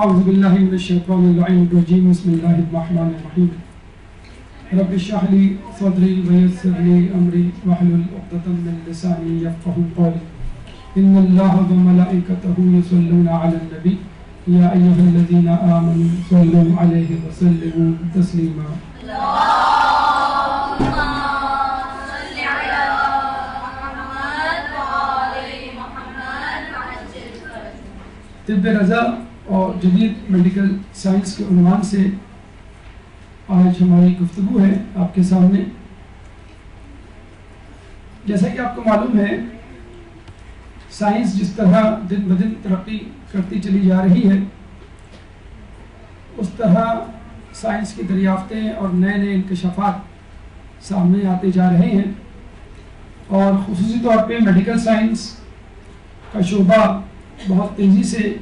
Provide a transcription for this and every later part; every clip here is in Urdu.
اعوذ باللہ من الشیطان اللعین الرجیم بسم اللہ الرحمن الرحیم رب اشرح لی صدری ویسر لی امری واحلل عقدۃ من لسانی یفقهوا قولی ان اللہ وملائکتہ یصلون علی النبی یا ایھا الذین آمنوا صلوا علیہ وسلموا تسلیما طب رضا اور جدید میڈیکل سائنس کے عنوان سے آج ہماری گفتگو ہے آپ کے سامنے. جیسا کہ آپ کو معلوم ہے سائنس جس طرح دن بدن ترقی کرتی چلی جا رہی ہے اس طرح سائنس کی دریافتیں اور نئے نئے انکشافات سامنے آتے جا رہے ہیں اور خصوصی طور پہ میڈیکل سائنس کا شعبہ بہت تیزی سے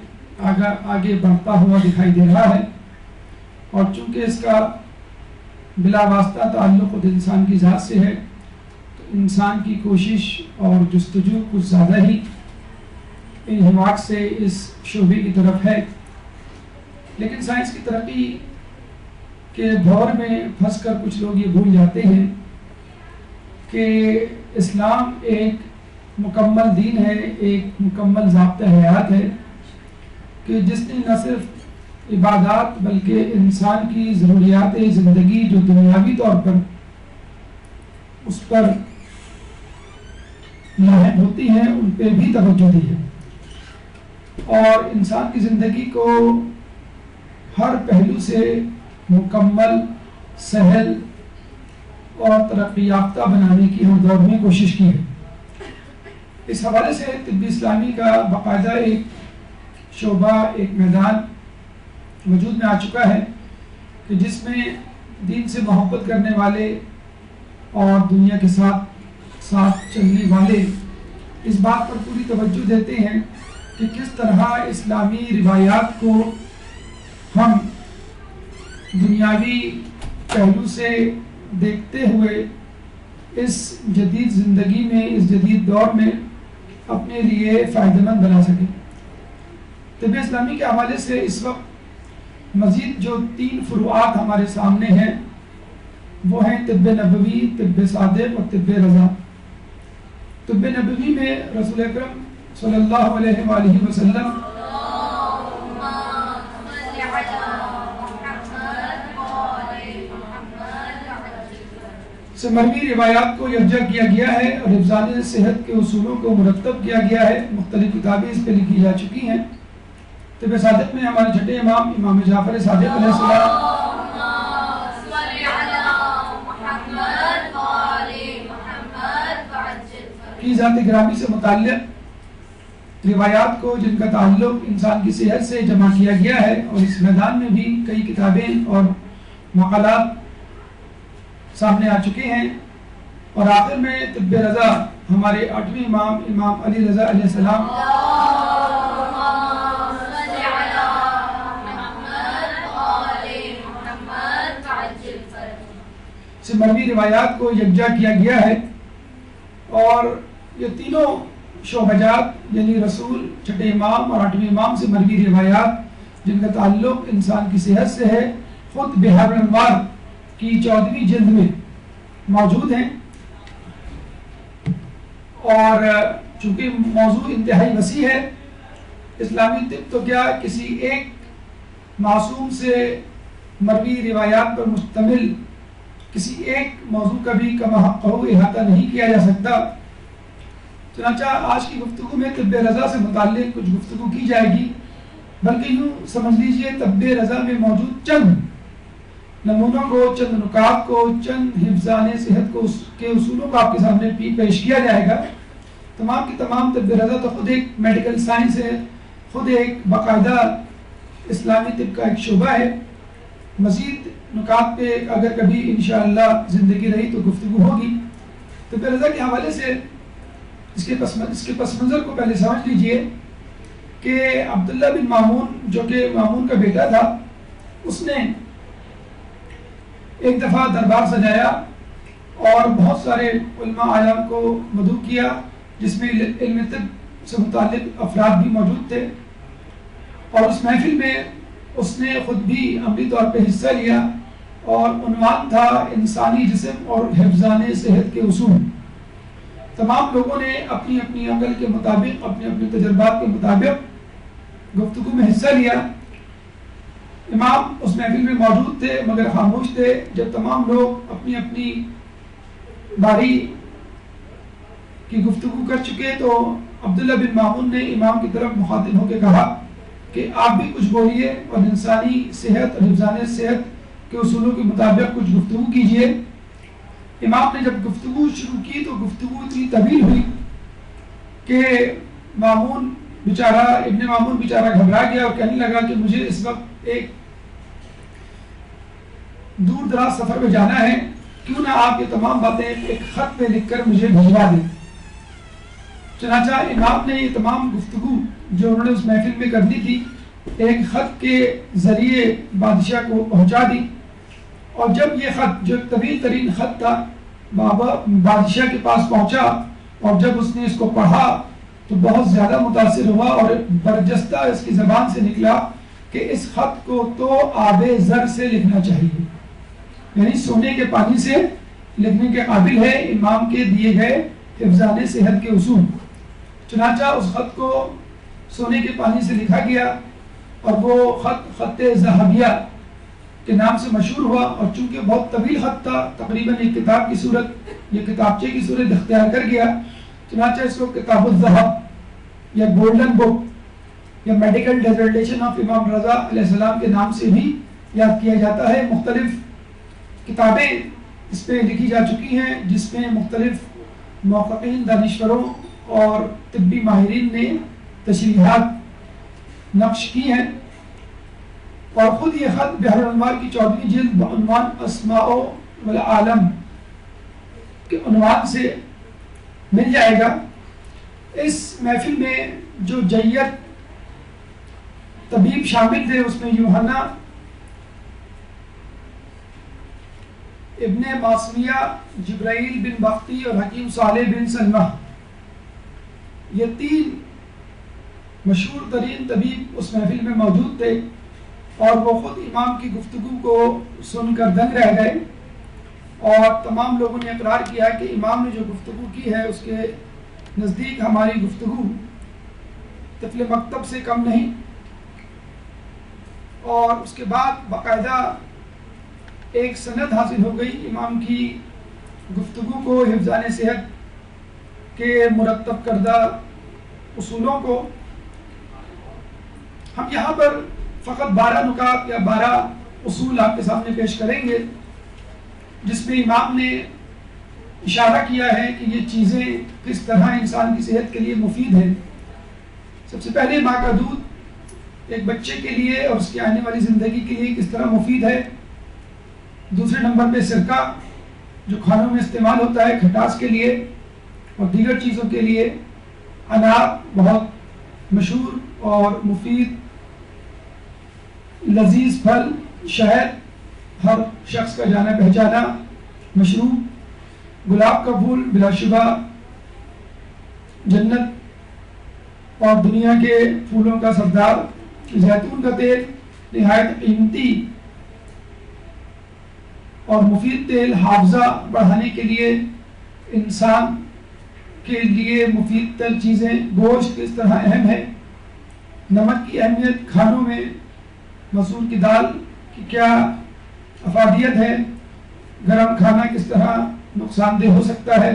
آگے بڑھتا ہوا دکھائی دے رہا ہے اور چونکہ اس کا بلا واسطہ تعلق خود انسان کی ذات سے ہے تو انسان کی کوشش اور جستجو کچھ زیادہ ہی انہماک سے اس شعبے کی طرف ہے. لیکن سائنس کی ترقی کے دور میں پھنس کر کچھ لوگ یہ بھول جاتے ہیں کہ اسلام ایک مکمل دین ہے, ایک مکمل ضابطہ حیات ہے کہ جس نے نہ صرف عبادات بلکہ انسان کی ضروریات زندگی جو دنیاوی طور پر اس پر لاحق ہوتی ہیں ان پہ بھی توجہ دی ہے اور انسان کی زندگی کو ہر پہلو سے مکمل, سہل اور ترقی یافتہ بنانے کی ہر دور میں کوشش کی ہے. اس حوالے سے طب اسلامی کا باقاعدہ ایک شعبہ, ایک میدان وجود میں آ چکا ہے کہ جس میں دین سے محبت کرنے والے اور دنیا کے ساتھ چلنے والے اس بات پر پوری توجہ دیتے ہیں کہ کس طرح اسلامی روایات کو ہم دنیاوی پہلو سے دیکھتے ہوئے اس جدید زندگی میں, اس جدید دور میں اپنے لیے فائدہ مند بنا سکیں. طب اسلامی کے حوالے سے اس وقت مزید جو 3 فروعات ہمارے سامنے ہیں وہ ہیں طب نبوی, طب صادق اور طب رضا. طب نبوی میں رسول اکرم صلی اللہ علیہ وآلہ وسلم سے مروی روایات کو یکجا کیا گیا ہے اور حفظان صحت کے اصولوں کو مرتب کیا گیا ہے. مختلف کتابیں اس پہ لکھی جا چکی ہیں. طب صادق میں ہمارے چھٹے امام امام جعفر صادق علیہ السلام کی ذات گرامی سے متعلق روایات کو جن کا تعلق انسان کی صحت سے جمع کیا گیا ہے اور اس میدان میں بھی کئی کتابیں اور مقالات سامنے آ چکے ہیں. اور آخر میں طب رضا ہمارے 8ویں امام امام علی رضا علیہ السلام سے مروی روایات کو یکجا کیا گیا ہے. اور یہ تینوں شعبجات یعنی رسول, چھٹے امام اور 8ویں امام سے مروی روایات جن کا تعلق انسان کی صحت سے ہے خود بحار الانوار کی 14ویں جلد میں موجود ہیں. اور چونکہ موضوع انتہائی وسیع ہے, اسلامی طب تو کیا کسی ایک معصوم سے مروی روایات پر مشتمل کسی ایک موضوع کا بھی کما حق احاطہ نہیں کیا جا سکتا. چنانچہ آج کی گفتگو میں طب رضا سے متعلق کچھ گفتگو کی جائے گی, بلکہ یوں سمجھ لیجئے طب رضا میں موجود چند نمونوں کو, چند نکات کو, چند حفظان صحت کو کے اصولوں کو آپ کے سامنے پیش کیا جائے گا. تمام کی تمام طب رضا تو خود ایک میڈیکل سائنس ہے, خود ایک باقاعدہ اسلامی طب کا ایک شعبہ ہے. مزید نکات پہ اگر کبھی انشاءاللہ زندگی رہی تو گفتگو ہوگی. طب رضا کے حوالے سے اس کے پس منظر کو پہلے سمجھ لیجئے کہ عبداللہ بن مامون جو کہ مامون کا بیٹا تھا, اس نے ایک دفعہ دربار سجایا اور بہت سارے علماء اعلام کو مدعو کیا جس میں علم طب سے متعلق افراد بھی موجود تھے. اور اس محفل میں اس نے خود بھی عملی طور پہ حصہ لیا اور عنوان تھا انسانی جسم اور حفظان صحت کے اصول۔ تمام لوگوں نے اپنی اپنی عقل کے مطابق، اپنے اپنے تجربات کے مطابق گفتگو میں حصہ لیا۔ امام اس محفل میں موجود تھے مگر خاموش تھے۔ جب تمام لوگ اپنی اپنی باری کی گفتگو کر چکے تو عبداللہ بن مامون نے امام کی طرف مخاطب ہو کے کہا کہ آپ بھی کچھ بولیے اور انسانی صحت اور حفظان صحت کے اصولوں کے مطابق کچھ گفتگو کیجیے۔ امام نے جب گفتگو شروع کی تو گفتگو اتنی طویل ہوئی کہ ابن مامون بیچارہ گھبرا گیا اور کہنے لگا کہ مجھے اس وقت ایک دور دراز سفر میں جانا ہے، کیوں نہ آپ یہ تمام باتیں ایک خط میں لکھ کر مجھے بھجوا دیں۔ چنانچہ امام نے یہ تمام گفتگو جو انہوں نے اس محفل میں کرنی تھی ایک خط کے ذریعے بادشاہ کو پہنچا دی، اور جب یہ خط جو ایک طویل ترین خط تھا بادشاہ کے پاس پہنچا اور جب اس نے اس کو پڑھا تو بہت زیادہ متاثر ہوا اور برجستہ اس کی زبان سے نکلا کہ اس خط کو تو آب زر سے لکھنا چاہیے، یعنی سونے کے پانی سے لکھنے کے قابل ہے امام کے دیے گئے حفظان صحت کے اصول۔ چنانچہ اس خط کو سونے کے پانی سے لکھا گیا اور وہ خط ذہبیہ کے نام سے مشہور ہوا، اور چونکہ بہت طویل خط تھا، تقریباً ایک کتاب کی صورت، یہ کتابچے کی صورت اختیار کر گیا، چنانچہ اس کو کتاب الذہب یا گولڈن بک یا میڈیکل ڈیزرٹیشن آف امام رضا علیہ السلام کے نام سے بھی یاد کیا جاتا ہے۔ مختلف کتابیں اس پہ لکھی جا چکی ہیں جس میں مختلف محققین، دانشوروں اور طبی ماہرین نے تشریحات نقش کی ہیں، اور خود یہ خط بحر الانوار کی 14ویں جلد بعنوان اسماء والعالم کے عنوان سے مل جائے گا۔ اس محفل میں جو جید طبیب شامل تھے اس میں یوحنا ابن معصمیہ، جبرائیل بن بختی اور حکیم صالح بن سلمہ، یہ 3 مشہور ترین طبیب اس محفل میں موجود تھے، اور وہ خود امام کی گفتگو کو سن کر دنگ رہ گئے، اور تمام لوگوں نے اقرار کیا کہ امام نے جو گفتگو کی ہے اس کے نزدیک ہماری گفتگو طفل مکتب سے کم نہیں۔ اور اس کے بعد باقاعدہ ایک سند حاصل ہو گئی امام کی گفتگو کو، حفظان صحت کے مرتب کردہ اصولوں کو۔ ہم یہاں پر فقط 12 نکات یا 12 اصول آپ کے سامنے پیش کریں گے جس میں امام نے اشارہ کیا ہے کہ یہ چیزیں کس طرح انسان کی صحت کے لیے مفید ہیں۔ سب سے پہلے ماں کا دودھ ایک بچے کے لیے اور اس کی آنے والی زندگی کے لیے کس طرح مفید ہے۔ دوسرے نمبر پہ سرکہ جو کھانوں میں استعمال ہوتا ہے کھٹاس کے لیے اور دیگر چیزوں کے لیے۔ انار بہت مشہور اور مفید لذیذ پھل۔ شہد ہر شخص کا جانا پہچانا مشروب۔ گلاب کا پھول بلا شبہ جنت اور دنیا کے پھولوں کا سردار۔ زیتون کا تیل نہایت قیمتی اور مفید تیل، حافظہ بڑھانے کے لیے، انسان کے لیے مفید تر چیزیں۔ گوشت کس طرح اہم ہے۔ نمک کی اہمیت، کھانوں میں مسور کی دال کی کیا افادیت ہے، گرم کھانا کس طرح نقصان دہ ہو سکتا ہے،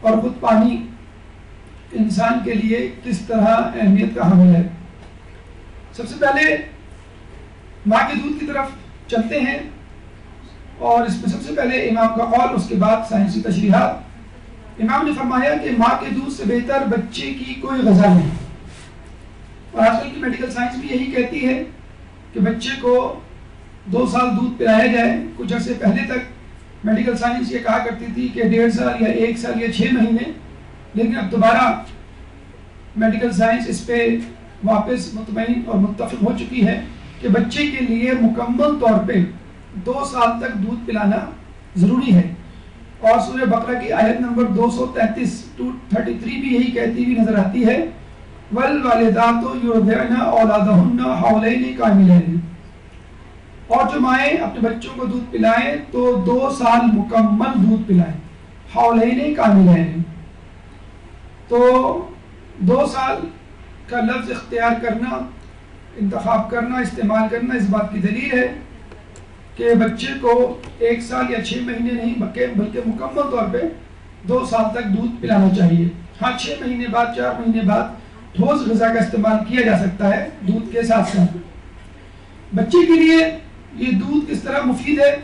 اور خود پانی انسان کے لیے کس طرح اہمیت کا حامل ہے۔ سب سے پہلے ماں کے دودھ کی طرف چلتے ہیں، اور اس میں سب سے پہلے امام کا قول، اس کے بعد سائنسی تشریحات۔ امام نے فرمایا کہ ماں کے دودھ سے بہتر بچے کی کوئی غذا نہیں، اور آج کل کی میڈیکل سائنس بھی یہی کہتی ہے کہ بچے کو 2 سال دودھ پلایا جائے۔ کچھ عرصے پہلے تک میڈیکل سائنس یہ کہا کرتی تھی کہ 1.5 سال یا 1 سال یا 6 مہینے، لیکن اب دوبارہ میڈیکل سائنس اس پہ واپس مطمئن اور متفق ہو چکی ہے کہ بچے کے لیے مکمل طور پہ 2 سال تک دودھ پلانا ضروری ہے۔ اور سورہ بقرہ کی آیت نمبر 233 بھی یہی کہتی ہوئی نظر آتی ہے، وَالْوَالِدَاتُ يُرْضِعْنَ أَوْلَادَهُنَّ حَوْلَيْنِ كَامِلَيْنِ۔ اور جو مائیں اپنے بچوں کو دودھ پلائیں تو 2 سال مکمل دودھ پلائیں، حولین کاملین. تو 2 سال کا لفظ اختیار کرنا، انتخاب کرنا، استعمال کرنا اس بات کی دلیل ہے کہ بچے کو 1 سال یا 6 مہینے نہیں بلکہ مکمل طور پہ 2 سال تک دودھ پلانا چاہیے. ہاں 6 مہینے بعد 4 مہینے بعد ٹھوس غذا کا استعمال کیا جا سکتا ہے دودھ کے ساتھ ساتھ. بچے کے لیے یہ دودھ کس طرح مفید ہے؟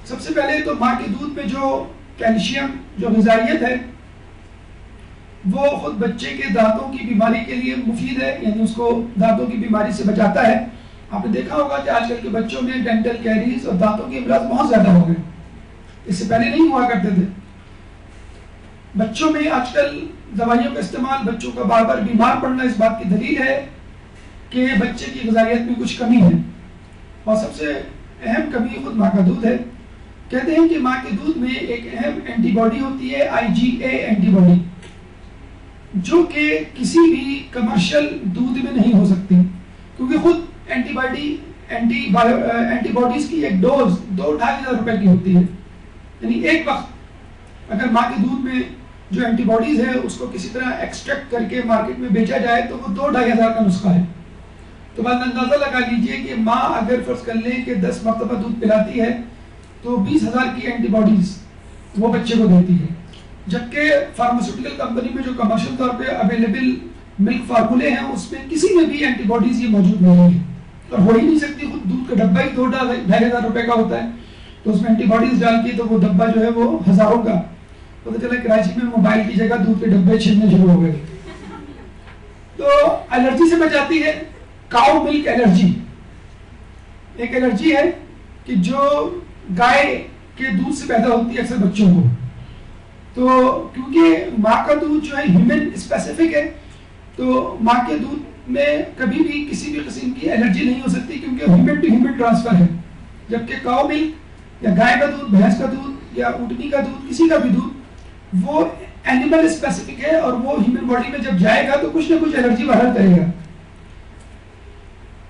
سب سے پہلے تو ماں کے دودھ میں جو کیلشیم، جو غذائیت ہے، وہ خود بچے کے دانتوں کی بیماری کے لیے مفید ہے، یعنی اس کو دانتوں کی بیماری سے بچاتا ہے. آپ نے دیکھا ہوگا کہ آج کل کے بچوں میں ڈینٹل کیریز اور دانتوں کے امراض بہت زیادہ ہو گئے، اس سے پہلے نہیں ہوا کرتے تھے. بچوں میں آج کل دوائیوں کا استعمال، بچوں کا بار بار بیمار پڑنا اس بات کی دلیل ہے کہ بچے کی غذائیت میں کچھ کمی ہے. اور سب سے اہم کمی خود ماں کا دودھ ہے. کہتے ہیں کہ ماں کے دودھ میں ایک اہم اینٹی باڈی ہوتی ہے، IgA اینٹی باڈی، جو کہ کسی بھی کمرشل دودھ میں نہیں ہو سکتی، کیونکہ خود اینٹی باڈیز کی ایک ڈوز 2-2.5 ہزار روپے کی ہوتی ہے. یعنی ایک وقت اگر ماں کے دودھ میں جو اینٹی باڈیز ہے اس کو کسی طرح ایکسٹریکٹ کر کے مارکیٹ میں بیچا جائے تو وہ 2-2.5 ہزار کا نسخہ ہے. تو بعد اندازہ لگا لیجئے کہ ماں اگر فرض کر لیں کہ 10 مرتبہ دودھ پلاتی ہے تو 20,000 کی اینٹی باڈیز وہ بچے کو دیتی ہے. جبکہ فارماسیوٹیکل کمپنی میں جو کمرشل طور پہ اویلیبل ملک فارمولے ہیں اس میں کسی میں بھی اینٹی باڈیز یہ موجود نہیں ہے، اور ہو ہی نہیں سکتی. خود دودھ کا ڈبہ ہی 2-2.5 ہزار روپے کا ہوتا ہے، تو اس میں اینٹی باڈیز ڈال کے تو وہ ڈبہ جو ہے وہ ہزاروں کا. پتہ چلا کراچی میں موبائل کی جگہ دودھ کے ڈبے چھلنے شروع ہو گئے. تو الرجی سے بچاتی ہے. کاؤ ملک الرجی ایک الرجی ہے کہ جو گائے کے دودھ سے پیدا ہوتی ہے اکثر بچوں کو. تو کیونکہ ماں کا دودھ جو ہے ہیومن اسپیسیفک ہے، تو ماں کے دودھ میں کبھی بھی کسی بھی قسم کی الرجی نہیں ہو سکتی، کیونکہ ہیومن ٹو ہیومن ٹرانسفر ہے. جبکہ کاؤ ملک یا گائے کا دودھ، بھینس کا دودھ یا اونٹنی کا دودھ، کسی کا بھی دودھ، وہ اینیمل اسپیسیفک ہے، اور وہ ہیومن باڈی میں جب جائے گا تو کچھ نہ کچھ الرجی باہر کرے گا.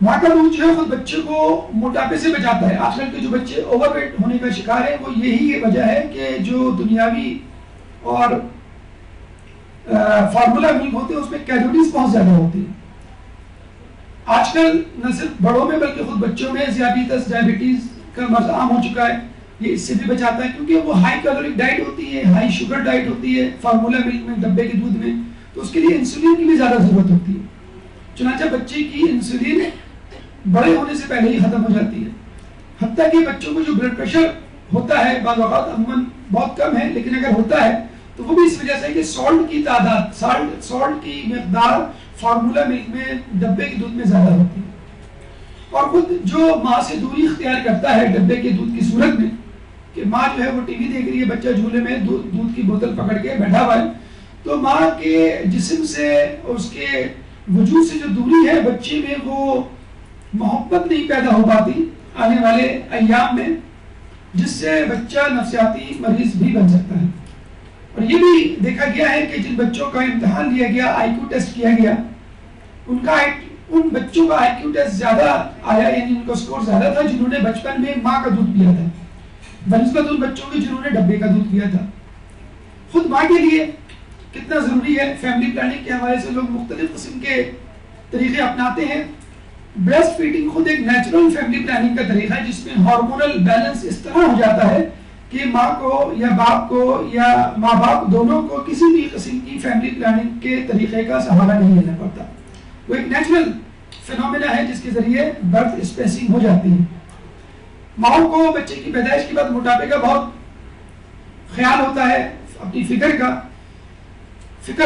ماں کا دودھ جو ہے خود بچے کو موٹاپے سے بچاتا ہے. آج کل کے جو بچے اوور ویٹ ہونے کا شکار ہیں وہ یہی وجہ ہے کہ جو دنیاوی اور فارمولا ملک ہوتے ہیں اس میں کیلوریز بہت زیادہ ہوتی ہیں. آج کل نہ صرف بڑوں میں بلکہ خود بچوں میں ذیابیطس، ڈائبٹیز کا مرض عام ہو چکا ہے. یہ اس سے بھی بچاتا ہے کیونکہ وہ ہائی کیلورک ڈائٹ ہوتی ہے، ہائی شوگر ڈائٹ ہوتی ہے فارمولا ملک میں، ڈبے کے دودھ میں، تو اس کے لیے انسولین کی بھی زیادہ ضرورت ہوتی ہے. چنانچہ بچے کی انسولین بڑے ہونے سے پہلے ہی ختم ہو جاتی ہے. حتیٰ کہ بچوں کو جو بلڈ پریشر ہوتا ہے بعض اوقات عموماً بہت کم ہے، لیکن اگر ہوتا ہے تو وہ بھی اس وجہ سے کہ سالٹ کی تعداد، سالٹ کی مقدار فارمولا ملک میں، ڈبے کے دودھ میں زیادہ ہوتی ہے. اور خود جو ماں سے دوری اختیار کرتا ہے ڈبے کے دودھ کی صورت میں، کہ ماں جو ہے وہ ٹی وی دیکھ رہی ہے، بچہ جھولے میں دودھ کی بوتل پکڑ کے بیٹھا ہوا ہے، تو ماں کے جسم سے، اس کے وجود سے جو دوری ہے بچے میں، وہ محبت نہیں پیدا ہو پاتی آنے والے ایام میں، جس سے بچہ نفسیاتی مریض بھی بن سکتا ہے. اور یہ بھی دیکھا گیا ہے کہ جن بچوں کا امتحان لیا گیا، آئی کیو ٹیسٹ کیا گیا، ان بچوں کا آئی کیو ٹیسٹ زیادہ آیا، یعنی ان کا سکور زیادہ تھا جنہوں نے بچپن میں ماں کا دودھ پیا تھا، بنسبت ان بچوں کے جنہوں نے ڈبے کا دودھ پیا تھا. خود ماں کے لیے کتنا ضروری ہے. فیملی پلاننگ کے حوالے سے لوگ مختلف قسم کے طریقے اپناتے ہیں. بریسٹ فیڈنگ خود ایک نیچرل فیملی پلاننگ کا طریقہ ہے جس میں ہارمونل بیلنس اس طرح ہو جاتا ہے کہ ماں کو یا باپ کو یا ماں باپ دونوں کو کسی بھی قسم کی فیملی پلاننگ کے طریقے کا سہارا نہیں لینا پڑتا. وہ ایک نیچرل فینومینا ہے جس کے ذریعے برتھ اسپیسنگ ہو جاتی ہے. ماؤں کو بچے کی پیدائش کے بعد موٹاپے کا بہت خیال ہوتا ہے، اپنی فکر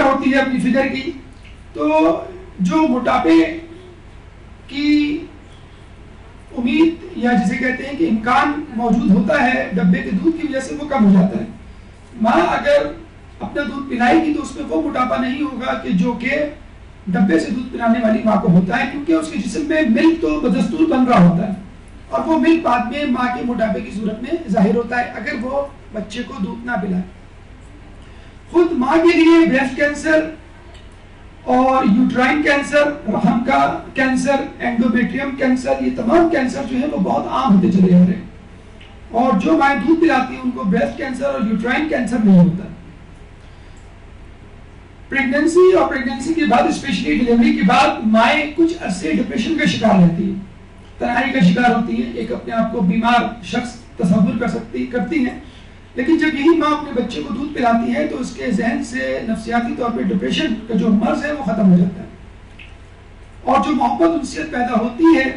ہوتی ہے اپنی فگر کی. تو جو موٹاپے کی امید یا جسے کہتے ہیں کہ امکان موجود ہوتا ہے ڈبے کے دودھ کی وجہ سے، وہ کم ہو جاتا ہے. ماں اگر اپنا دودھ پلائے گی تو اس میں وہ موٹاپا نہیں ہوگا کہ جو کہ ڈبے سے دودھ پلانے والی ماں کو ہوتا ہے، کیونکہ اس کے جسم میں ملک تو بدستور بن رہا ہوتا ہے، اور وہ ملک بعد میں ماں کے موٹاپے کی صورت میں ظاہر ہوتا ہے اگر وہ بچے کو دودھ نہ پلائے. خود ماں کے لیے بریسٹ کینسر اور یوٹرائن کینسر، رحم کا کینسر، اینڈومیٹریم کینسر، یہ تمام کینسر جو ہے وہ بہت عام ہوتے چلے جا رہے ہیں. اور جو مائیں دودھ پلاتی ہیں ان کو بریسٹ کینسر اور یوٹرائن کینسر نہیں ہوتا. پریگننسی اور پریگننسی کے بعد اسپیشلی ڈیلیوری کے بعد مائیں کچھ عرصے ڈپریشن کا شکار رہتی ہیں، تنہائی کا شکار ہوتی ہیں، ایک اپنے آپ کو بیمار شخص تصور کرتی ہیں. لیکن جب یہی ماں اپنے بچے کو دودھ پلاتی ہے تو اس کے ذہن سے نفسیاتی طور پہ ڈپریشن کا جو مرض ہے وہ ختم ہو جاتا ہے. اور جو محبت انسیت پیدا ہوتی ہے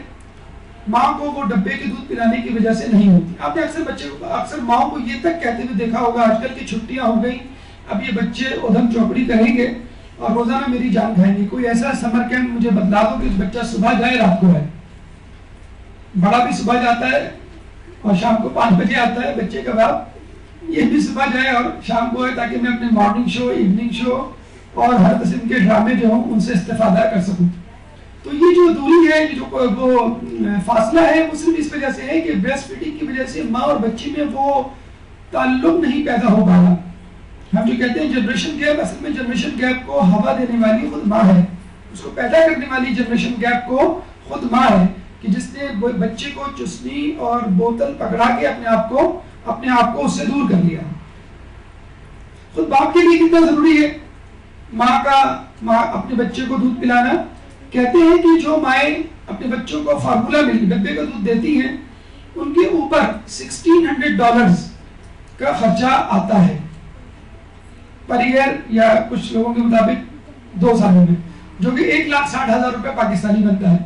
ماں کو، وہ ڈبے کے دودھ پلانے کی وجہ سے نہیں ہوتی. آپ نے اکثر ماؤں کو یہ تک کہتے ہوئے دیکھا ہوگا آج کل کی چھٹیاں ہو گئی، اب یہ بچے ادھم چوپڑی کریں گے اور روزانہ میری جان کھائیں گے. کوئی ایسا سمر کیمپ مجھے بتلا دو کہ بچہ صبح جائے رات کو آئے. بڑا بھی صبح جاتا ہے اور شام کو 5 بجے آتا ہے، بچے کا باپ یہ بھی صبح جائے اور شام کو آئے، تاکہ میں اپنے مارننگ شو، ایوننگ شو اور ہر قسم کے ڈرامے جو ہوں ان سے استفادہ کر سکوں. تو یہ جو دوری ہے، یہ جو وہ فاصلہ ہے، وہ صرف اس وجہ سے ہے کہ بریسٹ فیڈنگ کی وجہ سے ماں اور بچی میں وہ تعلق نہیں پیدا ہو پا رہا. ہم جو کہتے ہیں جنریشن گیپ، اصل میں جنریشن گیپ کو ہوا دینے والی خود ماں ہے، اس کو پیدا کرنے والی جنریشن گیپ کو خود ماں ہے، کہ جس نے بچے کو چسنی اور بوتل پکڑا کے اپنے آپ کو اس سے دور کر لیا. خود باپ کے لیے کتنا ضروری ہے ماں اپنے بچے کو دودھ پلانا. کہتے ہیں کہ جو مائیں اپنے بچوں کو فارمولا ملک ڈبے کا دودھ دیتی ہیں ان کے اوپر $1600 کا خرچہ آتا ہے پر ایئر، یا کچھ لوگوں کے مطابق 2 سالوں میں، جو کہ 1,60,000 روپے پاکستانی بنتا ہے.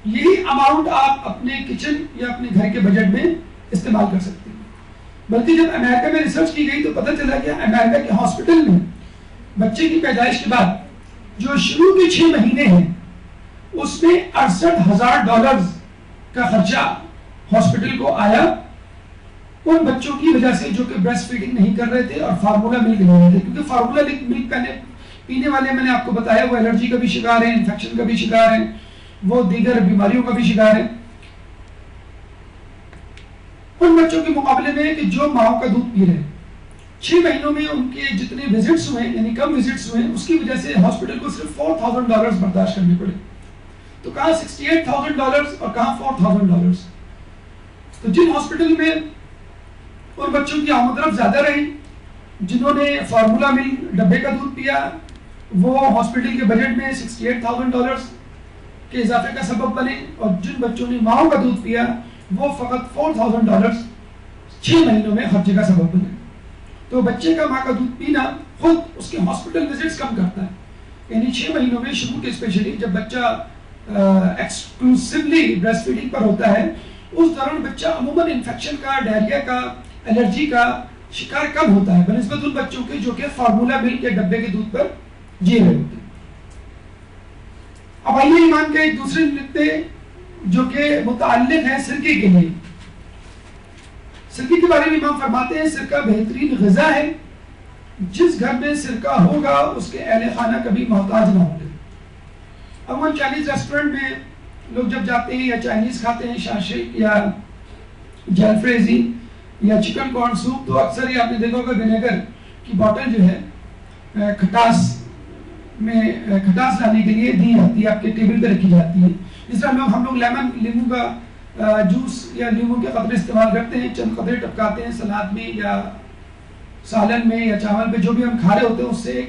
یہی اماؤنٹ آپ اپنے کچن یا اپنے گھر کے بجٹ میں استعمال کر سکتے ہیں. بلکہ جب امریکہ میں ریسرچ کی گئی تو پتہ چلا کہ امریکہ کے ہاسپٹل میں بچے کی پیدائش کے بعد جو شروع کے 6 مہینے ہیں اس میں $68,000 کا خرچہ ہاسپٹل کو آیا ان بچوں کی وجہ سے جو کہ بریسٹ فیڈنگ نہیں کر رہے تھے اور فارمولا ملک لے رہے تھے. کیونکہ فارمولا ملک پہلے پینے والے میں نے آپ کو بتایا وہ الرجی کا بھی شکار ہیں، انفیکشن کا بھی شکار ہیں، وہ دیگر بیماریوں کا بھی شکار ہیں. ان بچوں کے مقابلے میں کہ جو ماؤں کا دودھ پی رہے ہیں 6 مہینوں میں ان کے جتنے وزٹس ہوئے یعنی کم وزٹس ہوئے اس کی وجہ سے ہاسپٹل کو صرف $4,000 برداشت کرنے پڑے. تو کہاں $68,000 اور کہاں $4,000. تو جن ہاسپٹل میں ان بچوں کی آمد و رفت زیادہ رہی، جنہوں نے فارمولا مل ڈبے کا دودھ پیا، وہ ہاسپٹل کے بجٹ میں $68,000 کے اضافے کا سبب بنے، اور جن بچوں نے ماؤں کا دودھ پیا وہ فقط $4,000 6 مہینوں میں خرچے کا سبب بنے. تو بچے کا ماں کا دودھ پینا خود اس کے ہاسپٹل وزٹس کم کرتا ہے. یعنی 6 مہینوں میں شروع کے اسپیشلی جب بچہ ایکسکلوسیولی بریسٹ فیڈنگ پر ہوتا ہے اس دوران بچہ عموماً انفیکشن کا، ڈائریا کا، الرجی کا شکار کم ہوتا ہے بنسبت ان بچوں کے جو کہ فارمولا ملک یا ڈبے کے دودھ پر جی رہے ہوتے ہیں. اب آئیے ایمان کے ایک دوسرے نقطے جو کہ متعلق ہے سرکے کے لیے. سرکے کے بارے میں امام فرماتے ہیں سرکہ بہترین غذا ہے، جس گھر میں سرکہ ہوگا اس کے اہل خانہ کبھی محتاج نہ ہوں گے. عموماً چائنیز ریسٹورنٹ میں لوگ جب جاتے ہیں یا چائنیز کھاتے ہیں شاشک یا جلفریزی یا چکن کارن سوپ تو اکثر ہی آپ نے دیکھا ہوگا ونیگر کی بوٹل جو ہے کھٹاس لانے کے لیے دی جاتی ہے، آپ کے ٹیبل پہ رکھی جاتی ہے. جس طرح ہم لوگ لیمو کا جوس یا لیمو کے قطرے استعمال کرتے ہیں، چند قطرے ٹپکاتے ہیں سلاد میں یا سالن میں یا چاول پہ جو بھی ہم کھا رہے ہوتے ہیں، اس سے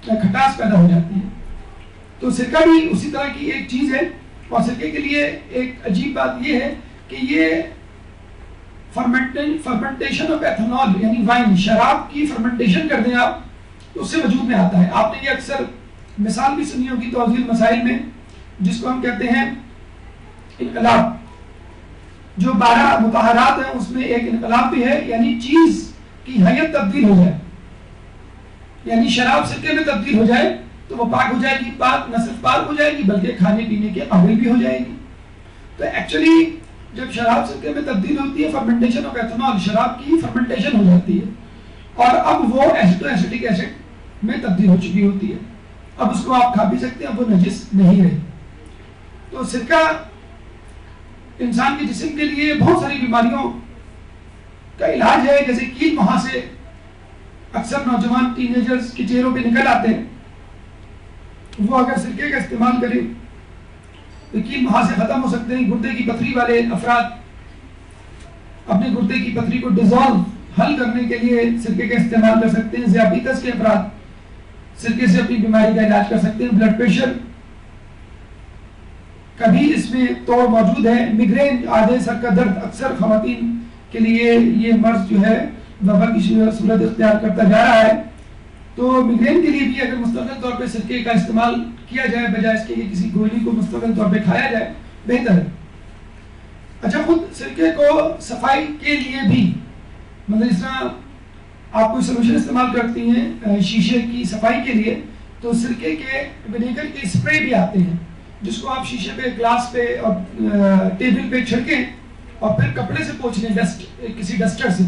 کھٹاس پیدا ہو جاتی ہے. تو سرکہ بھی اسی طرح کی ایک چیز ہے. اور سرکے کے لیے ایک عجیب بات یہ ہے کہ یہ فرمنٹیشن آف ایتھنال یعنی وائن، شراب کی فرمنٹیشن کر دیں آپ تو اس سے وجود میں آتا ہے. آپ نے یہ اکثر مثال بھی سنی ہوگی توضیح المسائل میں، جس کو ہم کہتے ہیں انقلاب. جو 12 مطہرات ہیں اس میں ایک انقلاب بھی ہے، یعنی چیز کی حیت تبدیل ہو جائے، یعنی شراب سرکے میں تبدیل ہو جائے تو وہ پاک ہو جائے گی. پاک نہ صرف پاک ہو جائے گی بلکہ کھانے پینے کے قابل بھی ہو جائے گی. تو ایکچولی جب شراب سرکے میں تبدیل ہوتی ہے فرمنٹیشن آف ایتھنال، شراب کی فرمنٹیشن ہو جاتی ہے اور اب وہ ایسیٹک ایسڈ میں تبدیل ہو چکی ہوتی ہے. اب اس کو آپ کھا بھی سکتے ہیں، وہ نجس نہیں رہی. تو سرکہ انسان کے جسم کے لیے بہت ساری بیماریوں کا علاج ہے. جیسے کیل مہاسے اکثر نوجوان ٹین ایجرز کے چہروں پہ نکل آتے ہیں وہ اگر سرکے کا استعمال کریں تو کیل وہاں سے ختم ہو سکتے ہیں. گردے کی پتھری والے افراد اپنے گردے کی پتھری کو ڈیزالو حل کرنے کے لیے سرکے کا استعمال کر سکتے ہیں. ذیابیطس کے افراد سرکے سے اپنی بیماری کا علاج کر سکتے ہیں. بلڈ پریشر کا بھی اس میں توڑ موجود ہے. میگرین آدھے سر کا درد اکثر خواتین کے لیے یہ مرض جو ہے وبا کی صورت اختیار کرتا جا رہا ہے. تو میگرین کے لیے بھی اگر مستقل طور پہ سرکے کا استعمال کیا جائے بجائے اس کے کہ کسی گولی کو مستقل طور پہ کھایا جائے بہتر ہے. اچھا خود سرکے کو صفائی کے لیے بھی مطلب اس طرح آپ کوئی سلوشن استعمال کرتی ہیں شیشے کی صفائی کے لیے تو سرکے کے ونیگر کے اسپرے بھی آتے ہیں جس کو آپ شیشے پہ گلاس پہ اور ٹیبل پہ چھڑکیں اور پھر کپڑے سے پوچھ لیں کسی ڈسٹر سے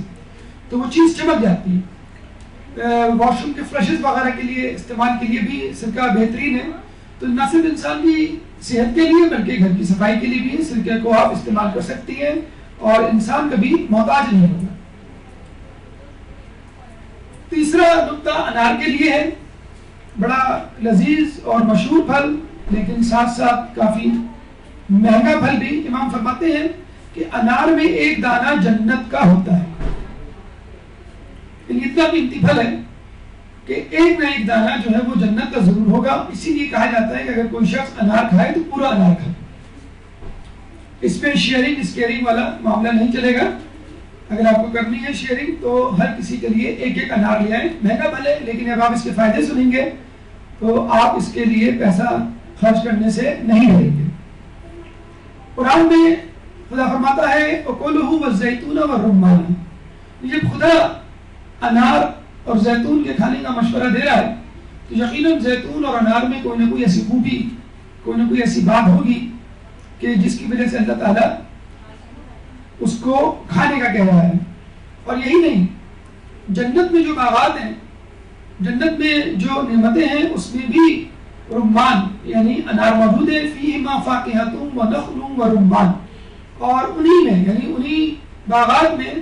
تو وہ چیز چمک جاتی ہے. واش روم کے فلشز وغیرہ کے لیے استعمال کے لیے بھی سرکہ بہترین ہے. تو نہ صرف انسان کی صحت کے لیے بلکہ گھر کی صفائی کے لیے بھی سرکے کو آپ استعمال کر سکتی ہیں اور انسان کبھی محتاج نہیں ہوگا. تیسرا نقطہ انار کے لیے ہے. بڑا لذیذ اور مشہور پھل لیکن ساتھ ساتھ کافی مہنگا پھل بھی. امام فرماتے ہیں کہ انار میں ایک دانہ جنت کا ہوتا ہے. اتنا قیمتی پھل ہے کہ ایک نہ ایک دانہ جو ہے وہ جنت کا ضرور ہوگا. اسی لیے کہا جاتا ہے کہ اگر کوئی شخص انار کھائے تو پورا انار کھائے. اس میں شیئرنگ اسکیئرنگ والا معاملہ نہیں چلے گا. اگر آپ کو کرنی ہے شیئرنگ تو ہر کسی کے لیے ایک ایک انار لے آئیں. مہنگا پھل ہے لیکن اب آپ اس کے فائدے سنیں گے تو آپ اس کے لیے پیسہ خرچ کرنے سے نہیں ڈریں گے. قرآن میں خدا فرماتا ہے وَكُلُوا وَالزَّيْتُونَ وَالرُّمَّانَ. جب خدا انار اور زیتون کے کھانے کا مشورہ دے رہا ہے تو یقیناً زیتون اور انار میں کوئی نہ کوئی ایسی خوبی کوئی نہ کوئی ایسی بات ہوگی کہ جس کی وجہ سے اللہ تعالیٰ اس کو کھانے کا کہہ رہا ہے. اور یہی نہیں, جنت میں جو باغات ہیں, جنت میں جو نعمتیں ہیں اس میں بھی رمان یعنی انار موجود ہے. فیہما فاکہۃ ونخل ورمان. اور انہی میں یعنی انہی باغات میں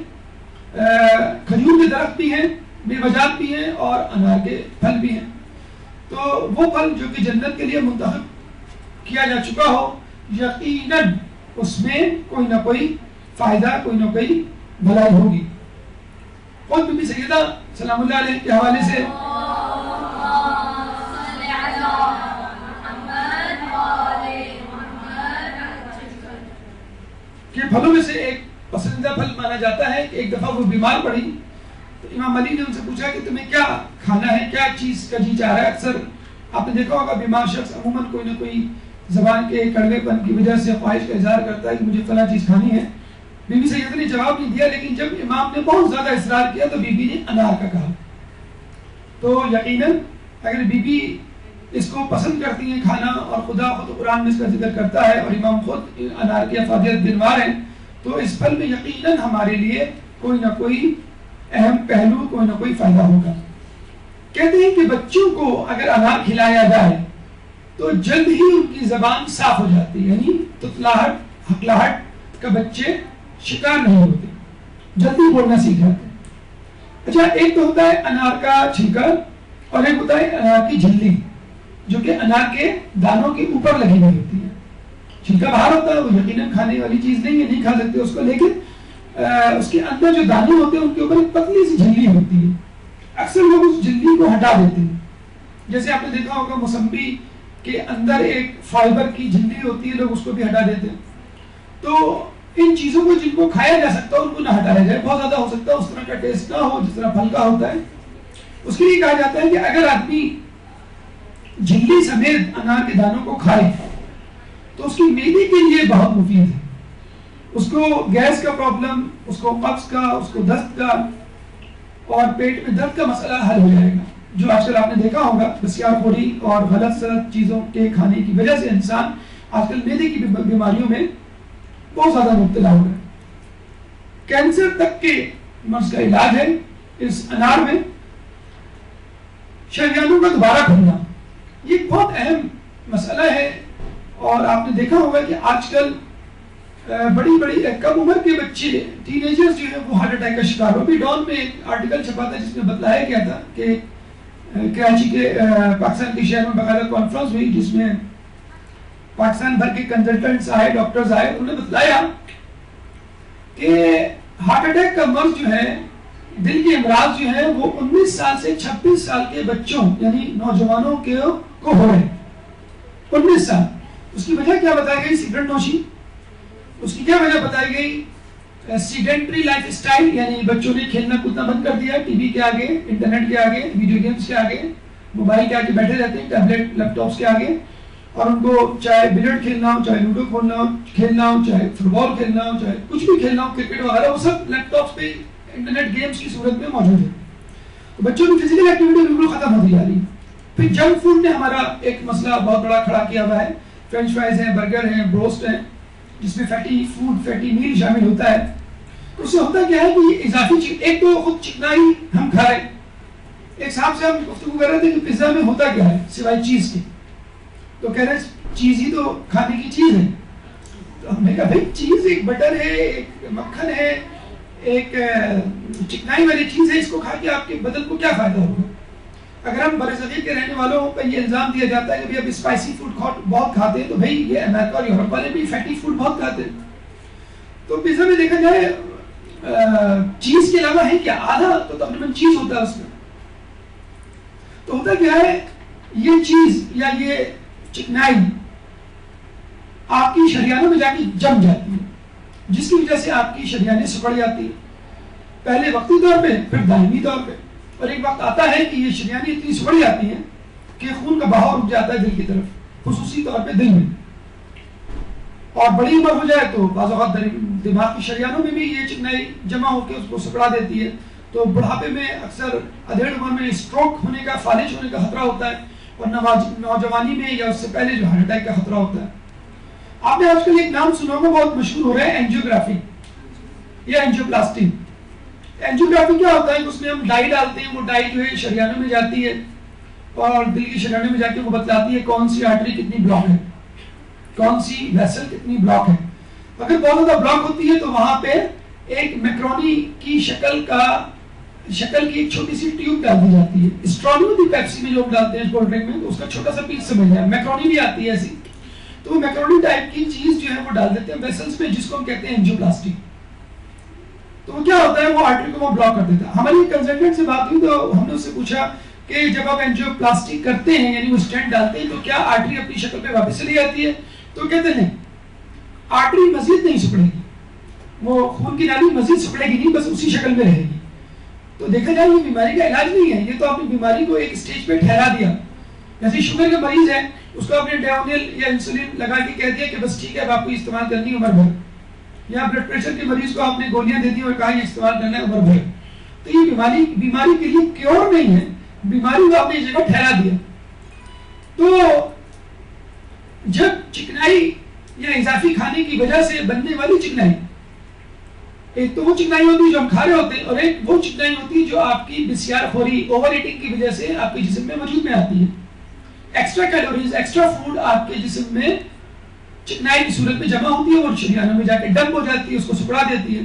کھجور کے درخت بھی ہیں, میوجات بھی ہیں اور انار کے پھل بھی ہیں. تو وہ پھل جو کہ جنت کے لیے منتخب کیا جا چکا ہو یقیناً اس میں کوئی نہ کوئی فائدہ کوئی نہ کوئی بھلائی ہوگی. اور بی بی سیدہ سلام اللہ علیہ کے حوالے سے کہ پھلوں میں سے ایک پسندیدہ پھل مانا جاتا ہے کہ ایک دفعہ وہ بیمار پڑی تو امام علی نے ان سے پوچھا کہ تمہیں کیا کھانا ہے, کیا چیز کا جی چاہ رہا ہے. اکثر آپ نے دیکھا ہوگا بیمار شخص عموماً کوئی نہ کوئی زبان کے کڑوے پن کی وجہ سے خواہش کا اظہار کرتا ہے کہ مجھے فلاں چیز کھانی ہے. بی بی سیدہ نے جواب نہیں دیا لیکن جب امام نے بہت زیادہ اصرار کیا تو بی بی نے انار کا کہا. تو یقیناً اگر بی بی اس کو پسند کرتی ہیں کھانا اور خدا خود قرآن میں اس کا ذکر کرتا ہے اور امام خود انار کی افادیت بنوار ہیں تو اس پھل میں یقیناً ہمارے لیے کوئی نہ کوئی اہم پہلو کوئی نہ کوئی فائدہ ہوگا. کہتے ہیں کہ بچوں کو اگر انار کھلایا جائے تو جلد ہی ان کی زبان صاف ہو جاتی ہے, یعنی تتلاہٹ ہکلاہٹ کا بچے شکار نہیں ہوتے, جلدی بولنا سیکھ جاتے ہیں. اچھا ایک تو ہوتا ہے انار کا چھلکا اور ایک ہوتا ہے انار کی جھلی جو کہ انار کے دانوں کے اوپر لگی ہوئی ہوتی ہے. چھلکا باہر ہوتا ہے وہ یقیناً کھانے والی چیز نہیں ہے, نہیں کھا سکتے اس کو, لیکن اس کے اندر جو دانے ہوتے ہیں ان کے اوپر ایک پتلی سی جھلی ہوتی ہے. اکثر لوگ اس جھلی کو ہٹا دیتے ہیں. جیسے آپ نے دیکھا ہوگا موسمبی کے اندر ایک فائبر کی جھلی ہوتی ہے, لوگ اس کو بھی ہٹا دیتے ہیں. تو ان چیزوں کو جن کو کھایا جا سکتا ہے ان کو نہ ہٹایا جائے. بہت زیادہ ہو سکتا ہے اس طرح کا ٹیسٹ نہ ہو جس طرح پھل کا ہوتا ہے. اس کے لیے کہا جاتا ہے کہ اگر آدمی جھلی سمیت انار کے دانوں کو کھائے تو اس کی معدے کے لیے بہت مفید ہے. اس کو گیس کا پرابلم, اس کو قبض کا, اس کو دست کا اور پیٹ میں درد کا مسئلہ حل ہو جائے گا. جو آج کل آپ نے دیکھا ہوگا بسیار خوری اور غلط سلط چیزوں کے کھانے کی وجہ سے انسان آج کل معدے کی بیماریوں میں بہت زیادہ مبتلا ہو رہا ہے. کینسر تک کے مرض کا علاج ہے اس انار میں. شریانوں کا دوبارہ کھلنا یہ بہت اہم مسئلہ ہے اور آپ نے دیکھا ہوگا کہ آج کل بڑی بڑی کم عمر کے بچے ٹین ایجرز جو ہیں وہ ہارٹ اٹیک کا شکار ہو. ابھی ڈان میں ایک آرٹیکل چھپا تھا جس میں بتلایا گیا تھا کہ کراچی کے پاکستان کے شہر میں باقاعدہ کانفرنس ہوئی جس میں پاکستان بھر کے کنسلٹنٹس آئے، ڈاکٹرز آئے. انہوں نے بتلایا کہ ہارٹ اٹیک کا مرض جو ہے، دل کے امراض جو ہے وہ 19 سال سے 26 سال کے بچوں یعنی نوجوانوں کو ہو رہے. 19 سال. اس کی وجہ کیا بتائی گئی؟ سگریٹ نوشی. اس کی کیا وجہ بتائی گئی؟ سیڈنٹری لائف اسٹائل، یعنی بچوں نے کھیلنا کودنا بند کر دیا، ٹی وی کے آگے، انٹرنیٹ کے آگے، ویڈیو گیمز کے آگے، موبائل کے آگے بیٹھے رہتے ہیں، ٹیبلٹ لیپ ٹاپس کے آگے. اور ان کو چاہے بلیٹ کھیلنا ہو، چاہے لوڈو کھیلنا ہو، چاہے فٹ بال کھیلنا ہو، چاہے کچھ بھی کھیلنا ہو، کرکٹ وغیرہ، وہ سب لیپ ٹاپس پہ انٹرنیٹ گیمز کی صورت میں موجود ہے. تو بچوں کی فزیکل ایکٹیویٹی بالکل ختم ہوتی جا رہی ہے. پھر جنک فوڈ نے ہمارا ایک مسئلہ بہت بڑا کھڑا کیا ہوا ہے. فرینچ فرائز ہیں، برگر ہیں، بروسٹ ہیں، جس میں فیٹی فوڈ، فیٹی میل شامل ہوتا ہے. اس سے ہوتا کیا ہے کہ اضافی چیز، ایک تو خود چکنائی ہم کھا رہے ہیں. ایک صاحب سے ہم گفتگو کر رہے تھے کہ پیزا میں ہوتا کیا ہے سوائے چیز کے. تو کہہ رہے چیز ہی تو کھانے کی چیز ہے. تو ہم نے کہا بھائی چیز ایک بٹر ہے، ایک مکھن ہے، ایک چکنائی والی چیز ہے، اس کو کھا کے آپ کے بدن کو کیا فائدہ ہوگا؟ اگر ہم برصغیر کے رہنے والوں پہ یہ الزام دیا جاتا ہے کہ اب اسپائسی فوڈ بہت کھاتے ہیں، تو بھائی یہ امریکہ اور یورپ والے بھی فیٹی فوڈ بہت کھاتے ہیں. تو پیزا میں دیکھا جائے چیز کے علاوہ ہے کیا؟ آدھا تو تقریباً چیز ہوتا ہے اس میں. تو ہوتا کیا ہے، یہ چیز یا یہ چکنائی آپ کی شریانوں میں جا کے جم جاتی ہے، جس کی وجہ سے آپ کی شریانیں سکڑ جاتی ہیں، پہلے وقتی طور پہ، پھر دائمی طور پہ. اور ایک وقت آتا ہے کہ یہ شریانیں اتنی سکڑ جاتی ہیں کہ خون کا بہاؤ رک جاتا ہے دل کی طرف، خصوصی طور پہ دل میں. اور بڑی عمر ہو جائے تو بعض اوقات دماغ کی شریانوں میں بھی یہ چکنائی جمع ہو کے اس کو سکڑا دیتی ہے. تو بڑھاپے میں اکثر ادھیڑ عمر میں اسٹروک ہونے کا، فالج ہونے کا خطرہ ہوتا ہے، اور نوجوانی میں یا اس سے پہلے جو ہارٹ اٹیک کا خطرہ ہوتا ہے. آپ نے آج کل ایک نام سنا ہوگا، بہت مشہور ہو رہا ہے، اینجیوگرافی یا اینجیوپلاسٹی. اینجیوگرافی کیا ہوتا ہے کہ اس میں ہم ڈائی ڈالتے ہیں، وہ ڈائی جو ہے شریانوں میں جاتی ہے اور دل کی شریانوں میں جا کے وہ بتلاتی ہے کون سی آرٹری کتنی بلاک ہے، کون سی ویسل کتنی بلاک ہے. اگر بہت زیادہ بلاک ہوتی ہے تو وہاں پہ ایک میکرونی کی شکل کی ایک چھوٹی سی ٹیوب ڈال دی جاتی ہے. اسٹرانگ ہوتی ہے پیپسی میں جو ڈالتے ہیں کولڈ ڈرنک میں، تو اس کا چھوٹا سا پیس سمجھ جائے. میکرونی بھی آتی ہے ایسی، تو وہ میکرونی ٹائپ کی چیز جو ہے وہ ڈال دیتے ہیں ویسلز میں، جس کو ہم کہتے ہیں اینجیوپلاسٹی. تو وہ کیا ہوتا ہے، وہ آرٹری کو وہ بلاک کر دیتا ہے. ہماری کنسلٹنٹ سے بات ہوئی تو ہم نے اس سے پوچھا کہ جب آپ اینجیوپلاسٹی کرتے ہیں یعنی وہ اسٹینٹ ڈالتے ہیں، تو کیا آرٹری اپنی شکل پہ واپس چلی جاتی ہے؟ تو کہتے نہیں، آرٹری مزید نہیں سکڑے گی، وہ خون کی نالی مزید سکڑے گی نہیں، بس اسی شکل میں رہے گی. تو دیکھا جائے یہ بیماری کا علاج نہیں ہے، یہ تو آپ نے بیماری کو ایک سٹیج پہ ٹھہرا دیا. جیسے شوگر کا مریض ہے، اس کو آپ نے ڈیونیل یا انسولین لگا کے کہہ دیا کہ بس ٹھیک ہے اب آپ کو استعمال کرنی ہے عمر بھر. یا بلڈ پریشر کے مریض کو آپ نے گولیاں دے دی اور کہا یہ استعمال کرنا ہے عمر بھر. تو یہ بیماری کے لیے کیور نہیں ہے، بیماری کو آپ نے اس جگہ ٹھہرا دیا. تو جب چکنائی یا اضافی کھانے کی وجہ سے بننے والی چکنائی، ایک تو وہ چکنائی ہوتی ہے جو ہم کھا رہے ہوتے ہیں، اور ایک وہ چکنائی ہوتی ہے جو آپ کی بسیار خوری، اوور ایٹنگ کی وجہ سے آپ کے جسم میں وجود میں آتی ہے. ایکسٹرا کیلوریز، ایکسٹرا فوڈ آپ کے جسم میں چکنائی کی صورت میں جمع ہوتی ہے اور شریانوں میں جا کے ڈمپ ہو جاتی ہے، اس کو سکڑا دیتی ہے.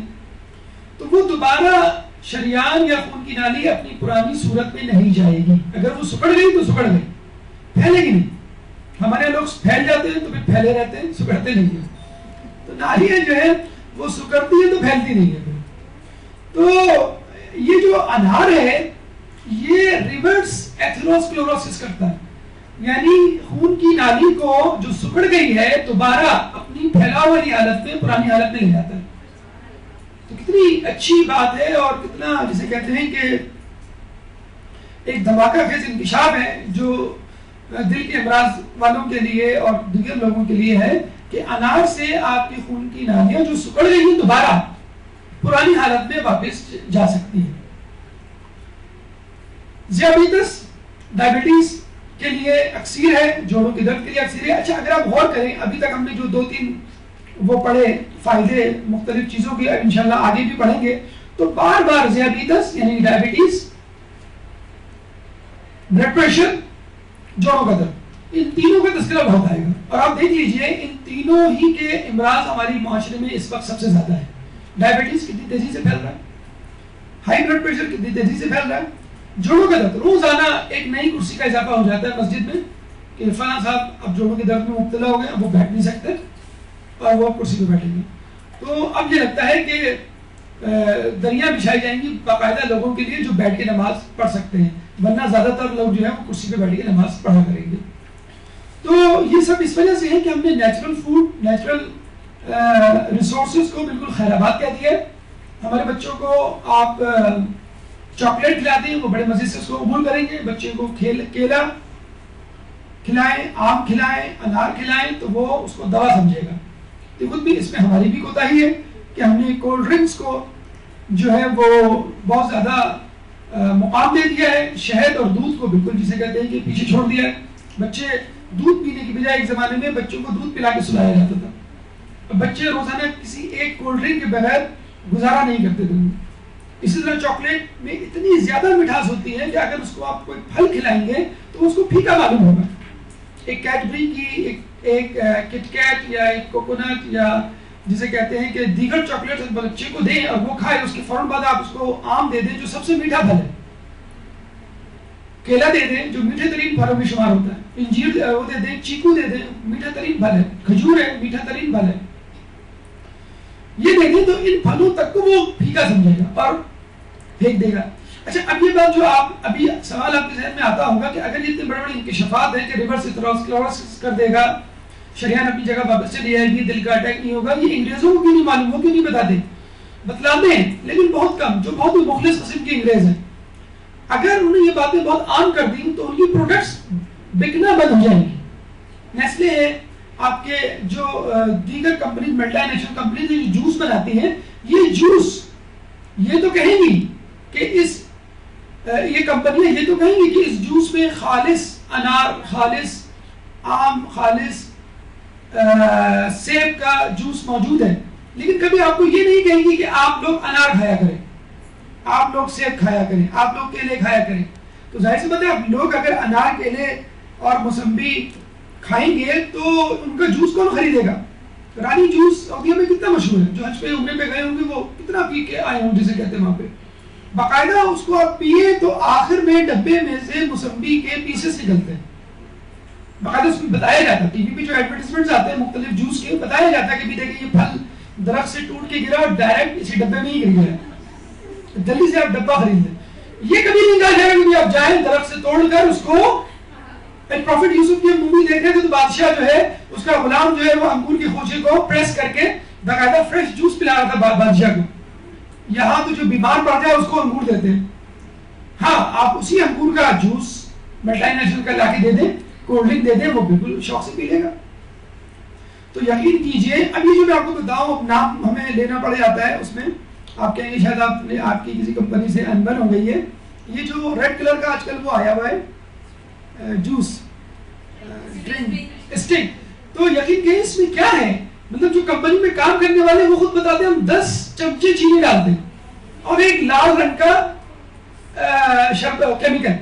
تو وہ دوبارہ شریان یا خون کی نالی اپنی پرانی صورت میں نہیں جائے گی. اگر وہ سکڑ گئی تو سکڑ گئی، پھیلے گی نہیں. ہمارے لوگ پھیل جاتے ہیں تو پھر پھیلے رہتے ہیں، سکڑتے نہیں ہیں. تو نالیاں جو ہے وہ سکڑتی ہے تو پھیلتی نہیں ہے. تو یہ جو انہار ہے یہ ریورس ایتھروسکلیروسس کرتا ہے، یعنی خون کی نالی کو جو سکڑ گئی ہے دوبارہ اپنی پھیلاؤ والی حالت میں، پرانی حالت میں لے جاتا ہے. تو کتنی اچھی بات ہے اور کتنا جسے کہتے ہیں کہ ایک دھماکہ خیز انکشاف ہے جو دل کے امراض والوں کے لیے اور دیگر لوگوں کے لیے ہے کہ انار سے آپ کی خون کی نالیاں جو سکڑ گئی ہیں دوبارہ پرانی حالت میں واپس جا سکتی ہیں. ذیابیطس، ڈائبٹیز کے لیے اکثیر ہے، جوڑوں کے درد کے لیے اکثیر ہے. اچھا اگر آپ غور کریں، ابھی تک ہم نے جو 2-3 وہ پڑھے فائدے مختلف چیزوں کے، انشاءاللہ آگے بھی پڑھیں گے، تو بار بار ذیابیطس یعنی ڈائبٹیز، بلڈ پریشر، جوڑوں کا درد، ان تینوں کا تذکرہ بہت آئے گا. اور آپ دیکھ لیجئے ان تینوں ہی کے امراض ہماری معاشرے میں اس وقت سب سے زیادہ ہے. ڈائبٹیز کتنی تیزی سے پھیل رہا ہے، ہائی بلڈ پریشر کتنی تیزی سے پھیل رہا ہے، جوڑوں کا درد روزانہ ایک نئی کرسی کا اضافہ ہو جاتا ہے مسجد میں کہ فلاں صاحب اب جوڑوں کے درد میں مبتلا ہو گئے، اب وہ بیٹھ نہیں سکتے اور وہ کرسی پہ بیٹھیں گے. تو اب یہ لگتا ہے کہ دریاں بچھائی جائیں گی باقاعدہ لوگوں کے لیے جو بیٹھ کے نماز پڑھ سکتے ہیں، ورنہ زیادہ تر لوگ جو ہے وہ کرسی پہ بیٹھ کے نماز پڑھا کریں گے. تو یہ سب اس وجہ سے ہے کہ ہم نے نیچرل فوڈ، نیچرل ریسورسز کو بالکل خیر آباد کہہ دیا ہے. ہمارے بچوں کو آپ چاکلیٹ کھلاتے ہیں، وہ بڑے مزے سے اس کو قبول کریں گے. بچے کو کیلا کھلائیں، آم کھلائیں، انار کھلائیں تو وہ اس کو دوا سمجھے گا. تو خود بھی اس میں ہماری بھی کوتاہی ہے کہ ہم نے کولڈ ڈرنکس کو جو ہے وہ بہت زیادہ مقام دے دیا ہے. شہد اور دودھ کو بالکل جسے کہتے ہیں کہ پیچھے چھوڑ دیا ہے. بچے دودھ پینے کی بجائے ایک زمانے میں بچوں کو دودھ پلا کے سلایا جاتا تھا. بچے روزانہ کسی ایک کولڈ ڈرنک کے بغیر گزارا نہیں کرتے تھے. اسی طرح چاکلیٹ میں اتنی زیادہ مٹھاس ہوتی ہے کہ اگر اس کو آپ کوئی پھل کھلائیں گے تو اس کو پھیکا معلوم ہوگا. ایک کیڈبری کی ایک کٹ کیٹ یا ایک کوکونٹ یا جسے کہتے ہیں کہ دیگر چاکلیٹ بچے کو دیں اور وہ کھائے، اس کے فوراً بعد آپ اس کو آم دے دیں جو سب سے میٹھا پھل ہے، کیلا دے دیں جو میٹھے ترین پھلوں میں شمار ہوتا ہے، انجیر وہ دے دیں، چیکو دے دیں میٹھا ترین پھل ہے، کھجور ہے میٹھا ترین پھل ہے، یہ دے دیں تو ان پھلوں تک کو وہ پھیکا سمجھے گا اور پھینک دے گا. اچھا اب یہ بات جو آپ ابھی سوال آپ کے ذہن میں آتا ہوگا کہ اگر یہ اتنے بڑے بڑے انکشافات ہیں کہ ریورس اسکلیروسس کر دے گا، شریان اپنی جگہ واپس چلی جائے گی، دل کا اٹیک نہیں ہوگا، یہ انگریزوں کو کیوں نہیں معلوم، وہ کیوں نہیں بتاتے؟ بتلاتے ہیں لیکن بہت کم، جو بہت مخلص قسم کے انگریز ہیں. اگر انہوں نے یہ باتیں بہت عام کر دی تو ان کی پروڈکٹس بکنا بند ہو جائیں گی. نیسلے ہے، آپ کے جو دیگر کمپنیز ملٹی نیشنل کمپنیز جو جوس بناتی ہیں، یہ جوس یہ تو کہیں گی کہ اس یہ کمپنیاں یہ تو کہیں گی کہ اس جوس میں خالص انار، خالص آم، خالص سیب کا جوس موجود ہے، لیکن کبھی آپ کو یہ نہیں کہیں گی کہ آپ لوگ انار کھایا کریں، آپ لوگ سیب کھایا کریں، آپ لوگ کیلے کھایا کریں. تو ظاہر سی بات ہے اب لوگ اگر انار، کیلے اور موسمبی کھائیں گے تو ان کا جوس کون خریدے گا؟ رانی جوس سعودیہ میں کتنا مشہور ہے، جو حج پہ عمرے پہ گئے ہوں گے وہ کتنا پی کے آئے ہوں جسے کہتے ہیں وہاں پہ. باقاعدہ اس کو آپ پیے تو آخر میں ڈبے میں سے موسمبی کے پیسز نکلتے ہیں. باقاعدہ اس میں بتایا جاتا ہے، ٹی وی پہ جو ایڈورٹائزمنٹس آتے ہیں مختلف جوس کے، بتایا جاتا ہے کہ بھی دیکھیں یہ پھل درخت سے ٹوٹ کے گرا اور ڈائریکٹ اسی ڈبے میں ہی گر گیا، جلدی سے آپ ڈبہ خرید لیں. یہ کبھی نہیں کہا جائے گا کہ آپ جائیں درخت سے توڑ کر اس کو. پروفٹ یوسف کی مووی دیکھ رہے تھے تو بادشاہ جو ہے اس کا غلام جو ہے وہ انگور کے خوشے کو پریس کر کے باقاعدہ فریش جوس پلا رہا تھا بادشاہ کو. یہاں تو جو بیمار پڑ جائے اس کو انگور دیتے ہیں. ہاں آپ اسی انگور کا جوس ملٹی نیشنل کا لا کے دے دیں، کولڈ ڈرنک دے دیں، وہ بالکل شوق سے پی لے گا. تو یقین کیجئے اب یہ جو میں آپ کو بتاؤں نام ہمیں لینا پڑ جاتا ہے، اس میں آپ کہیں گے شاید آپ کی کسی کمپنی سے انبن ہو گئی ہے. یہ جو ریڈ کلر کا آج کل وہ آیا ہوا ہے جوس ڈرنک اسٹنگ، تو یقین کہیں اس میں کیا ہے، مطلب جو کمپنی میں کام کرنے والے وہ خود بتاتے ہیں ہم 10 چمچے چینی ڈالتے ہیں اور ایک لال رنگ کا کیمیکل.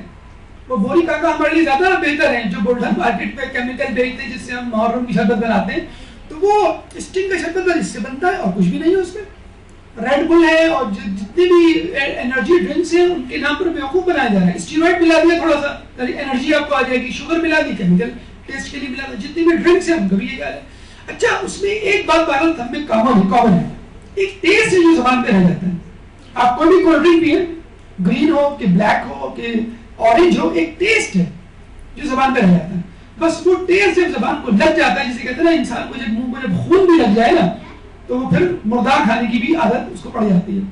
وہ بوری کاکا ہمارے لیے زیادہ بہتر ہیں جو گولڈن مارکیٹ پہ کیمیکل بیچتے ہیں جس سے ہم محرم کی شربت بناتے ہیں. تو وہ اسٹنگ کا شربت اس سے بنتا ہے اور کچھ بھی نہیں ہے اس میں. ریڈ بل ہے اور جتنے بھی انرجی ڈرنکس ہیں ان کے نام پر بیوقوف بنایا جا رہا ہے. اسٹیرائڈ ملا دیا تھوڑا سا انرجی آپ کو آ جائے گی، شوگر ملا دی کیمیکل ٹیسٹ کے لیے ملا دیا، جتنے بھی ڈرنکس ہیں ہم کبھی یہ کہہ رہے ہیں. اچھا اس میں ایک بات بہرحال ہم میں کامن ہے، ایک ٹیسٹ ہے جو زبان پہ رہ جاتا ہے. آپ کوئی بھی کولڈ ڈرنک پیئے، گرین ہو کہ بلیک ہو کہ اورنج ہو، ایک ٹیسٹ ہے جو زبان پہ رہ جاتا ہے. بس وہ ٹیسٹ جب زبان کو لگ جاتا ہے، جسے کہتے ہیں نا انسان کو جب منہ کو جب خون بھی لگ جائے نا تو وہ پھر مردار کھانے کی بھی عادت اس کو پڑ جاتی ہے.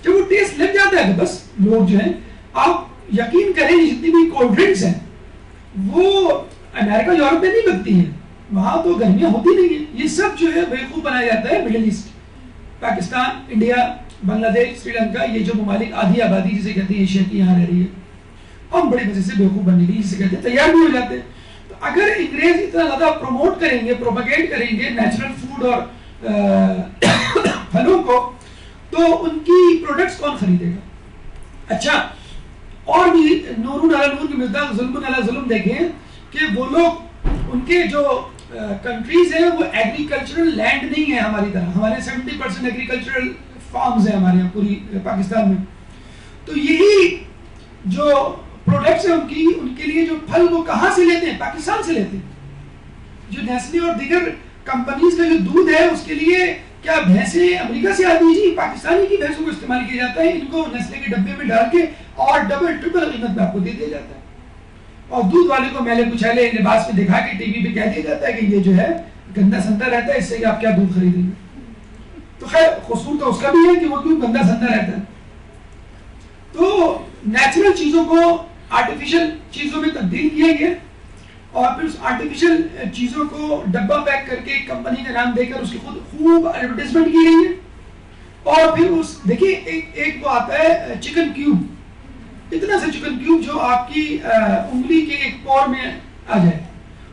جب وہ ٹیسٹ لگ جاتا ہے تو بس لوگ جو ہیں، آپ یقین کریں جتنی بھی کولڈ ڈرنکس ہیں وہ امریکہ یورپ میں نہیں بنتی ہیں، وہاں تو گرمیاں ہوتی نہیں ہیں. یہ سب جو ہے بیوقوف بنایا جاتا ہے مڈل ایسٹ، پاکستان، انڈیا، بنگلہ دیش، سری لنکا، یہ جو ممالک آدھی آبادی جسے کہتے ہیں ایشیا کی یہاں رہ رہی ہے، ہم بڑی وجہ سے بیوقوف بننے کے لیے جسے کہتے ہیں تیار بھی ہو جاتے ہیں. تو اگر انگریز اتنا زیادہ پروموٹ کریں گے، پروپیگیٹ کریں گے نیچرل فوڈ اور پھلوں کو، تو ان کی پروڈکٹس کون خریدے گا؟ اچھا اور بھی نور علی نور کی مقدار، ظلم علی ظلم دیکھیں کہ وہ لوگ ان کے جو کنٹریز ہیں وہ ایگریکلچرل لینڈ نہیں ہے ہماری طرح. ہمارے 70% ایگریکلچرل فارمز ہیں ہمارے یہاں پوری پاکستان میں. تو یہی جو پروڈکٹس ہیں ان کے لیے جو پھل وہ کہاں سے لیتے ہیں؟ پاکستان سے لیتے ہیں. جو نیسلے اور دیگر کمپنیز کا جو دودھ ہے اس کے لیے کیا بھینسیں امریکہ سے آتی ہیں؟ جی پاکستانی کی بھینسوں کو استعمال کیا جاتا ہے. ان کو نیسلے کے ڈبے میں ڈال کے اور ڈبل ٹرپل قیمت میں آپ کو دے دیا جاتا ہے. اور دودھ والے کو میلے کچھالے لباس میں دکھا کے ٹی وی پہ کہہ دیا جاتا ہے کہ یہ جو ہے گندا سندا رہتا ہے، اس سے کہ آپ کیا دودھ خریدیں گے. تو خیر قصور تو اس کا بھی ہے کہ وہ کیوں گندا سندا رہتا ہے. تو نیچرل چیزوں کو آرٹیفیشل چیزوں میں تبدیل کیا گیا اور پھر اس آرٹیفیشل چیزوں کو ڈبہ پیک کر کے کمپنی کا نام دے کر اس کی خود خوب ایڈورٹائزمنٹ کی گئی ہے. اور پھر اس دیکھیے ایک وہ آتا ہے چکن کیوب، اتنا سا چکن کیوب جو آپ کی انگلی کے ایک پور میں آ جائے،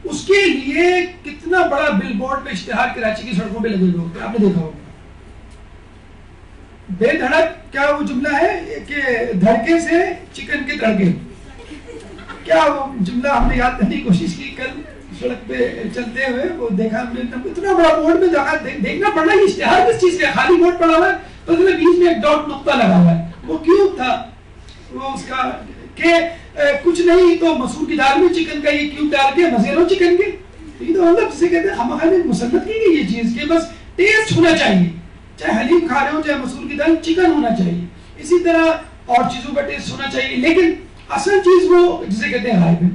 اس کے لیے کتنا بڑا بل بورڈ پہ اشتہار کراچی کی سڑکوں پہ لگے ہوئے ہوتے ہیں، آپ نے دیکھا ہوگا. بے دھڑک کیا وہ جملہ ہے کہ دھڑکے سے چکن کے تڑکے، کیا وہ جملہ ہم نے یاد کرنے کی کوشش کی کل سڑک پہ چلتے ہوئے، وہ دیکھا ہم نے اتنا بڑا بورڈ میں دیکھنا پڑنا یہ اشتہار کس چیز کا، خالی بورڈ پڑا ہوا ہے تو بیچ میں ایک ڈاٹ نقطہ لگا ہوا ہے، وہ کیوں تھا وہ اس کا کہ کچھ نہیں تو مسور کی دال میں چکن کا یہ کیوب ڈال کے مزے لو چکن کے. یہ تو مطلب جسے کہتے ہیں خامخواہ میں مسلط کی گئی یہ چیز کہ بس ٹیسٹ ہونا چاہیے، چاہے حلیم کھا رہے ہو چاہے مسور کی دال، چکن ہونا چاہیے. اسی طرح اور چیزوں کا ٹیسٹ ہونا چاہیے، لیکن اصل چیز وہ جسے کہتے ہیں غائب ہے.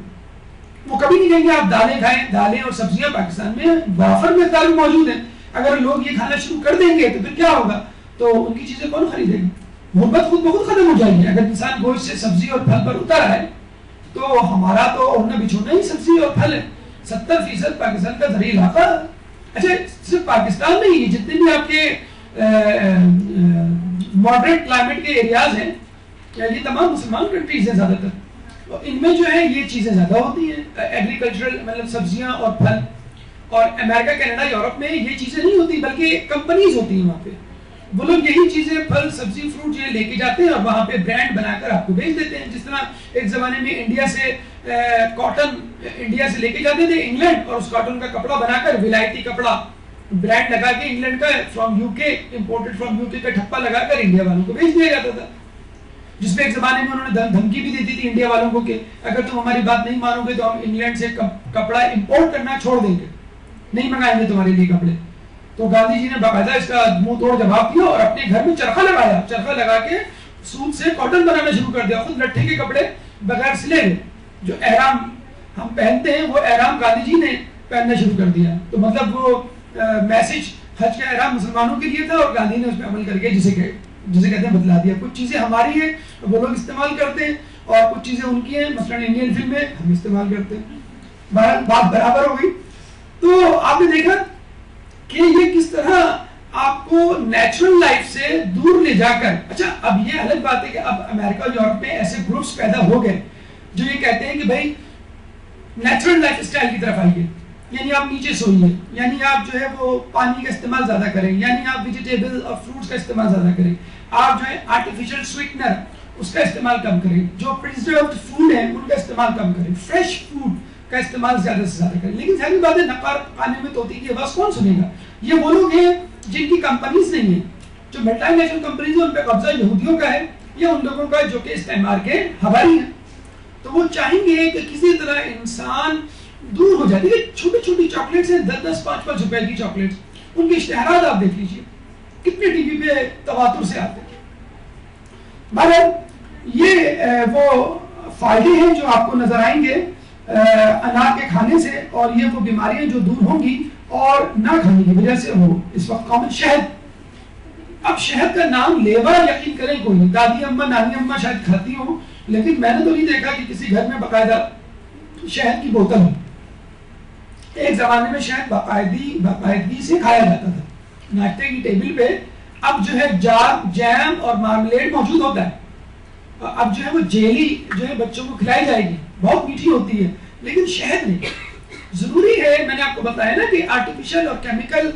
وہ کبھی نہیں کہیں گے آپ دالیں کھائیں. دالیں اور سبزیاں پاکستان میں وافر مقدار میں موجود ہیں. اگر لوگ یہ کھانا شروع کر دیں گے تو پھر کیا ہوگا؟ تو ان کی چیزیں کون خریدے گا؟ محبت خود بخود ختم ہو جائے گی. اگر انسان گوشت سے سبزی اور پھل پر اتر ہے تو ہمارا تو اوڑھنا بچھونا ہی سبزی اور پھل ہے. 70% پاکستان کا زرعی علاقہ. اچھا صرف پاکستان میں ہی جتنے بھی آپ کے ماڈریٹ کلائمیٹ کے ایریاز ہیں، یہ تمام مسلمان کنٹریز ہیں زیادہ تر، ان میں جو ہے یہ چیزیں زیادہ ہوتی ہیں ایگریکلچرل، مطلب سبزیاں اور پھل. اور امریکہ کینیڈا یورپ میں یہ چیزیں نہیں ہوتی بلکہ کمپنیز ہوتی ہیں وہاں پہ. وہ لوگ یہی چیزیں پھل سبزی فروٹ یہ لے کے جاتے ہیں اور وہاں پہ برانڈ بنا کر آپ کو بیچ دیتے ہیں. جس طرح ایک زمانے میں انڈیا سے کاٹن انڈیا سے لے کے جاتے تھے انگلینڈ، اور اس کاٹن کا کپڑا بنا کر ولایتی کپڑا برانڈ لگا کے انگلینڈ کا فرام یو کے امپورٹڈ فرام یو کے کا ٹھپا لگا کر انڈیا والوں کو بیچ دیا جاتا تھا. جس میں ایک زمانے میں انہوں نے دھمکی بھی دیتی تھی انڈیا والوں کو کہ اگر تم ہماری بات نہیں مانو گے تو ہم انگلینڈ سے کپڑا امپورٹ کرنا چھوڑ دیں گے، نہیں منگائیں گے تمہارے لیے کپڑے. تو گاندھی جی نے باقاعدہ اس کا منہ توڑ جواب دیا اور اپنے گھر میں چرخہ لگایا، چرخہ لگا کے سوت سے کاٹن بنانا شروع کر دیا. خود لٹھے کے کپڑے بغیر سلے ہوئے جو احرام ہم پہنتے ہیں وہ احرام گاندھی جی نے پہننا شروع کر دیا. تو مطلب وہ میسج حج کا احرام مسلمانوں کے لیے تھا اور گاندھی نے اس پہ عمل کر کے جسے کہتے ہیں بدلا دیا. کچھ چیزیں ہماری ہیں وہ لوگ استعمال کرتے ہیں اور کچھ چیزیں ان کی ہیں، مثلا انڈین فلمیں ہم استعمال کرتے ہیں. بات برابر ہو گئی. تو آپ نے دیکھا کہ یہ کس طرح آپ کو نیچرل لائف سے دور لے جا کر. اچھا اب یہ الگ بات ہے کہ اب امریکہ اور یورپ میں ایسے گروپس پیدا ہو گئے جو یہ کہتے ہیں کہ بھائی نیچرل لائف اسٹائل کی طرف آئیے، یعنی آپ نیچے سوئیے، یعنی آپ جو ہے وہ پانی کا استعمال زیادہ کریں، یعنی آپ ویجیٹیبل اور فروٹس کا استعمال زیادہ کریں، آپ جو ہے آرٹیفیشل سویٹنر اس کا استعمال کم کریں، جو پریزروڈ فوڈ ہیں ان کا استعمال کم کریں، فریش فوڈ کا استعمال زیادہ سے زیادہ کریں. لیکن ظاہر بات ہے نقار کھانے میں طوطی کی آواز کون سنے گا؟ یہ وہ لوگ ہیں جن کی کمپنیز نہیں ہیں، جو ملٹی نیشنل کمپنیز ہیں ان پہ قبضہ یہودیوں کا ہے یا ان لوگوں کا جو کہ استعمار کے حوالی ہیں. تو وہ چاہیں گے کہ کسی طرح انسان دور ہو جائے. دیکھیں چھوٹی چھوٹی چاکلیٹس ہیں، 10-10 5-5 روپے کی چاکلیٹس، ان کے اشتہارات آپ دیکھ لیجیے کتنے ٹی وی پہ تواتر سے آتے ہیں. مگر یہ وہ فائدے ہیں جو آپ کو نظر آئیں گے انار کے کھانے سے، اور یہ وہ بیماریاں جو دور ہوں گی اور نہ کھانے کی وجہ سے. وہ اس وقت کامن شہد. اب شہد کا نام لیوا یقین کریں کوئی نہیں، دادی اماں نانی اماں شاید کھاتی ہوں، لیکن میں نے تو نہیں دیکھا کہ کسی گھر میں باقاعدہ شہد کی بوتل ہو. ایک زمانے میں شہد باقاعدگی سے کھایا جاتا تھا ناشتے کی ٹیبل پہ. اب جو ہے جیم اور مارملیڈ موجود ہوتا ہے. اب جو ہے وہ جیلی جو ہے بچوں کو کھلائی جائے گی، بہت میٹھی ہوتی ہے، لیکن شہد نہیں. ضروری ہے، میں نے آپ کو بتایا نا کہ آرٹیفیشل اور کیمیکل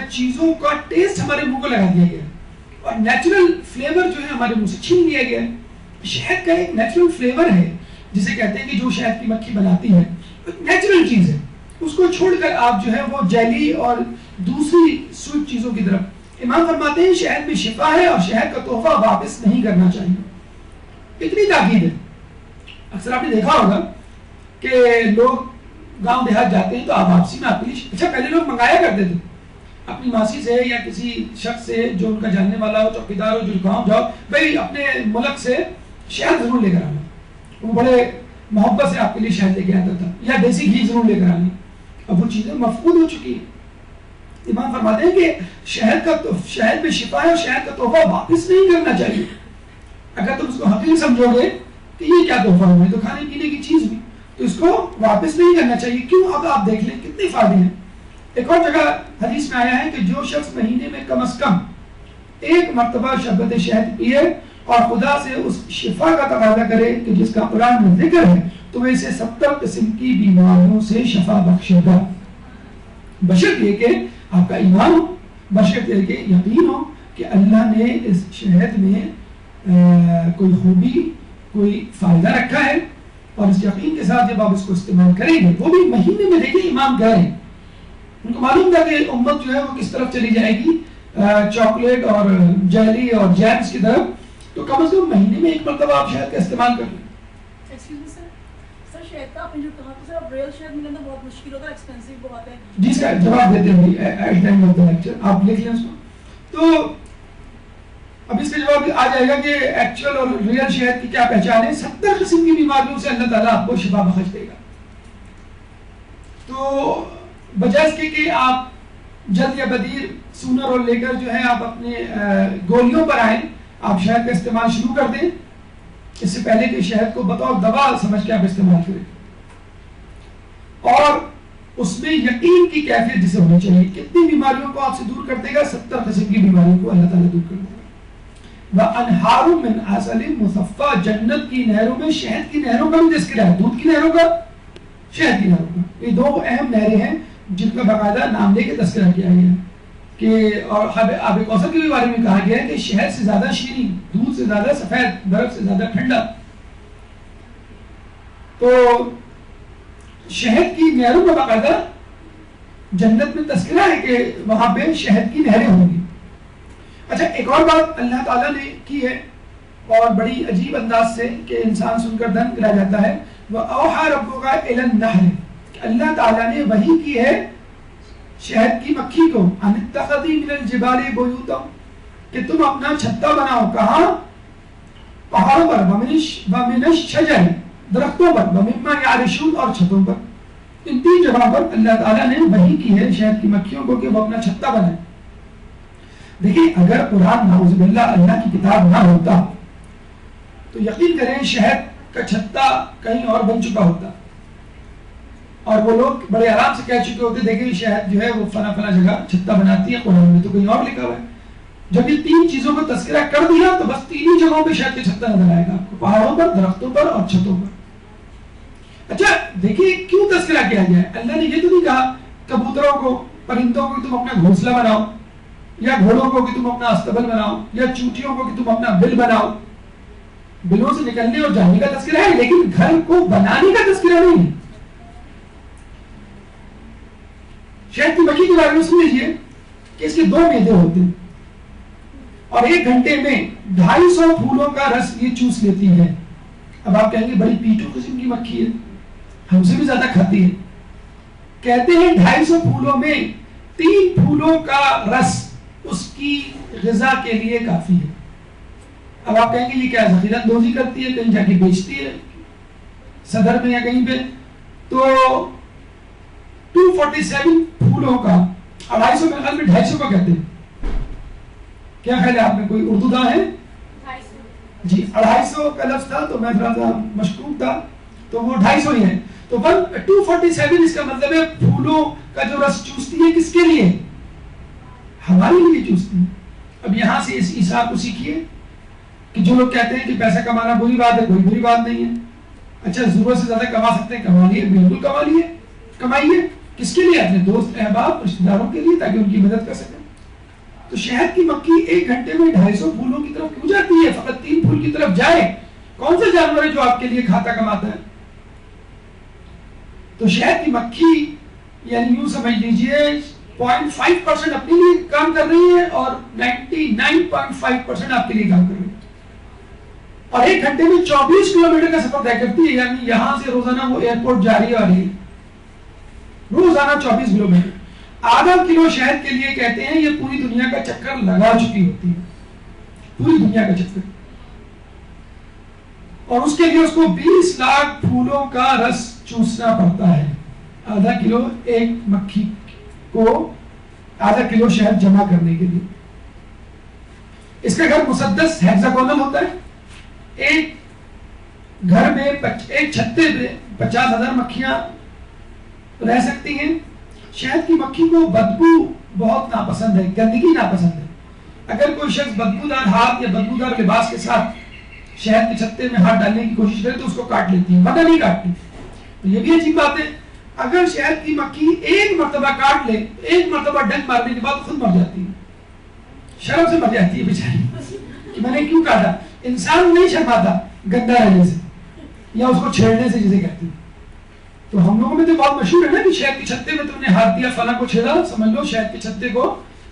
چیزوں کا ٹیسٹ ہمارے منہ کو لگا دیا گیا اور نیچرل فلیور جو ہے ہمارے منہ سے چھین لیا گیا. شہد کا ایک نیچرل فلیور ہے جسے کہتے ہیں کہ جو شہد کی مکھی بناتی ہے نیچرل چیز ہے، اس کو چھوڑ کر آپ جو ہے وہ جیلی اور دوسری سویٹ چیزوں کی طرف. امام فرماتے ہیں شہد میں شفا ہے اور شہد کا تحفہ واپس نہیں کرنا چاہیے. اتنی تاکید ہے اکثر آپ نے دیکھا ہوگا کہ لوگ گاؤں دیہات جاتے ہیں تو آپ واپسی میں آپ کے لیے اچھا پہلے لوگ منگایا کرتے تھے اپنی ماسی سے یا کسی شخص سے جو ان کا جاننے والا ہو, چوکیدار ہو, جو گاؤں جاؤ بھائی اپنے ملک سے شہد ضرور لے کر آنا. وہ بڑے محبت سے آپ کے لیے شہد لے کے آتا تھا, یا دیسی گھی ضرور لے کر آنی. اب وہ چیزیں مفقود ہو چکی ہیں. امام فرماتے ہیں کہ شہد میں شفا ہے اور شہد کا تحفہ واپس نہیں کرنا چاہیے. اگر تم اس کو حقیقی سمجھو گے کہ یہ کیا تحفہ ہوا ہے, تو کھانے پینے کی چیز بھی, تو اس کو واپس نہیں کرنا چاہیے. کیوں؟ اب آپ دیکھ لیں کتنے فائدے ہیں. ایک اور جگہ حدیث میں آیا ہے کہ جو شخص مہینے میں کم از کم ایک مرتبہ شربت شہد پیے اور خدا سے اس شفا کا تقاضا کرے کہ جس کا قرآن میں ذکر ہے, تو وہ اسے 70 قسم کی بیماریوں سے شفا بخشے گا, بشرط یہ کہ آپ کا ایمان ہو, بشرط یہ کہ یقین ہو کہ اللہ نے اس شہد میں کوئی خوبی, کوئی فائدہ رکھا ہے, اور اس یقین کے ساتھ جب آپ اس کو استعمال کریں گے, وہ بھی مہینے میں. دیکھیں امام کہہ رہے ہیں, ان کو معلوم تھا کہ امت جو ہے وہ کس طرف چلی جائے گی, چاکلیٹ اور جیلی اور جیمز کی طرف, تو کم از کم مہینے میں ایک مرتبہ آپ شہد کا استعمال کر لیں. جی اس کا جواب دیتے ہیں, آپ لکھ لیں اس کو. تو اب اس کا جواب آ جائے گا کہ ایکچوئل اور ریئل شہد کی کیا پہچان ہے. 70 قسم کی بیماریوں سے اللہ تعالیٰ آپ کو شفا بخش دے گا. تو بجائے اس کے کہ آپ جلد یا بدیر سونر اور لے کر جو ہے آپ اپنے گولیوں پر آئیں, آپ شہد کا استعمال شروع کر دیں اس سے پہلے کہ شہد کو بطور دوا سمجھ کے آپ استعمال کریں, اور اس میں یقین کی کیفیت جسے ہونی چاہیے. کتنی بیماریوں کو آپ سے دور کر دے گا؟ 70 قسم کی بیماریوں کو اللہ تعالیٰ دور کر دے گا. وَأَنْهَارٌ مِّنْ عَسَلٍ مُصَفًّى, جنت کی نہروں میں شہد کی نہروں کا بھی تذکرہ ہے, دودھ کی نہروں کا, شہد کی نہروں کا. یہ دو اہم نہریں ہیں جن کا باقاعدہ نام لے کے تذکرہ کیا گیا ہے کہ, اور آب کوثر کے بھی بارے میں کہا گیا ہے کہ شہد سے زیادہ شیریں, دودھ سے زیادہ سفید, برف سے زیادہ ٹھنڈا. تو شہد کی نہروں کا باقاعدہ جنت میں تذکرہ ہے کہ وہاں پہ شہد کی نہریں ہوں گی. اچھا ایک اور بات اللہ تعالیٰ نے کی ہے اور بڑی عجیب انداز سے کہ انسان سن کر دنگ رہ جاتا ہے. وَأَوْحَىٰ رَبُّكَ إِلَى النَّحْلِ, اللہ تعالیٰ نے وحی کی ہے شہد کی مکھی کو, أَنِ اتَّخِذِي مِنَ الْجِبَالِ بُيُوتًا, کہ تم اپنا چھتا بناؤ. کہاں؟ پہاڑوں پر. وَمِنَ الشَّجَرِ, درختوں پر. وَمِمَّا يَعْرِشُونَ, اور چھتوں پر. ان 3 جگہوں پر اللہ تعالیٰ نے وحی کی ہے شہد کی مکھیوں کو کہ وہ اپنا چھتا بنائے. دیکھیں اگر قرآن نعوذ باللہ اللہ کی کتاب نہ ہوتا تو یقین کریں شہد کا چھتا کہیں اور بن چکا ہوتا, اور وہ لوگ بڑے آرام سے کہہ چکے ہوتے دیکھیں شہد جو ہے وہ فلاں فلاں جگہ چھتا بناتی ہے, قرآن میں تو کہیں اور لکھا ہوا ہے. جب یہ 3 چیزوں کو تذکرہ کر دیا تو بس 3 ہی جگہوں پہ شہد کا چھتا نظر آئے گا آپ کو, پہاڑوں پر, درختوں پر اور چھتوں پر. اچھا دیکھیے کیوں تذکرہ کیا گیا ہے. اللہ نے یہ تو نہیں کہا کبوتروں کو, پرندوں کو تم اپنا گھونسلہ بناؤ, یا گھوڑوں کو کہ تم اپنا استبل بناؤ, یا چونٹیوں کو کہ تم اپنا بل بناؤ. بلوں سے نکلنے اور جانے کا تذکرہ ہے, لیکن گھر کو بنانے کا تذکرہ نہیں ہے. شہد کی مکھی کے بارے میں سن لیجیے کہ اس کے 2 معدے ہوتے ہیں اور 1 گھنٹے میں 250 پھولوں کا رس یہ چوس لیتی ہے. اب آپ کہیں گے بڑی پیٹو قسم کی مکھی ہے, ہم سے بھی زیادہ کھاتی ہے. کہتے ہیں 250 پھولوں میں 3 پھولوں کا رس اس کی غذا کے لیے کافی ہے. اب آپ کہیں گے یہ کیا ذخیرہ اندوزی کرتی ہے, کہیں جا کے بیچتی ہے صدر میں یا کہیں پہ. تو 247 پھولوں کا 250 میرے خیال میں 250 کا کہتے ہیں. کیا خیال ہے آپ میں, کوئی اردو داں ہے؟ جی 250 کا لفظ تھا تو میں تھوڑا سا مشکوک تھا, تو وہ 250 ہی ہے. تو 247 اس کا مطلب ہے پھولوں کا جو رس چوستی ہے کس کے لیے؟ ہمارے لیے چوستی ہے. اب یہاں سے اس حساب کو سیکھیے کہ جو لوگ کہتے ہیں کہ پیسہ کمانا بری بات ہے, کوئی بری بات نہیں ہے. اچھا ضرورت سے زیادہ کما سکتے ہیں, کما لیے, بالکل کما لیے, کمائیے. کس کے لیے؟ اپنے دوست احباب رشتہ داروں کے لیے, تاکہ ان کی مدد کر سکیں. تو شہد کی مکھی 1 گھنٹے میں 250 پھولوں کی طرف کیوں جاتی ہے؟ فقط 3 پھول کی طرف جائے. کون سا جانور ہے جو آپ کے لیے کھاتا کماتا ہے؟ تو شہد کی مکھی یعنی یوں سمجھ لیجئے 0.5% اپنے لیے کام کر رہی ہے اور 99.5% آپ کے لیے کام کر رہی ہے. اور 1 گھنٹے میں 24 کلومیٹر کا سفر طے کرتی ہے، یعنی یہاں سے روزانہ وہ ایئرپورٹ جا رہی ہے، روزانہ 24 کلومیٹر۔ آدھا کلو شہد کے لیے کہتے ہیں یہ پوری دنیا کا چکر لگا چکی ہوتی ہے، پوری دنیا کا چکر، اور اس کے لیے اس کو 20 لاکھ پھولوں کا رس چوسنا پڑتا ہے۔ آدھا کلو ایک مکھی کو آدھا کلو شہد جمع کرنے کے لیے۔ اس کا گھر مسدس ہیگزاگونل ہوتا ہے، ایک گھر میں ایک چھتے پہ 50,000 مکھیاں رہ سکتی ہیں۔ شہد کی مکھی کو بدبو بہت ناپسند ہے، گندگی ناپسند ہے۔ اگر کوئی شخص بدبودار ہاتھ یا بدبودار لباس کے ساتھ شہد کے چھتے میں ہاتھ ڈالنے کی کوشش کرے تو اس کو کاٹ لیتی ہے، ورنہ نہیں کاٹتی۔ تو یہ بھی عجیب بات ہے، اگر شہد کی مکھی ایک مرتبہ کاٹ لے، ایک مرتبہ ڈنک مارنے کے بعد خود مر جاتی ہے، شرم سے مر جاتی ہے بیچاری کہ میں نے کیوں کاٹا۔ انسان نہیں شرماتا گندا رہنے سے یا اس کو چھیڑنے سے، جسے کہتے ہیں۔ تو ہم لوگوں میں تو بہت مشہور ہے نا کہ شہد کے چھتے میں تم نے ہاتھ دیا، فلاں کو چھیڑا، سمجھ لو شہد کے چھتے کو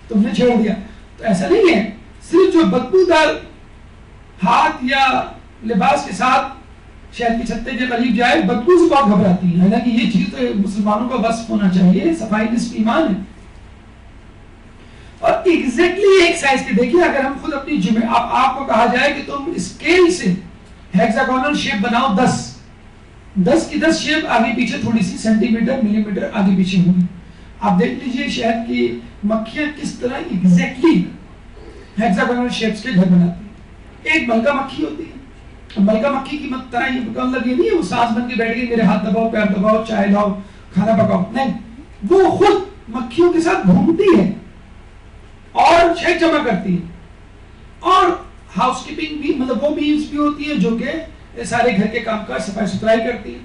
تم نے چھیڑ دیا۔ تو ایسا نہیں ہے، صرف جو بدبودار ہاتھ یا لباس کے ساتھ شہد کے چھتے کے قریب جائے بدبو سے بہت گھبراتی ہے، حالانکہ یہ چیز تو مسلمانوں کا وصف ہونا چاہیے، صفائی نصف ایمان ہے۔ اور ایگزیکٹلی ایک سائز کے دیکھیے، اگر ہم خود اپنی آپ کو کہا جائے کہ تم اسکیل سے ہیگزاگونل شیپ بناؤ 10 کی 10 شیپ آگے پیچھے تھوڑی سی سینٹی میٹر ملی میٹر آگے پیچھے ہوگی۔ آپ دیکھ لیجئے شہد کی مکھیاں کس طرح ایگزیکٹلی ہیگزاگونل شیپس کے گھر بناتی ہیں۔ ایک ملکہ مکھی ہوتی ہے، ملکہ مکھی کی طرح یہ مطلب یہ نہیں ہے وہ سانس بن کے بیٹھ گئی میرے ہاتھ دباؤ پیر دباؤ چائے لاؤ کھانا پکاؤ، نہیں، وہ خود مکھیوں کے ساتھ گھومتی ہے اور شہد جمع کرتی ہے، اور ہاؤس کیپنگ بھی، مطلب وہ بیوز بھی ہوتی ہے جو کہ سارے گھر کے کام کا صفائی ستھرائی کرتی ہے۔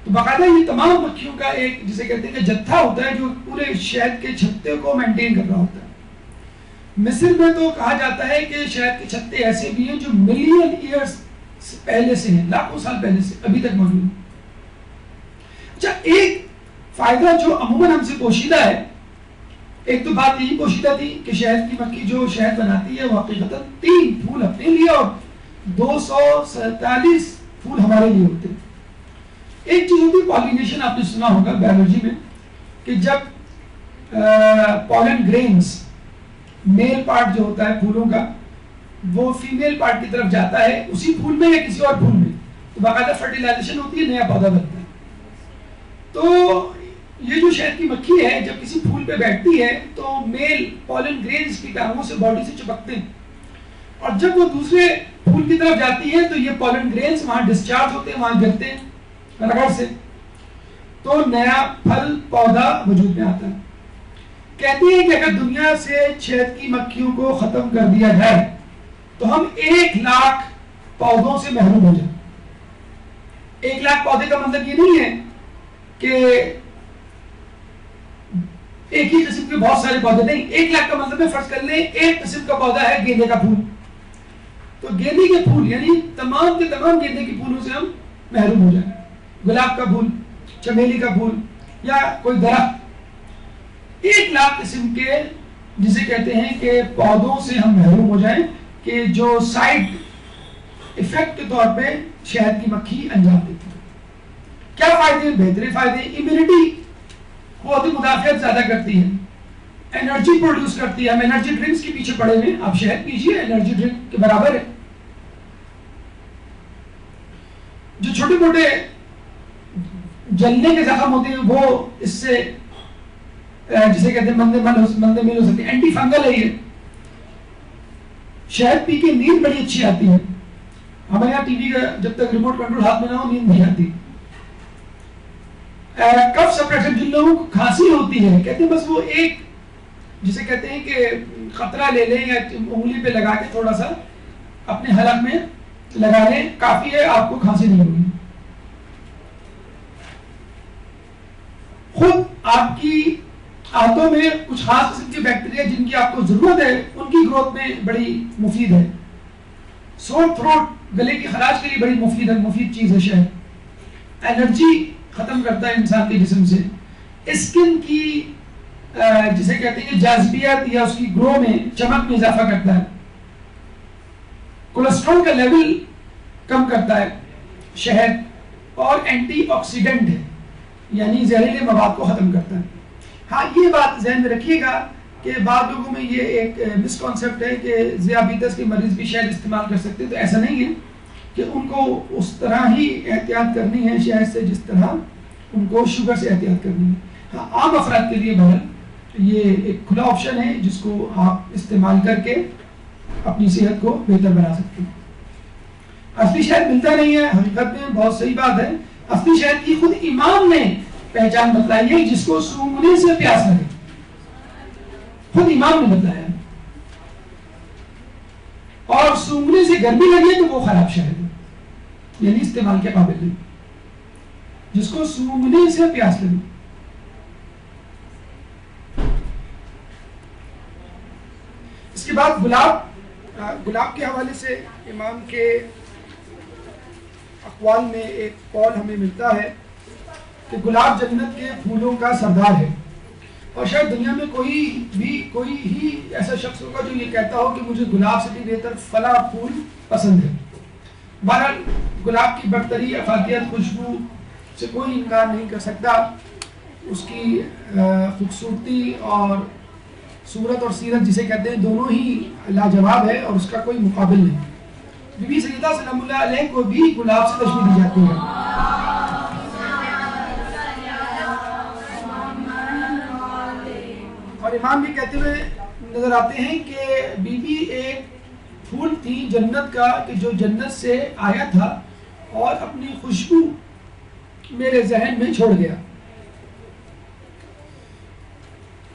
تو باقاعدہ یہ تمام مکھیوں کا ایک جسے کہتے ہیں کہ جتھا ہوتا ہے جو پورے شہد کے چھتے کو مینٹین کر رہا ہوتا ہے۔ مصر میں تو کہا جاتا ہے کہ شہد کے چھتے ایسے بھی ہیں جو ملین ایئرز پہلے سے ہیں، لاکھوں سال پہلے سے ابھی تک موجود ہیں۔ اچھا، ایک فائدہ جو عموماً ہم سے پوشیدہ ہے، ایک تو بات یہی پوشیدہ تھی کہ شہد کی مکھی جو شہد بناتی ہے وہ حقیقتاً 3 پھول اپنے لیے اور 247 پھول ہمارے لیے ہوتے ہیں۔ ایک چیز ہوتی ہے پالینیشن، آپ نے سنا ہوگا بیولوجی میں کہ جب پالن گرینز میل پارٹ جو ہوتا ہے پھولوں کا وہ فیمیل پارٹ کی طرف جاتا ہے اسی پھول میں یا کسی اور پھول میں، تو باقاعدہ فرٹیلائزیشن ہوتی ہے، نیا پودا بنتا ہے۔ تو یہ جو شہد کی مکھی ہے جب کسی پھول پہ بیٹھتی ہے تو میل پالن گرینز کی ٹانگوں سے باڈی سے چپکتے ہیں، اور جب وہ دوسرے پھول کی طرف جاتی ہے تو یہ پالن گرینز وہاں ڈسچارج ہوتے ہیں، وہاں گرتے ہیں رگڑ سے، تو نیا پھل پودا وجود میں آتا ہے۔ کہتے ہیں کہ اگر دنیا سے شہد کی مکھیوں کو ختم کر دیا جائے تو ہم 1 لاکھ پودوں سے محروم ہو جائیں۔ 1 لاکھ پودے کا مطلب یہ نہیں ہے کہ ایک ہی قسم کے بہت سارے پودے، نہیں، 1 لاکھ کا مطلب ہے فرض کر لیں ایک قسم کا پودا ہے گیندے کا پھول، تو گیندے کے پھول یعنی تمام کے تمام گیندے کے پھولوں سے ہم محروم ہو جائیں، گلاب کا پھول، چمیلی کا پھول یا کوئی درخت، 1 لاکھ قسم کے جسے کہتے ہیں کہ پودوں سے ہم محروم ہو جائیں کہ جو سائڈ ایفیکٹ کے طور پہ شہد کی مکھی انجام دیتی ہے۔ کیا فائدے؟ بہترین فائدے، امیونٹی، قوت مدافعت زیادہ کرتی ہے، انرجی پروڈیوس کرتی ہے۔ ہم انرجی ڈرنکس کے پیچھے پڑے ہوئے، آپ شہد پیجئے، انرجی ڈرنک کے برابر ہے۔ جو چھوٹے موٹے جلنے کے زخم ہوتے ہیں وہ اس سے جسے کہتے ہیں مندے میل ہو سکتے ہیں، اینٹی فنگل ہے یہ۔ شہد پی کے نیند بڑی اچھی آتی ہے، ہمارے یہاں ٹی وی کا جب تک ریموٹ کنٹرول ہاتھ میں نہ ہو نیند نہیں آتی۔ کف سپریشن، جن لوگوں کو کھانسی ہوتی ہے کہتے ہیں بس وہ ایک جسے کہتے ہیں کہ قطرہ لے لیں یا انگلی پہ لگا کے تھوڑا سا اپنے حلق میں لگا لیں، کافی ہے، آپ کو کھانسی نہیں ہوگی۔ خود آپ کی آنتوں میں کچھ خاص قسم کے بیکٹیریا جن کی آپ کو ضرورت ہے ان کی گروتھ میں بڑی مفید ہے۔ سور تھروٹ، گلے کی خراش کے لیے بڑی مفید چیز ہے شہد۔ انرجی ختم کرتا ہے انسان کے جسم سے۔ اسکن کی جسے کہتے ہیں جاذبیت یا اس کی گرو میں، چمک میں اضافہ کرتا ہے۔ کولیسٹرول کا لیول کم کرتا ہے، شہد، اور اینٹی آکسیڈنٹ ہے، یعنی زہریلے مواد کو ختم کرتا ہے۔ ہاں یہ بات ذہن میں رکھیے گا کہ بعض لوگوں میں یہ ایک مسکانسیپٹ ہے کہ ذیابیطس کے مریض بھی شہد استعمال کر سکتے ہیں، تو ایسا نہیں ہے کہ ان کو اس طرح ہی احتیاط کرنی ہے شہد سے جس طرح ان کو شوگر سے احتیاط کرنی ہے۔ ہاں عام افراد کے لیے بہرحال یہ ایک کھلا آپشن ہے جس کو آپ استعمال کر کے اپنی صحت کو بہتر بنا سکتے ہیں۔ اصلی شہد ملتا نہیں ہے، حقیقت میں بہت صحیح بات ہے۔ اصلی شہد کی خود امام نے پہچان بتلائی ہے، جس کو سونگنے سے پیاس لگے، خود امام نے بتلایا، اور سونگنے سے گرمی لگے تو وہ خراب شہد ہے، یعنی استعمال کے قابل نہیں، جس کو سونگنے سے پیاس لگے۔ اس کے بعد گلاب کے حوالے سے امام کے اقوال میں ایک قول ہمیں ملتا ہے کہ گلاب جنت کے پھولوں کا سردار ہے، اور شاید دنیا میں کوئی ہی ایسا شخص ہوگا جو یہ کہتا ہو کہ مجھے گلاب سے بھی بہتر فلاں پھول پسند ہے۔ بہرحال گلاب کی برتری، افادیت، خوشبو سے کوئی انکار نہیں کر سکتا، اس کی خوبصورتی اور صورت اور سیرت جسے کہتے ہیں دونوں ہی لاجواب ہے، اور اس کا کوئی مقابل نہیں۔ بی بی سیدہ سلام اللہ علیہ کو بھی گلاب سے تشبیہ دی جاتی ہے۔ اور امام بھی کہتے ہوئے نظر آتے ہیں کہ بی بی ایک پھول تھی جنت کا کہ جو جنت سے آیا تھا اور اپنی خوشبو میرے ذہن میں چھوڑ گیا۔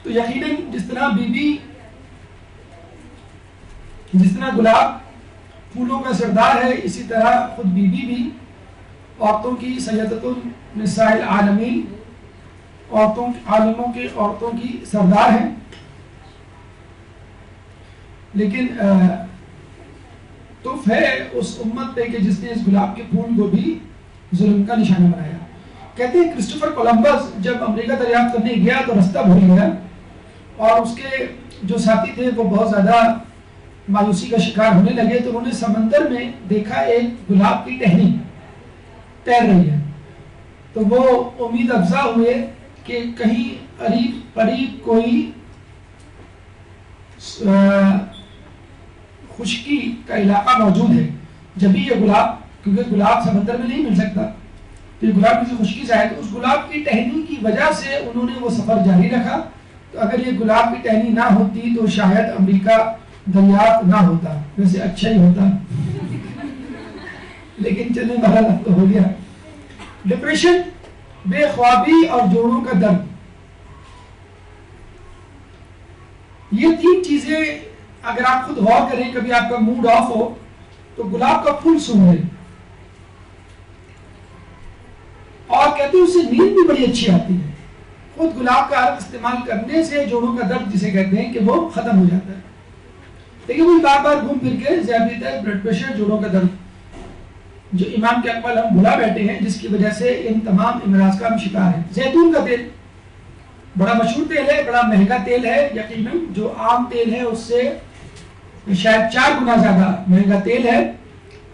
تو یقیناً جس طرح گلاب پھولوں کا سردار ہے، اسی طرح خود بی بی بھی عورتوں کی سیدۃ النساء العالمین، عورتوں کی سردار ہے۔ لیکن تف ہے اس امت پہ کہ جس نے اس گلاب کے پھول کو بھی ظلم کا نشانہ بنایا۔ کہتے ہیں کرسٹوفر کولمبس جب امریکہ دریافت کرنے گیا تو رستہ بھول گیا، اور اس کے جو ساتھی تھے وہ بہت زیادہ مایوسی کا شکار ہونے لگے، تو انہوں نے سمندر میں دیکھا ایک گلاب کی ٹہنی تیر رہی ہے، تو وہ امید افزا ہوئے کہ کہیں قریب کوئی خشکی کا علاقہ موجود ہے، جب یہ گلاب، کیونکہ گلاب سمندر میں نہیں مل سکتا، تو یہ گلاب کسی خشکی سے آئے، تو اس گلاب کی ٹہنی کی وجہ سے انہوں نے وہ سفر جاری رکھا۔ تو اگر یہ گلاب کی ٹہنی نہ ہوتی تو شاید امریکہ دریافت نہ ہوتا، ویسے اچھا ہی ہوتا، لیکن چلے بہرحال اب تو ہو گیا۔ ڈپریشن، بے خوابی اور جوڑوں کا درد، یہ تین چیزیں اگر آپ خود غور کریں، کبھی آپ کا موڈ آف ہو تو گلاب کا پھول سونگھ لیں، اور کہتے ہیں اس سے نیند بھی بڑی اچھی آتی ہے۔ خود گلاب کا عرق استعمال کرنے سے جوڑوں کا درد جسے کہتے ہیں کہ وہ ختم ہو جاتا ہے۔ لیکن وہ بار بار گھوم پھر کے ذیابیطس، بلڈ پریشر، جوڑوں کا درد، جو امام کے اقوال ہم بھلا بیٹھے ہیں، جس کی وجہ سے ان تمام امراض کا ہم شکار ہیں۔ زیتون کا تیل بڑا مشہور تیل ہے، بڑا مہنگا تیل ہے، یقیناً جو عام تیل ہے اس سے شاید 4 گنا زیادہ مہنگا تیل ہے۔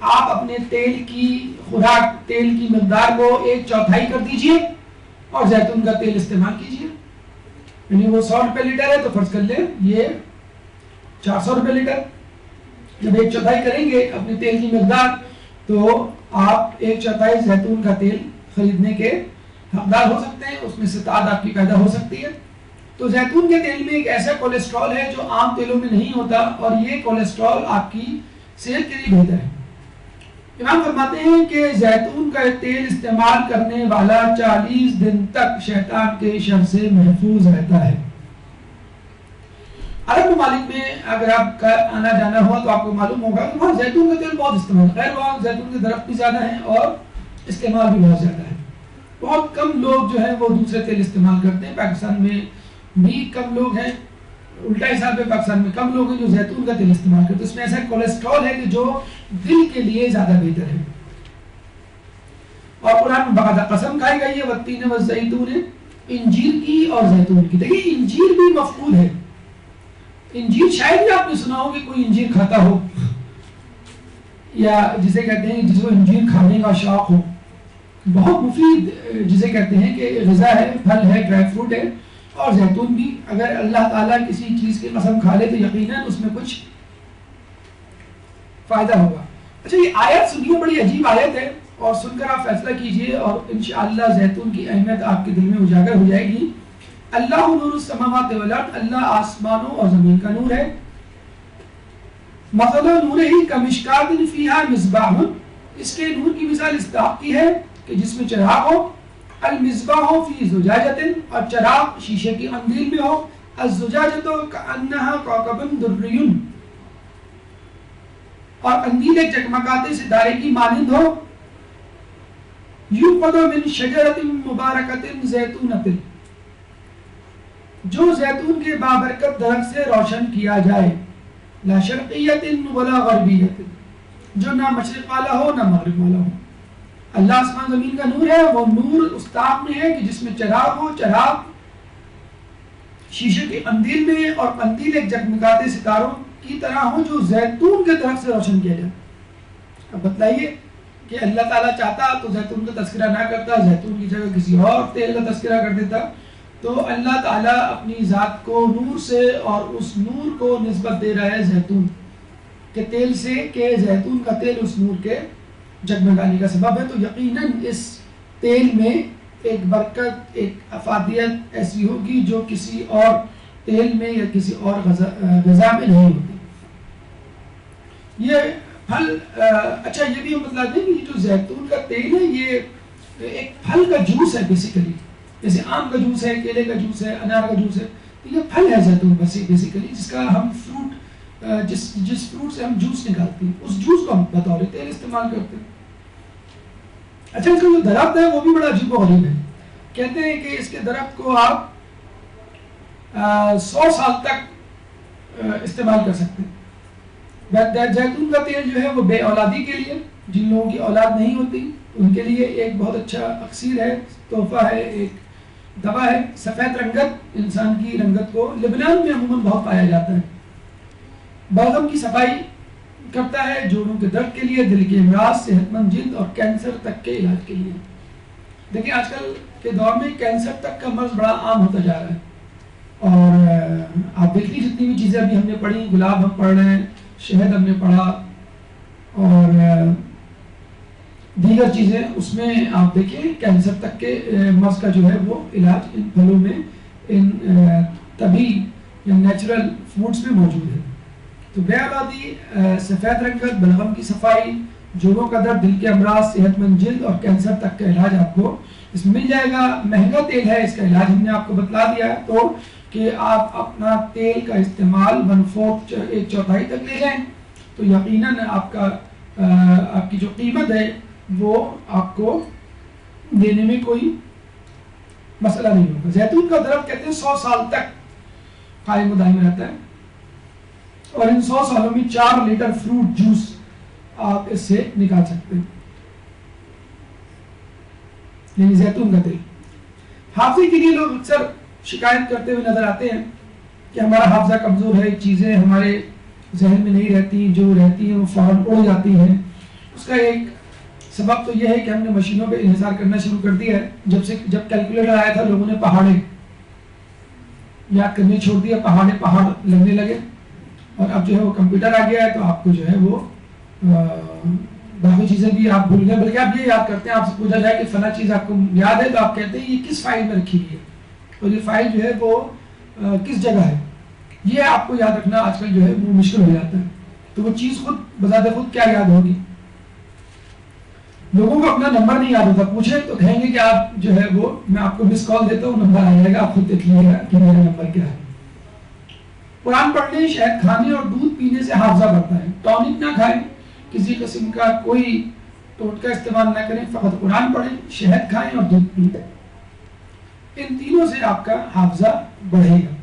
آپ اپنے تیل کی خوراک، تیل کی مقدار کو 1/4 کر دیجئے اور زیتون کا تیل استعمال کیجئے، یعنی وہ 100 روپے لیٹر ہے تو فرض کر لیں یہ 400 روپے لیٹر۔ جب 1/4 کریں گے اپنے تیل کی مقدار تو آپ 1/4 زیتون کا تیل خریدنے کے حقدار ہو سکتے ہیں، اس میں ستاد آپ کی پیدا ہو سکتی ہے۔ تو زیتون کے تیل میں ایک ایسا کولیسٹرول ہے جو عام تیلوں میں نہیں ہوتا، اور یہ کولیسٹرول آپ کی صحت کے لیے بہتر ہے۔ امام فرماتے ہیں کہ زیتون کا تیل استعمال کرنے والا 40 دن تک شیطان کے شر سے محفوظ رہتا ہے۔ عرب ممالک میں اگر آپ کا آنا جانا ہوا تو آپ کو معلوم ہوگا کہ وہاں زیتون کا تیل بہت استعمال، خیر وہاں زیتون کے درخت بھی زیادہ ہیں اور استعمال بھی بہت زیادہ ہے۔ بہت کم لوگ جو ہیں وہ دوسرے تیل استعمال کرتے ہیں، پاکستان میں بھی کم لوگ ہیں، الٹا حساب ہے پاکستان میں کم لوگ ہیں جو زیتون کا تیل استعمال کرتے ہیں۔ اس میں ایسا کولیسٹرول ہے کہ جو دل کے لیے زیادہ بہتر ہے، اور قرآن میں باقاعدہ قسم کھائی گئی ہے والتین والزیتون، انجیر کی اور زیتون کی۔ دیکھیے انجیر بھی مفقود ہے، انجیر شاید بھی آپ نے سنا ہو کہ کوئی انجیر کھاتا ہو، یا جسے کہتے ہیں جس کو انجیر کھانے کا شوق ہو، بہت مفید جسے کہتے ہیں کہ غذا ہے، پھل ہے، ڈرائی فروٹ ہے. اور زیتون بھی اگر اللہ تعالیٰ کسی چیز کی قسم کھا لے تو یقیناً اس میں کچھ فائدہ ہوگا. اچھا یہ آیت سنیے، بڑی عجیب آیت ہے، اور سن کر آپ فیصلہ کیجئے اور انشاءاللہ زیتون کی اہمیت آپ کے دل میں اجاگر ہو جائے گی. اللہ نور السماوات والارض، اللہ آسمانوں اور زمین کا نور ہے. مثل نورہ کمشکات فیہا مصباح، اس کے نور کی مثال اس طرح کی ہے کہ جس میں چراغ ہو. المصباح فی زجاجۃ، اور چراغ شیشے کی قندیل میں ہو. الزجاجۃ کأنہا کوکب دری، اور قندیل ایک چکمکاتے ستارے کی مانند ہو. یوقد من شجرۃ مبارکۃ زیتونۃ، جو زیتون کے بابرکت درخت سے روشن کیا جائے. لا شرقیۃ ولا غربیۃ، جو نہ مشرق والا ہو نہ مغرب والا ہو. اللہ آسمان زمین کا نور ہے، وہ نور اس طاق میں ہے کہ جس میں چراغ ہو. چراغ شیشے کی قندیل میں ہے، اور قندیل ایک جگمگاتے ستاروں کی طرح ہو جو زیتون کے درخت سے روشن کیا جائے. اب بتلائیے کہ اللہ تعالیٰ چاہتا تو زیتون کا تذکرہ نہ کرتا، زیتون کی جگہ کسی اور تیل کا تذکرہ کر دیتا. تو اللہ تعالیٰ اپنی ذات کو نور سے اور اس نور کو نسبت دے رہا ہے زیتون کے تیل سے، کہ زیتون کا تیل اس نور کے جگمگانے کا سبب ہے. تو یقیناً اس تیل میں ایک برکت، ایک افادیت ایسی ہوگی جو کسی اور تیل میں یا کسی اور غذا میں نہیں ہوتی. یہ پھل اچھا یہ بھی ہم بتلا دیں کہ جو زیتون کا تیل ہے یہ ایک پھل کا جوس ہے بیسیکلی. جیسے آم کا جوس ہے، کیلے کا جوس ہے، انار کا جوس ہے، تو یہ پھل ہے زیتون بیسیکلی، جس کا ہم فروٹ جس فروٹ سے ہم جوس نکالتے ہیں اس جوس کو ہم بطور تیل استعمال کرتے ہیں. اچھا اس کا جو درخت ہے وہ بھی بڑا عجیب و غریب ہے. کہتے ہیں کہ اس کے درخت کو آپ 100 سال تک استعمال کر سکتے ہیں. زیتون کا تیل جو ہے وہ بے اولادی کے لیے، جن لوگوں کی اولاد نہیں ہوتی ان کے لیے ایک بہت اچھا اکسیر ہے، تحفہ ہے، ایک دوا ہے. سفید رنگت انسان کی رنگت کو لبنان میں عموماً بہت پایا جاتا ہے. بلغم کی صفائی کرتا ہے، جوڑوں کے درد کے لیے، دل کے امراض، صحت مند جلد اور کینسر تک کے علاج کے لیے. دیکھیں آج کل کے دور میں کینسر تک کا مرض بڑا عام ہوتا جا رہا ہے. اور آپ دیکھیے جتنی بھی چیزیں ابھی ہم نے پڑھی، گلاب ہم پڑھ رہے ہیں، شہد ہم نے پڑھا، اور دیگر چیزیں، اس میں آپ دیکھیں کینسر تک کے مرض کا جو ہے وہ علاج ان پھلوں میں، ان طبی یا نیچرل فوڈز میں موجود ہے. تو بے اولادی، سفید رنگت، بلغم کی صفائی، جوڑوں کا درد، دل کے امراض، صحت مند جلد اور کینسر تک کا علاج آپ کو اس میں مل جائے گا. مہنگا تیل ہے، اس کا علاج ہم نے آپ کو بتلا دیا ہے، تو کہ آپ اپنا تیل کا استعمال 1/4 ایک چوتھائی تک لے جائیں تو یقیناً آپ کی جو قیمت ہے وہ آپ کو دینے میں کوئی مسئلہ نہیں ہوگا. زیتون کا درخت کہتے ہیں 100 سال تک قائم و دائم رہتا ہے، اور ان 100 سالوں میں 4 لیٹر فروٹ جوس آپ اس سے نکال سکتے ہیں، یعنی زیتون کا تیل. حافظے کے لیے لوگ اکثر شکایت کرتے ہوئے نظر آتے ہیں کہ ہمارا حافظہ کمزور ہے، چیزیں ہمارے ذہن میں نہیں رہتی، جو رہتی ہیں وہ فوراً اڑ جاتی ہیں. اس کا ایک سبب تو یہ ہے کہ ہم نے مشینوں پہ انحصار کرنا شروع کر دیا ہے. جب کیلکولیٹر آیا تھا لوگوں نے پہاڑے یاد کرنے چھوڑ دیا، پہاڑ لگنے لگے، اور اب جو ہے وہ کمپیوٹر آ گیا ہے تو آپ کو جو ہے وہ باقی چیزیں بھی آپ بھول گئے. بلکہ آپ یہ یاد کرتے ہیں، آپ سے پوچھا جائے کہ فلاں چیز آپ کو یاد ہے تو آپ کہتے ہیں یہ کس فائل میں رکھی ہوئی ہے، اور یہ فائل جو ہے وہ کس جگہ ہے. یہ آپ کو یاد رکھنا آج کل جو ہے وہ مشکل ہو جاتا ہے. تو وہ چیز خود بذات خود کیا یاد ہوگی. لوگوں کو اپنا نمبر نہیں یاد ہوتا، پوچھیں تو کہیں گے کہ آپ جو ہے وہ میں آپ کو مس کال دیتا ہوں، نمبر آ جائے گا، آپ خود دیکھ لیجیے گا کہ میرا نمبر کیا ہے. قرآن پڑھنے، شہد کھانے اور دودھ پینے سے حافظہ بڑھتا ہے. ٹونک نہ کھائیں، کسی قسم کا کوئی ٹوٹکا استعمال نہ کریں، فقط قرآن پڑھیں، شہد کھائیں اور دودھ پئیں. ان تینوں سے آپ کا حافظہ بڑھے گا.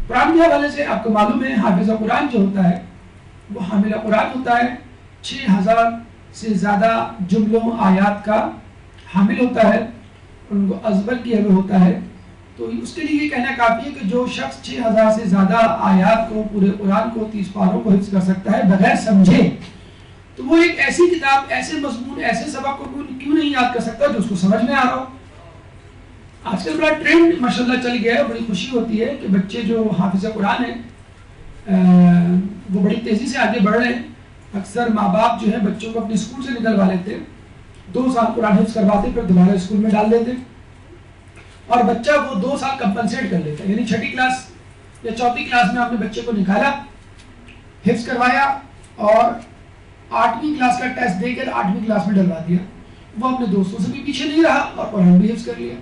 قرآن کے حوالے سے آپ کو معلوم ہے حافظ قرآن جو ہوتا ہے وہ حامل قرآن ہوتا ہے، 6000 سے زیادہ جملوں آیات کا حامل ہوتا ہے، ان کو ازبر کیا ہوا ہوتا ہے. تو اس کے لیے یہ کہنا کافی ہے کہ جو شخص 6000 سے زیادہ آیات کو، پورے قرآن کو، 30 پاروں کو حفظ کر سکتا ہے بغیر سمجھے، تو وہ ایک ایسی کتاب، ایسے مضمون، ایسے سبق کو کیوں نہیں یاد کر سکتا جو اس کو سمجھ میں آ رہا ہو. آج کل بڑا ٹرینڈ ماشاءاللہ چل گیا ہے، بڑی خوشی ہوتی ہے کہ بچے جو حافظ قرآن ہیں وہ بڑی تیزی سے آگے بڑھ رہے ہیں. اکثر ماں باپ جو ہے بچوں کو اپنے اسکول سے نکلوا لیتے ہیں، 2 سال قرآن حفظ کرواتے پھر دوبارہ اسکول میں ڈال دیتے، اور بچہ وہ 2 سال کمپنسیٹ کر لیتا ہے. یعنی 6ٹھی کلاس یا 4تھی کلاس میں آپ نے بچے کو نکالا، حفظ کروایا، اور 8ویں کلاس کا ٹیسٹ دے کر 8ویں کلاس میں ڈلوا دیا. وہ اپنے دوستوں سے بھی پیچھے نہیں رہا اور قرآن بھی حفظ کر لیا.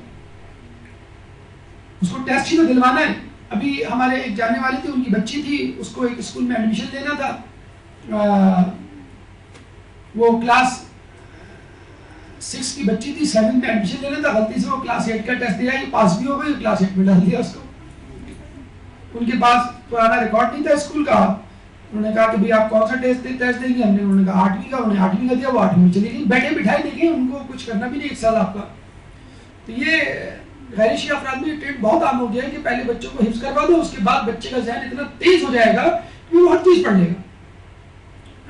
اس کو ٹیسٹ ہی تو دلوانا ہے. ابھی ہمارے ایک جاننے والے تھے، ان کی بچی تھی، اس کو ایک اسکول میں ایڈمیشن لینا تھا. وہ کلاس 6 کی بچی تھی، 7 میں ایڈمیشن لینا تھا، غلطی سے وہ کلاس 8 کا ٹیسٹ دیا، یہ پاس بھی ہو گئی، کلاس 8 میں ڈال دیا اس کو. ان کے پاس پرانا ریکارڈ نہیں تھا اسکول کا. انہوں نے کہا کہ بھئی آپ کون سا ٹیسٹ دیں گے؟ انہوں نے کہا 8ویں کا. انہوں نے 8ویں کا دیا، وہ 8ویں میں چلی گئی. بیٹھے بٹھائے دیکھیں، ان کو کچھ کرنا بھی نہیں 1 سال آپ کا. تو یہ غیر شیعہ افراد میں یہ ٹرینڈ بہت عام ہو گیا ہے کہ پہلے بچوں کو حفظ کروا دو، اس کے بعد بچے کا ذہن اتنا تیز ہو جائے گا کہ وہ ہر چیز پڑھ لے گا.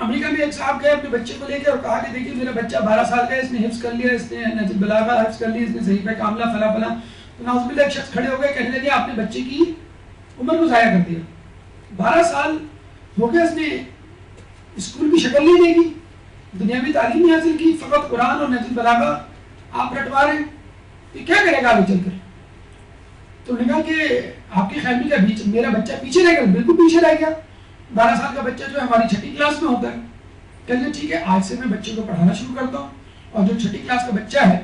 امریکہ میں ایک صاحب گئے اپنے بچے کو لے کے اور کہا کہ دیکھیے میرا بچہ 12 سال کا ہے، اس نے حفظ کر لیا، اس نے نہج البلاغہ حفظ کر لی، اس نے صحیفہ کاملہ فلاں فلاں. تو نعوذ باللہ ایک شخص کھڑے ہو گئے، کہنے لگے آپ نے بچے کی عمر کو ضائع کر دیا. 12 سال ہو گئے، اس نے اسکول کی شکل نہیں دیکھی، دنیاوی تعلیم نہیں حاصل کی، فقط قرآن اور نہج البلاغہ آپ رٹوا رہے ہیں. یہ کیا کرے گا آگے چل کر؟ تو انہوں نے کہا کہ آپ کی خیال میں کیا میرا بچہ پیچھے رہ گیا؟ بالکل پیچھے رہ گیا. 12 سال کا بچہ جو ہے ہماری 6ٹھی کلاس میں ہوتا ہے. کہتے ٹھیک ہے، آج سے میں بچے کو پڑھانا شروع کرتا ہوں، اور جو 6ٹھی کلاس کا بچہ ہے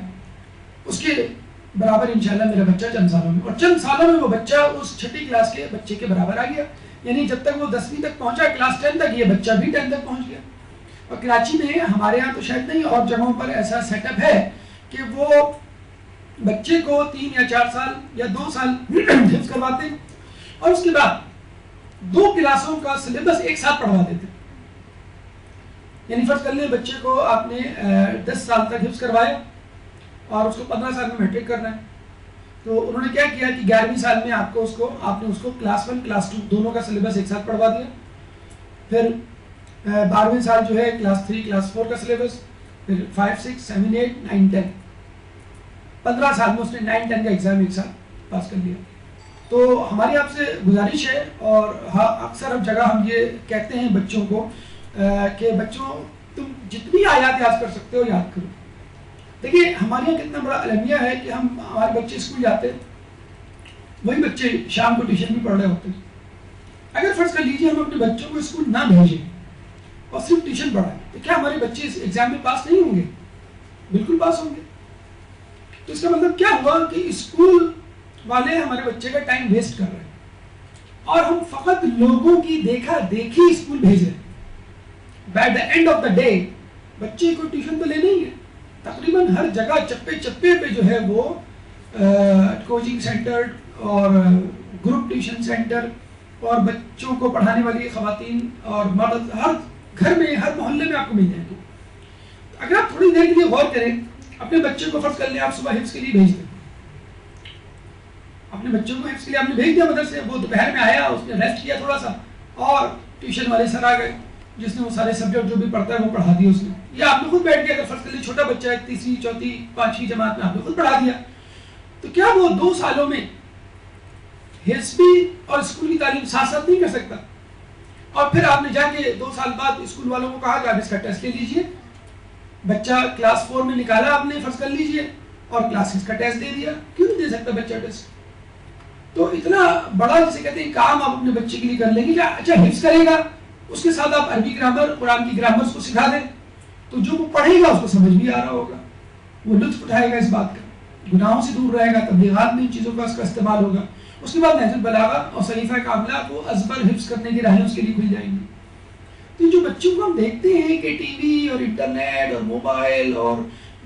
اس کے برابر انشاءاللہ میرا بچہ چند سالوں میں، اور چند سالوں میں وہ بچہ اس 6ٹھی کلاس کے بچے کے برابر آ گیا. یعنی جب تک وہ 10ویں تک پہنچا، کلاس 10 تک، یہ بچہ بھی 10 تک پہنچ گیا. اور کراچی میں ہمارے ہاں تو شاید نہیں، اور جگہوں پر ایسا سیٹ اپ ہے کہ وہ بچے کو 3 یا 4 سال یا 2 سال حفظ کرواتے ہیں، اور اس کے بعد 2 کلاسوں کا سلیبس ایک ساتھ پڑھوا دیتے. یعنی فرض کر لیں بچے کو آپ نے 10 سال تک حفظ کروایا اور اس کو 15 سال میں میٹرک کرنا ہے. تو انہوں نے کیا کیا کہ 11ویں سال میں آپ نے اس کو کلاس 1 کلاس 2 دونوں کا سلیبس ایک ساتھ پڑھوا دیا. پھر 12ویں سال جو ہے کلاس 3 کلاس 4 کا سلیبس، پھر 5 6 7 8 9 10. 15 سال میں اس نے 9 10 کا ایگزام ایک ساتھ پاس کر لیا. تو ہماری آپ سے گزارش ہے، اور اکثر اب جگہ ہم یہ کہتے ہیں بچوں کو کہ بچوں تم جتنی آیات یاد کر سکتے ہو یاد کرو. دیکھیے ہمارے یہاں کتنا بڑا المیہ ہے کہ ہمارے بچے اسکول جاتے ہیں، وہی بچے شام کو ٹیوشن بھی پڑھ رہے ہوتے ہیں. اگر فرض کر لیجیے ہم اپنے بچوں کو اسکول نہ بھیجیں اور صرف ٹیوشن پڑھائیں، تو کیا ہمارے بچے اس ایگزام میں پاس نہیں ہوں گے؟ بالکل پاس ہوں گے. تو اس کا مطلب کیا ہوا کہ اسکول والے ہمارے بچے کا ٹائم ویسٹ کر رہے ہیں، اور ہم فقط لوگوں کی دیکھا دیکھی اسکول بھیج رہے ہیں. By the and of the day بچے کو ٹیوشن تو لینا ہی ہے. تقریباً ہر جگہ چپے چپے پہ جو ہے وہ کوچنگ سینٹر اور گروپ ٹیوشن سینٹر اور بچوں کو پڑھانے والی خواتین اور مرد ہر گھر میں، ہر محلے میں آپ کو مل جائیں گے. اگر آپ تھوڑی دیر کے لیے غور کریں، اپنے بچے کو فرض کر لیں آپ صبح حفظ کے لیے بھیج دیں، اپنے بچوں کو حفظ کے لیے آپ نے بھیج دیا مدرسے، وہ دوپہر میں آیا، اس نے ریسٹ کیا تھوڑا سا، اور ٹیوشن والے سر آ گئے جس نے وہ سارے سبجیکٹ جو بھی پڑھتا ہے وہ پڑھا دیا اس نے. یا آپ نے خود بیٹھ کے، اگر فرض کر لیں چھوٹا بچہ ہے 3ری 4تھی 5ویں جماعت میں، آپ نے خود پڑھا دیا. تو کیا وہ 2 سالوں میں حفظ بھی اور اسکول کی تعلیم ساتھ ساتھ نہیں کر سکتا؟ اور پھر آپ نے جا کے 2 سال بعد اسکول والوں کو کہا کہ آپ اس کا ٹیسٹ لے لیجئے. بچہ کلاس 4 میں نکالا آپ نے فرض کر لیجئے، اور کلاس 6 کا ٹیسٹ دے دیا. کیوں نہیں دے سکتا بچہ ٹیسٹ؟ تو اتنا بڑا جسے کہتے ہیں کام آپ اپنے بچے کے لیے کر لیں گے کہ اچھا حفظ کرے گا، اس کے ساتھ آپ عربی گرامر، قرآن کی گرامر کو سکھا دیں، تو جو وہ پڑھے گا اس کو سمجھ بھی آ رہا ہوگا، وہ لطف اٹھائے گا اس بات کا، گناہوں سے دور رہے گا، تبلیغات میں ان چیزوں کا اس کا استعمال ہوگا. اس کے بعد نہج البلاغہ اور صحیفہ کاملہ کو ازبر حفظ کرنے کی راہیں اس کے لیے کھل جائیں گی. تو جو بچوں کو ہم دیکھتے ہیں کہ ٹی وی اور انٹرنیٹ اور موبائل اور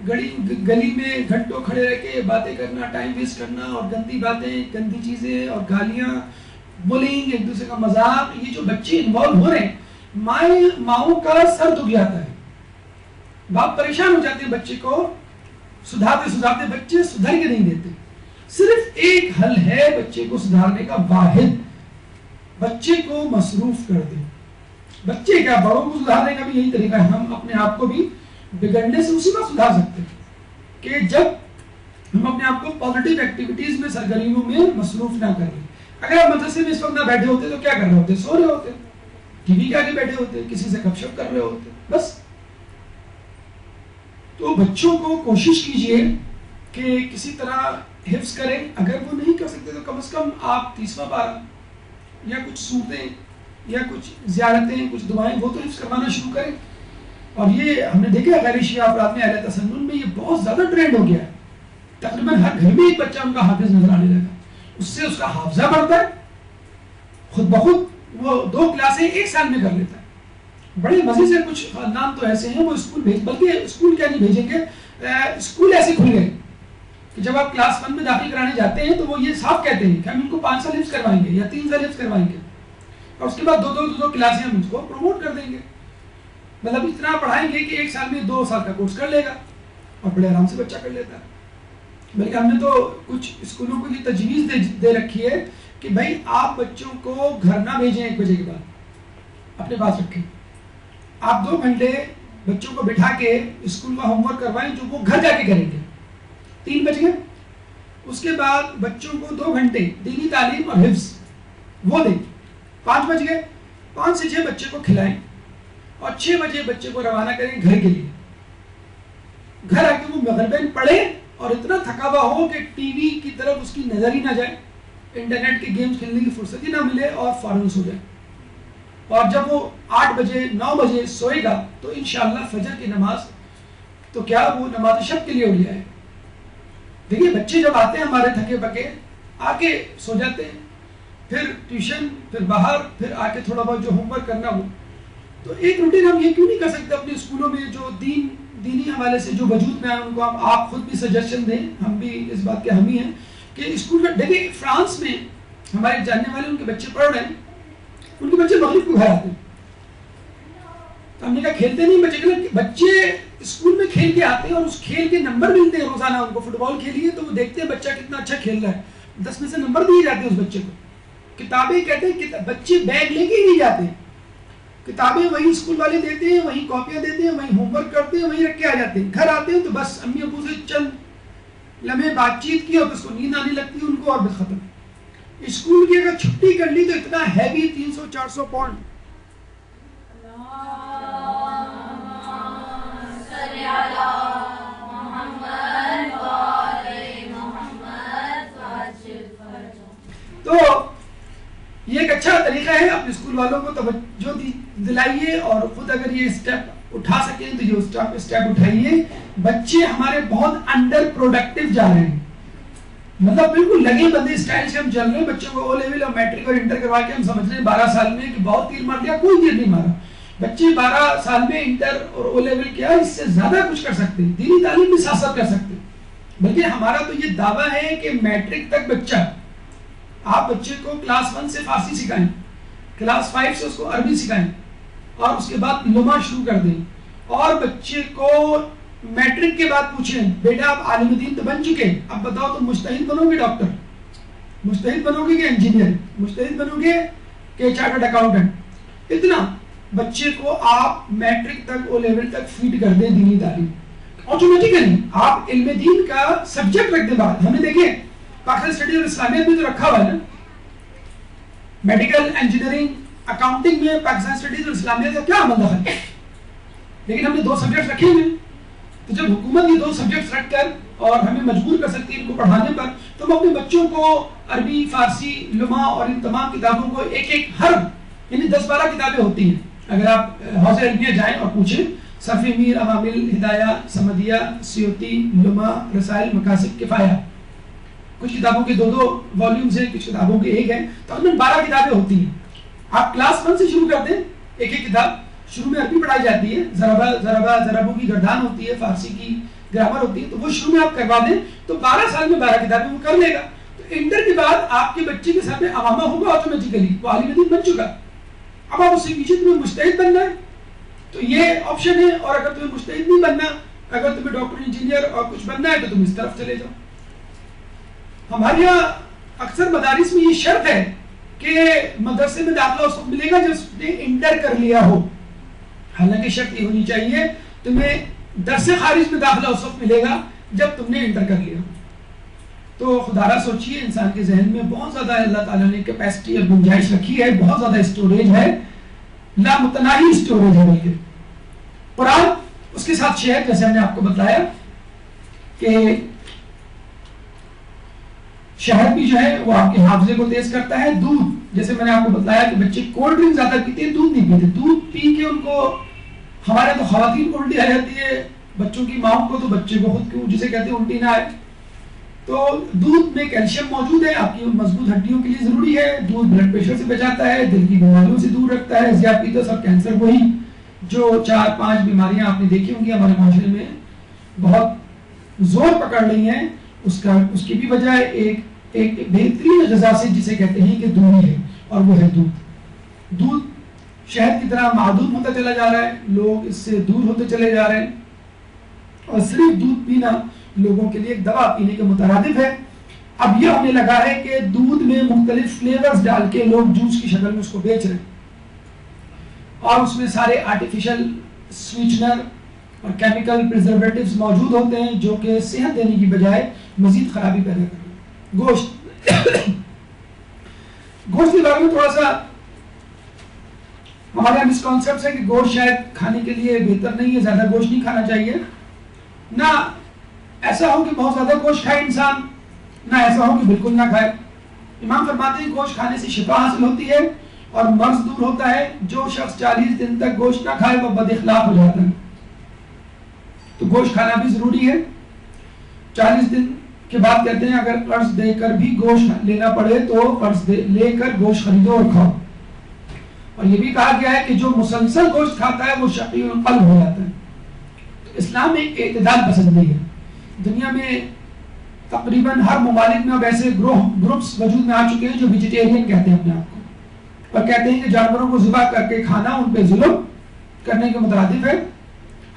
گلی میں گھنٹوں کھڑے رہ کے باتیں کرنا، ٹائم ویسٹ کرنا، اور گندی باتیں، گندی چیزیں اور گالیاں، بولنگ، ایک دوسرے کا مذاق، یہ جو بچے انوالو ہو رہے ہیں، ماؤں کا سر دکھ جاتا ہے. باپ پریشان ہو جاتے ہیں بچے کو سدھارتے بچے سدھر کے نہیں دیتے. صرف ایک حل ہے بچے کو سدھارنے کا واحد، بچے کو مصروف کر دیں. بچے کیا بڑوں کو سدھارنے کا بھی یہی طریقہ ہے. ہم اپنے آپ کو بھی بگڑنے سے اسی وقت سدھار سکتے ہیں کہ جب ہم اپنے آپ کو پازیٹیو ایکٹیویٹیز میں سرگرمیوں میں مصروف نہ کریں. اگر آپ مدرسے میں اس وقت نہ بیٹھے ہوتے تو کیا کر رہے ہوتے؟ سو رہے ہوتے, ٹی وی کے آگے بیٹھے ہوتے, کسی سے گپ شپ کر رہے ہوتے بس. تو بچوں کو کوشش کیجئے کہ کسی طرح حفظ کریں. اگر وہ نہیں کر سکتے تو کم از کم آپ 30واں پارہ یا کچھ سورتیں یا کچھ زیارتیں, کچھ دعائیں وہ تو حفظ کروانا شروع کریں. اور یہ ہم نے دیکھا غیر شیعہ افراد میں اہل تسنن میں یہ بہت زیادہ ٹرینڈ ہو گیا ہے. تقریباً ہر گھر میں ایک بچہ ان کا حافظ نظر آنے لگا. اس سے اس کا حافظہ بڑھتا ہے, خود بخود وہ 2 کلاسیں 1 سال میں کر لیتا ہے. بڑے مزے سے کچھ خاندان تو ایسے ہیں وہ اسکول بلکہ اسکول کیا نہیں بھیجیں گے, اسکول ایسے کھل گئے کہ جب آپ کلاس 1 میں داخل کرانے جاتے ہیں تو وہ یہ صاف کہتے ہیں کہ ہم ان کو 5 سال حفظ کروائیں گے یا 3 سال حفظ کروائیں گے, اور اس کے بعد 2 کلاسیں ہم اس کو پروموٹ کر دیں گے. مطلب اتنا پڑھائیں گے کہ 1 سال میں 2 سال کا کورس کر لے گا اور بڑے آرام سے بچہ کر لیتا ہے. بلکہ ہم نے تو کچھ اسکولوں کو یہ تجویز دے رکھی ہے کہ بھائی آپ بچوں کو گھر نہ بھیجیں 1 بجے کے بعد, اپنے پاس رکھیں. آپ 2 گھنٹے بچوں کو بٹھا کے اسکول کا ہوم ورک کروائیں جو وہ گھر جا کے کریں گے. 3 بج گئے, اس کے بعد بچوں کو 2 گھنٹے دینی تعلیم اور حفظ وہ دیں. 5 بج گئے, 5 سے 6 بچے کو کھلائیں اور 6 بجے بچے کو روانہ کریں گھر کے لیے. گھر آ کے وہ مغربین پڑھے اور اتنا تھکا ہوا ہو کہ ٹی وی کی طرف اس کی نظر ہی نہ جائے, انٹرنیٹ کے گیمز کھیلنے کی فرصت ہی نہ ملے اور فوراً سو جائے. اور جب وہ 8 بجے 9 بجے سوئے گا تو انشاءاللہ فجر کی نماز تو کیا وہ نماز شب کے لیے اٹھ جائے. دیکھیے بچے جب آتے ہیں ہمارے تھکے پکے آ کے سو جاتے ہیں, پھر ٹیوشن, پھر باہر, پھر آ کے تھوڑا بہت جو ہوم ورک کرنا ہو. تو ایک روٹین ہم یہ کیوں نہیں کر سکتے اپنے اسکولوں میں جو دینی حوالے سے جو وجود میں آئے ان کو آپ خود بھی سجیشن دیں, ہم بھی اس بات کے حامی ہیں کہ اسکول میں. دیکھیں فرانس میں ہمارے جاننے والے ان کے بچے پڑھ رہے ہیں, ان کے بچے مغرب کو گھر آتے ہیں. تو ہم نے کہا کھیلتے نہیں بچے, بچے اسکول میں کھیل کے آتے ہیں اور اس کھیل کے نمبر ملتے ہیں روزانہ. ان کو فٹ بال کھیلیے تو وہ دیکھتے ہیں بچہ کتنا اچھا کھیل رہا ہے, 10 میں سے نمبر دیے جاتے ہیں اس بچے کو. کتابیں کہتے ہیں بچے بیگ لے کے ہی نہیں جاتے, کتابیں وہی اسکول والے دیتے ہیں, وہی کاپیاں دیتے ہیں, وہی ہوم ورک کرتے ہیں, وہی رکھ کے آ جاتے ہیں. گھر آتے ہیں تو بس امی ابو سے چند لمحے بات چیت کی اور اس کو نیند آنے لگتی ہے ان کو اور بس ختم. اسکول کی اگر چھٹی کر لی تو اتنا ہیوی 300-400 پاؤنڈ تو یہ ایک اچھا طریقہ ہے. اپنے اسکول والوں کو توجہ دلائیے اور خود اگر یہ اسٹیپ اٹھا سکیں تو یہ اسٹیپ اٹھائیے. بچے ہمارے بہت انڈر پروڈکٹیو جا رہے ہیں, مطلب بالکل لگے بندے اسٹائل سے ہم چل رہے ہیں. بچوں کو او لیول اور میٹرک اور انٹر کروا کے ہم سمجھ رہے ہیں 12 سال میں کہ بہت تیر مار دیا, کوئی تیر نہیں مارا. بچے 12 سال میں انٹر اور او لیول کیا اس سے زیادہ کچھ کر سکتے ہیں, دینی تعلیم بھی ساتھ ساتھ کر سکتے ہیں. بلکہ ہمارا تو یہ دعویٰ ہے کہ میٹرک تک بچہ, آپ بچے کو کلاس 1 سے فارسی سکھائیں, کلاس 5 سے اس کو عربی سکھائیں اور اس کے بعد لغہ شروع کر دیں. اور بچے کو میٹرک کے بعد پوچھیں بیٹا آپ عالم دین تو بن چکے, اب بتاؤ تم مجتہد بنو گے ڈاکٹر, مجتہد بنو گے کہ انجینئر, مجتہد بنو گے کہ چارٹرڈ اکاؤنٹنٹ. اتنا بچے کو آپ میٹرک تک او لیول تک فیڈ کر دیں دینی تعلیم. آٹومیٹیکلی آپ علم دین کا سبجیکٹ رکھ دیں. بعد ہم نے دیکھیں پاکستان اسٹڈی اور اسلامیت بھی تو رکھا ہوا ہے نا, میڈیکل, انجینئرنگ, اکاؤنٹنگ میں پاکستان اسٹڈیز اور اسلامیت کا کیا عمل دخل ہے, لیکن ہم نے 2 سبجیکٹس رکھے ہوئے. تو جب حکومت یہ 2 سبجیکٹس رکھ کر اور ہمیں مجبور کر سکتی ہے ان کو پڑھانے پر, تو ہم اپنے بچوں کو عربی, فارسی, لمحہ اور ان تمام کتابوں کو ایک ہر یعنی 10-12 کتابیں ہوتی ہیں. اگر آپ حوض علمیہ جائیں اور پوچھیں صرف میر, عوامل, ہدایہ, سمدیہ, سیوطی, لمحہ, رسائل, مقاصد, کفایہ, کچھ کتابوں کے 2 والیومز ہیں, کچھ کتابوں کے 1 ہیں, تو ان میں 12 کتابیں ہوتی ہیں. آپ کلاس 1 سے شروع کر دیں, ایک کتاب. شروع میں عربی پڑھائی جاتی ہے, ضربوں کی گردان ہوتی ہے, فارسی کی گرامر ہوتی ہے, تو وہ شروع میں آپ کروا دیں تو 12 سال میں 12 کتابیں وہ کر لے گا. تو انٹر کے بعد آپ کے بچے کے ساتھ میں عوامہ ہوگا آٹومیٹیکلی, وہ عالم دین بن چکا. اب آپ اس سے پیچھے تمہیں مجتہد بننا ہے تو یہ آپشن ہے, اور اگر تمہیں مجتہد نہیں بننا, اگر تمہیں ڈاکٹر, انجینئر اور کچھ بننا ہے تو تم اس طرف چلے جاؤ. ہمارے یہاں اکثر مدارس میں یہ شرط ہے کہ مدرسے میں داخلہ اس وقت ملے گا جب اس نے انٹر کر لیا ہو. حالانکہ شرط یہ ہونی چاہیے تمہیں درس خارج میں داخلہ اس وقت ملے گا جب تم نے انٹر کر لیا. تو خدا را سوچئے انسان کے ذہن میں بہت زیادہ اللہ تعالیٰ نے کیپیسٹی اور گنجائش رکھی ہے, بہت زیادہ اسٹوریج ہے, لامتناہی اسٹوریج ہے. بلکہ قرآن اس کے ساتھ شہر, جیسے ہم نے آپ کو بتایا کہ شہد بھی جو ہے وہ آپ کے حافظے کو تیز کرتا ہے. دودھ, جیسے میں نے آپ کو بتایا کہ بچے کولڈ ڈرنک زیادہ پیتے ہیں, دودھ نہیں پیتے. دودھ پی کے ان کو, ہمارے تو خواتین کو الٹی آ جاتی ہے, بچوں کی ماؤں کو تو بچے کو خود کیوں جسے کہتے ہیں الٹی نہ آئے. تو دودھ میں کیلشیم موجود ہے, آپ کی مضبوط ہڈیوں کے لیے ضروری ہے. دودھ بلڈ پریشر سے بچاتا ہے, دل کی بیماریوں سے دور رکھتا ہے. ذیابیطس اور کینسر, وہی جو 4-5 بیماریاں آپ نے دیکھی ہوں گی ہمارے معاشرے میں بہت زور پکڑ رہی ہیں, اس کی بھی وجہ ایک بہترین غذا سے جسے کہتے ہیں کہ دوری ہے, اور وہ ہے دودھ. دودھ شہد کی طرح معدوم ہوتا چلا جا رہا ہے, لوگ اس سے دور ہوتے چلے جا رہے ہیں, اور صرف دودھ پینا لوگوں کے لیے ایک دوا پینے کے مترادف ہے. اب یہ ہونے لگا ہے کہ دودھ میں مختلف فلیورز ڈال کے لوگ جوس کی شکل میں اس کو بیچ رہے ہیں, اور اس میں سارے آرٹیفیشل سویٹنر اور کیمیکل پریزرویٹیوز موجود ہوتے ہیں جو کہ صحت دینے کی بجائے مزید خرابی پیدا کرتے ہیں. گوشت گوشت کے بارے میں تھوڑا سا ہمارا مسکانسیپٹ ہے کہ گوشت شاید کھانے کے لیے بہتر نہیں ہے, زیادہ گوشت نہیں کھانا چاہیے. نہ ایسا ہو کہ بہت زیادہ گوشت کھائے انسان, نہ ایسا ہو کہ بالکل نہ کھائے. امام فرماتے ہیں گوشت کھانے سے شفا حاصل ہوتی ہے اور مرض دور ہوتا ہے. جو شخص 40 دن تک گوشت نہ کھائے وہ بد اخلاق ہو جاتا ہے. تو گوشت کھانا بھی ضروری ہے. 40 دن کے بعد کہتے ہیں اگر قرض دے کر بھی گوشت لینا پڑے تو قرض لے کر گوشت خریدو اور کھاؤ. اور یہ بھی کہا گیا ہے کہ جو مسلسل گوشت کھاتا ہے وہ شقی القلب ہو جاتا ہے. تو اسلام ایک اعتدال پسندی ہے. دنیا میں تقریباً ہر ممالک میں اب ایسے گروپس وجود میں آ چکے ہیں جو ویجیٹیرین کہتے ہیں اپنے آپ کو, اور کہتے ہیں کہ جانوروں کو ذبح کر کے کھانا ان پہ ظلم کرنے کے مترادف ہے.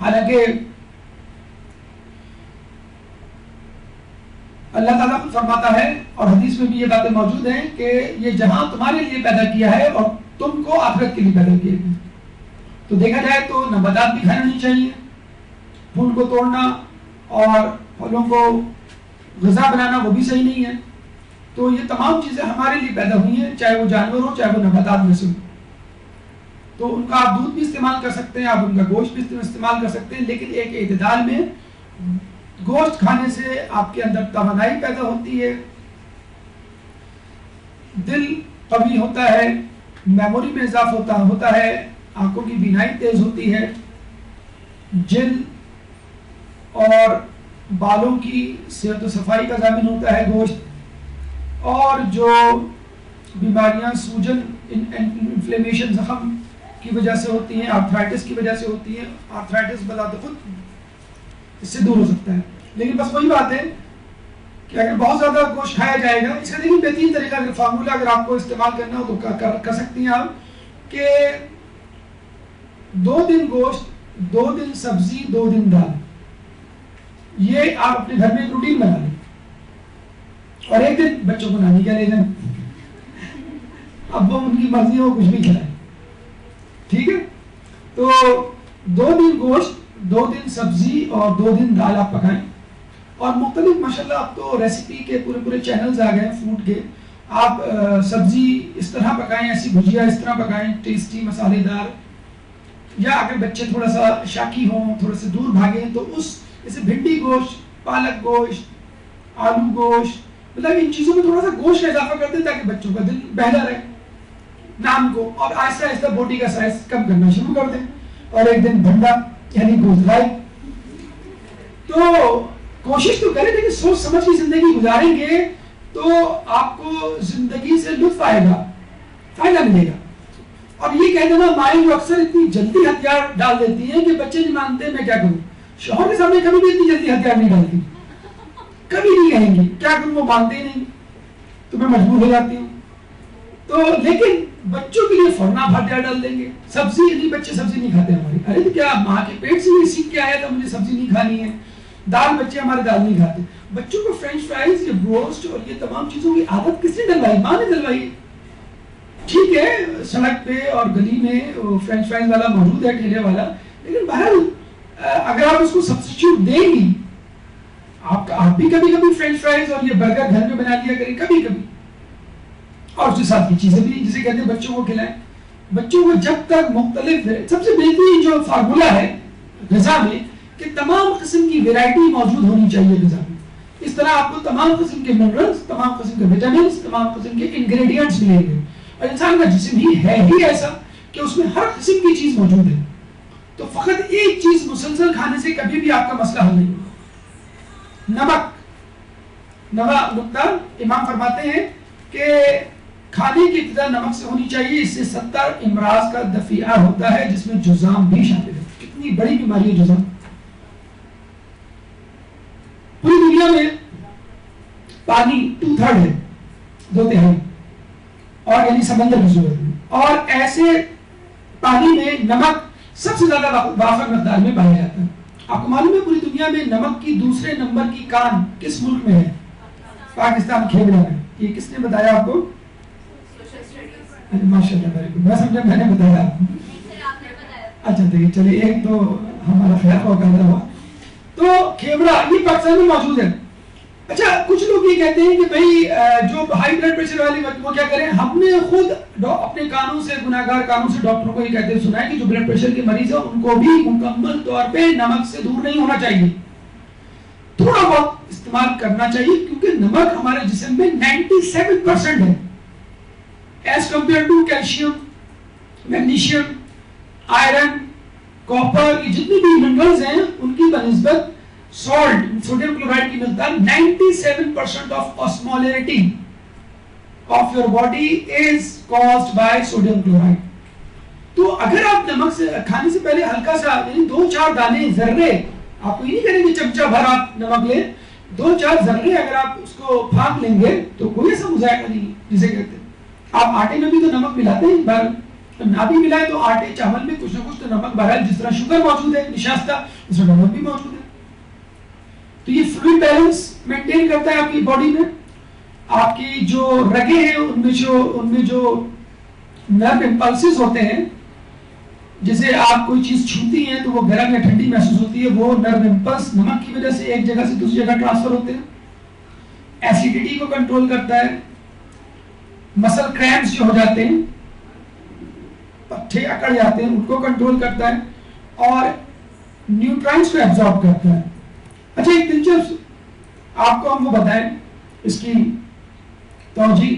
حالانکہ اللہ تعالیٰ خود فرماتا ہے, اور حدیث میں بھی یہ باتیں موجود ہیں, کہ یہ جہاں تمہارے لیے پیدا کیا ہے اور تم کو آخرت کے لیے پیدا کیا ہے. تو دیکھا جائے تو نباتات بھی کھانا نہیں چاہیے, پھول کو توڑنا اور پھلوں کو غذا بنانا وہ بھی صحیح نہیں ہے. تو یہ تمام چیزیں ہمارے لیے پیدا ہوئی ہیں, چاہے وہ جانور ہو چاہے وہ نباتات میں سے ہو. تو ان کا آپ دودھ بھی استعمال کر سکتے ہیں, آپ ان کا گوشت بھی استعمال کر سکتے ہیں, لیکن ایک اعتدال میں. گوشت کھانے سے آپ کے اندر توانائی پیدا ہوتی ہے, دل قوی ہوتا ہے, میموری میں اضافہ ہوتا ہے, آنکھوں کی بینائی تیز ہوتی ہے, جلد اور بالوں کی صحت و صفائی کا ضامن ہوتا ہے گوشت. اور جو بیماریاں سوجن انفلیمیشن زخم کی وجہ سے ہوتی ہیں, آرتھرائٹس کی وجہ سے ہوتی ہیں, آرتھرائٹس بذات خود اس سے دور ہو سکتا ہے. لیکن بس وہی بات ہے کہ اگر بہت زیادہ گوشت کھایا جائے گا, اس کا لیکن بہترین طریقہ اگر فارمولہ اگر آپ کو استعمال کرنا ہو تو کر سکتی ہیں آپ, کہ 2 دن گوشت, 2 دن سبزی, 2 دن دال. یہ آپ اپنے گھر میں ایک روٹین بنا لیں, اور ایک دن بچوں کو نانی کا لے جائیں, اب وہ ان کی مرضی ہو کچھ بھی کھلائیں, ٹھیک ہے. تو 2 دن گوشت, 2 دن سبزی اور 2 دن دال آپ پکائیں. اور مختلف ماشاءاللہ اب تو ریسیپی کے پورے چینلز آ گئے ہیں فوڈ کے. آپ سبزی اس طرح پکائیں, ایسی بھجیا اس طرح پکائیں, ٹیسٹی مسالے دار. یا اگر بچے تھوڑا سا شاکی ہوں, تھوڑے سے دور بھاگیں, تو اس جیسے بھنڈی گوشت, پالک گوشت, آلو گوشت, مطلب ان چیزوں میں تھوڑا سا گوشت کا اضافہ کر دیں تاکہ بچوں کا دل بہلا رہے نام کو, اور آہستہ آہستہ بوٹی کا سائز کم کرنا شروع کر دیں. اور ایک دن بھنڈا یعنی گوشت رائے. تو کوشش تو کریں, لیکن سوچ سمجھ کی زندگی گزاریں گے تو آپ کو زندگی سے لطف آئے گا, فائدہ ملے گا. اور یہ کہہ دینا مائیں جو اکثر اتنی جلدی ہتھیار ڈال دیتی ہیں کہ بچے نہیں مانتے میں کیا کروں, شوہر کے سامنے کبھی بھی اتنی جلدی ہتھیار نہیں ڈالتی, کبھی نہیں کہیں گی کیا کروں, وہ مانتے ہی نہیں, تو میں مجبور ہو جاتی ہوں. تو لیکن بچوں کے لیے فوراً آپ ہتھیار ڈال دیں گے. سبزی نہیں, بچے سبزی نہیں کھاتے ہمارے, ارے تو کیا ماں کے پیٹ سے یہ سیکھ کے آیا تھا مجھے سبزی نہیں کھانی ہے. دال, بچے ہمارے دال نہیں کھاتے. بچوں کو فرینچ فرائز یا بروسٹ اور یہ تمام چیزوں کی عادت کس نے ڈلوائی؟ ماں نے ڈلوائی. ٹھیک ہے سڑک پہ اور گلی میں فرینچ فرائز والا موجود ہے ٹھیلے والا، لیکن بہرحال اگر آپ اس کو سبسٹیٹیوٹ دیں گی، آپ بھی کبھی کبھی فرینچ فرائز اور یہ برگر گھر میں بنا لیا کریں کبھی کبھی، اور اس کے ساتھ کی چیزیں بھی جسے کہتے ہیں بچوں کو کھلائیں. بچوں کو جب تک مختلف، سب سے بہترین جو فارمولا ہے غذا میں کہ تمام قسم کی ویرائٹی موجود ہونی چاہیے غذا میں. اس طرح آپ کو تمام قسم کے منرلز، تمام قسم کے وٹامنس، تمام قسم کے انگریڈینٹس ملیں گے. اور انسان کا جسم ہی ایسا کہ اس میں ہر قسم کی چیز موجود ہے. تو فقط ایک چیز مسلسل کھانے سے کبھی بھی آپ کا مسئلہ حل نہیں ہوگا. نمک نقطہ امام فرماتے ہیں کہ کھانے کی ابتدا نمک سے ہونی چاہیے، اس سے 70 امراض کا دفیع ہوتا ہے جس میں جذام بھی شامل ہے. کتنی بڑی بیماری ہے جذام. پوری دنیا میں پانی 2/3 ہے، 2/3، اور یعنی سمندر کی صورت میں، اور ایسے پانی میں نمک سب سے زیادہ وافر مقدار میں پایا جاتا ہے. آپ کو معلوم ہے پوری دنیا میں نمک کی دوسرے نمبر کی کان کس ملک میں ہے؟ پاکستان، کھیبڑا میں. یہ کس نے بتایا آپ کو؟ ماشاء اللہ، میں سمجھا میں نے بتایا. اچھا دیکھیے، چلیے ایک تو ہمارا خیال ہوا. تو کھیبڑا یہ پاکستان میں موجود ہے. اچھا کچھ لوگ یہ کہتے ہیں کہ بھائی جو ہائی بلڈ پریشر والے وہ کیا کریں. ہم نے خود اپنے کانوں سے، گناہگار کانوں سے ڈاکٹروں کو یہ کہتے ہیں سنا ہے کہ جو بلڈ پریشر کے مریض ہیں ان کو بھی مکمل طور پہ نمک سے دور نہیں ہونا چاہیے، تھوڑا بہت استعمال کرنا چاہیے، کیونکہ نمک ہمارے جسم میں 97% ہے as compare to calcium, magnesium, iron, copper. یہ جتنی بھی منرلز ہیں ان کی بنسبت سالٹ، سوڈیم کلورائڈ کی مقدار 97% of osmolarity of your body is caused by sodium chloride. تو اگر آپ نمک سے کھانے سے پہلے ہلکا سا یعنی 2-4 دانے ذرے، آپ کو یہ نہیں کریں گے چمچہ بھر آپ نمک لیں، 2-4 ذرے اگر آپ اس کو پھانک لیں گے تو کوئی ایسا مذائقہ نہیں جسے کہتے ہیں. آپ آٹے میں بھی تو نمک ملاتے ہیں، بار نہ بھی ملائے تو آٹے چاول میں کچھ نہ کچھ تو نمک، بہرحال جس طرح شوگر موجود ہے نشاستہ، اس میں نمک بھی موجود ہے. تو یہ فلوئڈ بیلنس مینٹین کرتا ہے آپ کی باڈی میں. آپ کی جو رگیں ہیں ان میں جو نرو امپلسز ہوتے ہیں، جیسے آپ کوئی چیز چھوتی ہیں تو وہ گرم یا ٹھنڈی محسوس ہوتی ہے، وہ نرو امپلس نمک کی وجہ سے ایک جگہ سے دوسری جگہ ٹرانسفر ہوتے ہیں. ایسیڈیٹی کو کنٹرول کرتا ہے. مسل کریمپس جو ہو جاتے ہیں، پٹھے اکڑ جاتے ہیں، ان کو کنٹرول کرتا ہے، اور نیوٹرائنٹس کو ایبزارب کرتا ہے. اچھا ایک دلچسپ آپ کو ہم وہ بتائیں اس کی توجہ.